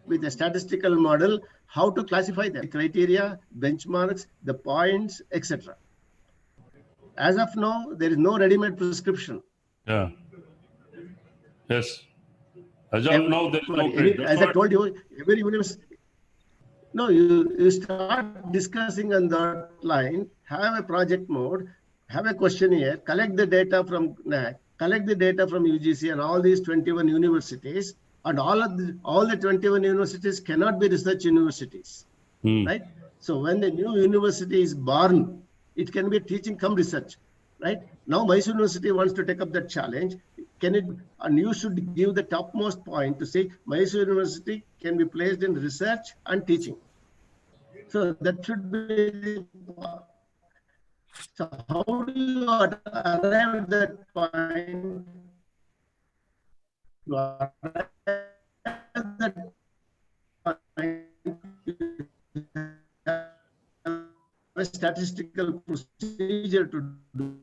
with a statistical model how to classify them, criteria, benchmarks, the points, etc. as of now, there is no ready-made prescription. Yeah. Yes. As of now, there is no credit. As I told you, every university. No, you start discussing on that line, have a project mode, have a questionnaire, collect the data from NAC, collect the data from UGC and all these 21 universities, and all the 21 universities cannot be research universities, right? So when the new university is born, it can be teaching come research, right? Now Mysore University wants to take up that challenge. Can it? And you should give the topmost point to say Mysore University can be placed in research and teaching. So that should be. So how do you arrive at that point? To arrive at that point, a statistical procedure to do.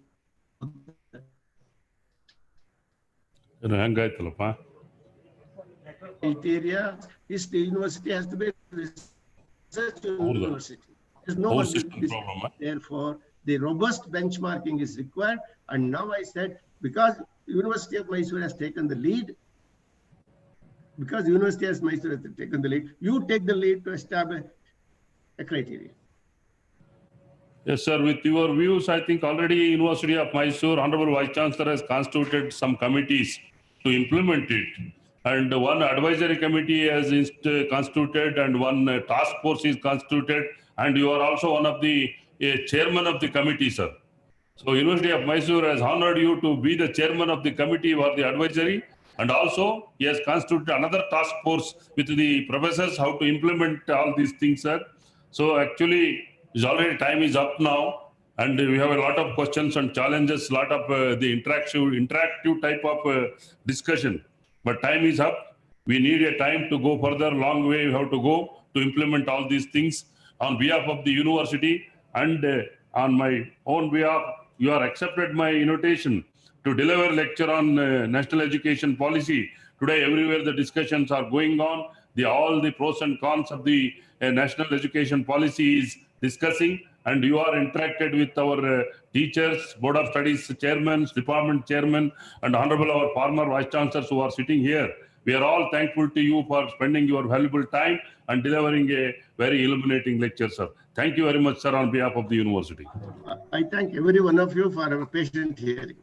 Criteria is the university has to be research university. There's no one problem. Therefore, the robust benchmarking is required. And now I said, because University of Mysore has taken the lead, you take the lead to establish a criteria. Yes, sir. With your views, I think already University of Mysore, Honorable Vice Chancellor has constituted some committees to implement it. And one advisory committee has constituted and one task force is constituted. And you are also one of the chairman of the committee, sir. So University of Mysore has honored you to be the chairman of the committee for the advisory. And also he has constituted another task force with the professors how to implement all these things, sir. So actually, already time is up now, and we have a lot of questions and challenges, a lot of the interactive type of discussion. But time is up. We need a time to go further, long way we have to go to implement all these things. On behalf of the university and on my own behalf, you are accepted my invitation to deliver lecture on national education policy. Today, everywhere the discussions are going on. All the pros and cons of the national education policy is discussing, and you are interacted with our teachers, Board of Studies chairmen, department chairman, and honorable our former vice chancellors who are sitting here. We are all thankful to you for spending your valuable time and delivering a very illuminating lecture, sir. Thank you very much, sir, on behalf of the university. I thank every one of you for a patient hearing.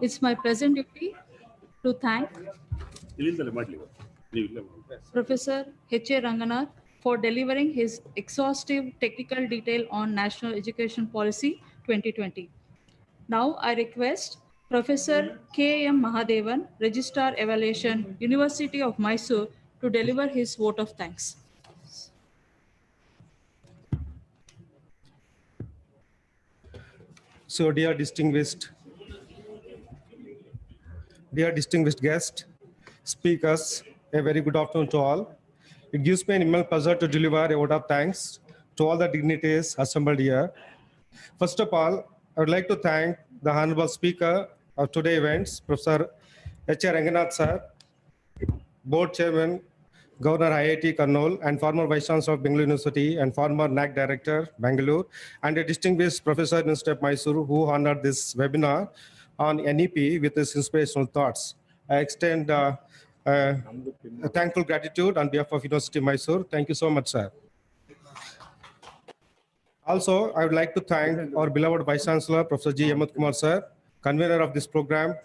It's my present duty to thank Professor H.A. Ranganath for delivering his exhaustive technical detail on National Education Policy 2020. Now I request Professor K.M. Mahadevan, Registrar Evaluation, University of Mysore, to deliver his vote of thanks. So dear distinguished guests, speakers, a very good afternoon to all. It gives me an immense pleasure to deliver a vote of thanks to all the dignitaries assembled here. First of all, I would like to thank the Honorable Speaker of today's events, Professor H.A. Ranganath sir, Board Chairman, Governor IIT Karnool, and former Vice Chancellor of Bengaluru University and former NAC Director, Bangalore, and a distinguished Professor in University of Mysore who honored this webinar on NEP with his inspirational thoughts. I extend a thankful gratitude on behalf of University of Mysore. Thank you so much, sir. Also, I would like to thank our beloved Vice Chancellor, Professor G. Yamut Kumar sir, convener of this program,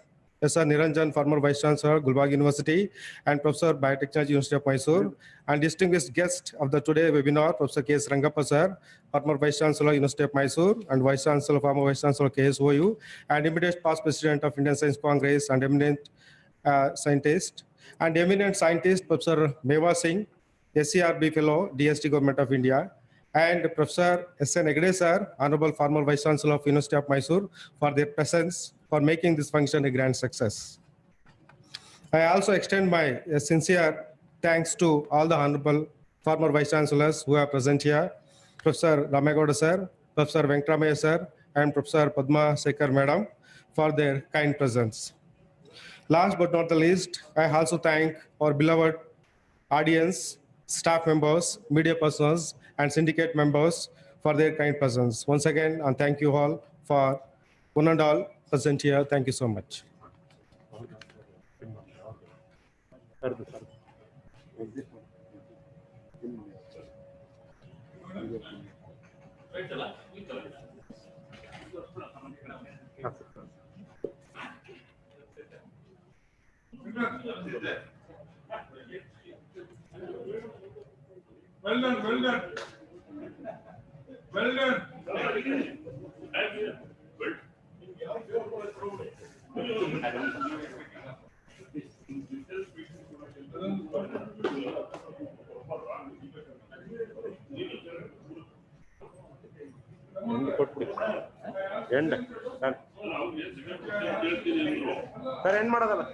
Professor Niranjan, former Vice Chancellor, Gulbarga University, and Professor Biotechnology, University of Mysore, and distinguished guest of the today webinar, Professor K.S. Rangappa sir, former Vice Chancellor, University of Mysore, and Vice Chancellor, former Vice Chancellor, KSOU, and immediate past President of Indian Science Congress, and eminent scientist, Professor Meva Singh, SCRB Fellow, DST Government of India, and Professor S.N. Egde sir, Honorable former Vice Chancellor of University of Mysore, for their presence for making this function a grand success. I also extend my sincere thanks to all the Honorable former Vice Chancellors who are present here, Professor Ramegowda sir, Professor Venkatramaya sir, and Professor Padma Sekhar madam for their kind presence. Last but not the least, I also thank our beloved audience, staff members, media persons, and syndicate members for their kind presence. Once again, and thank you all for one and all present here. Thank you so much. Well done, well done. Well done. End sir end ಮಾಡೋದಲ್ಲ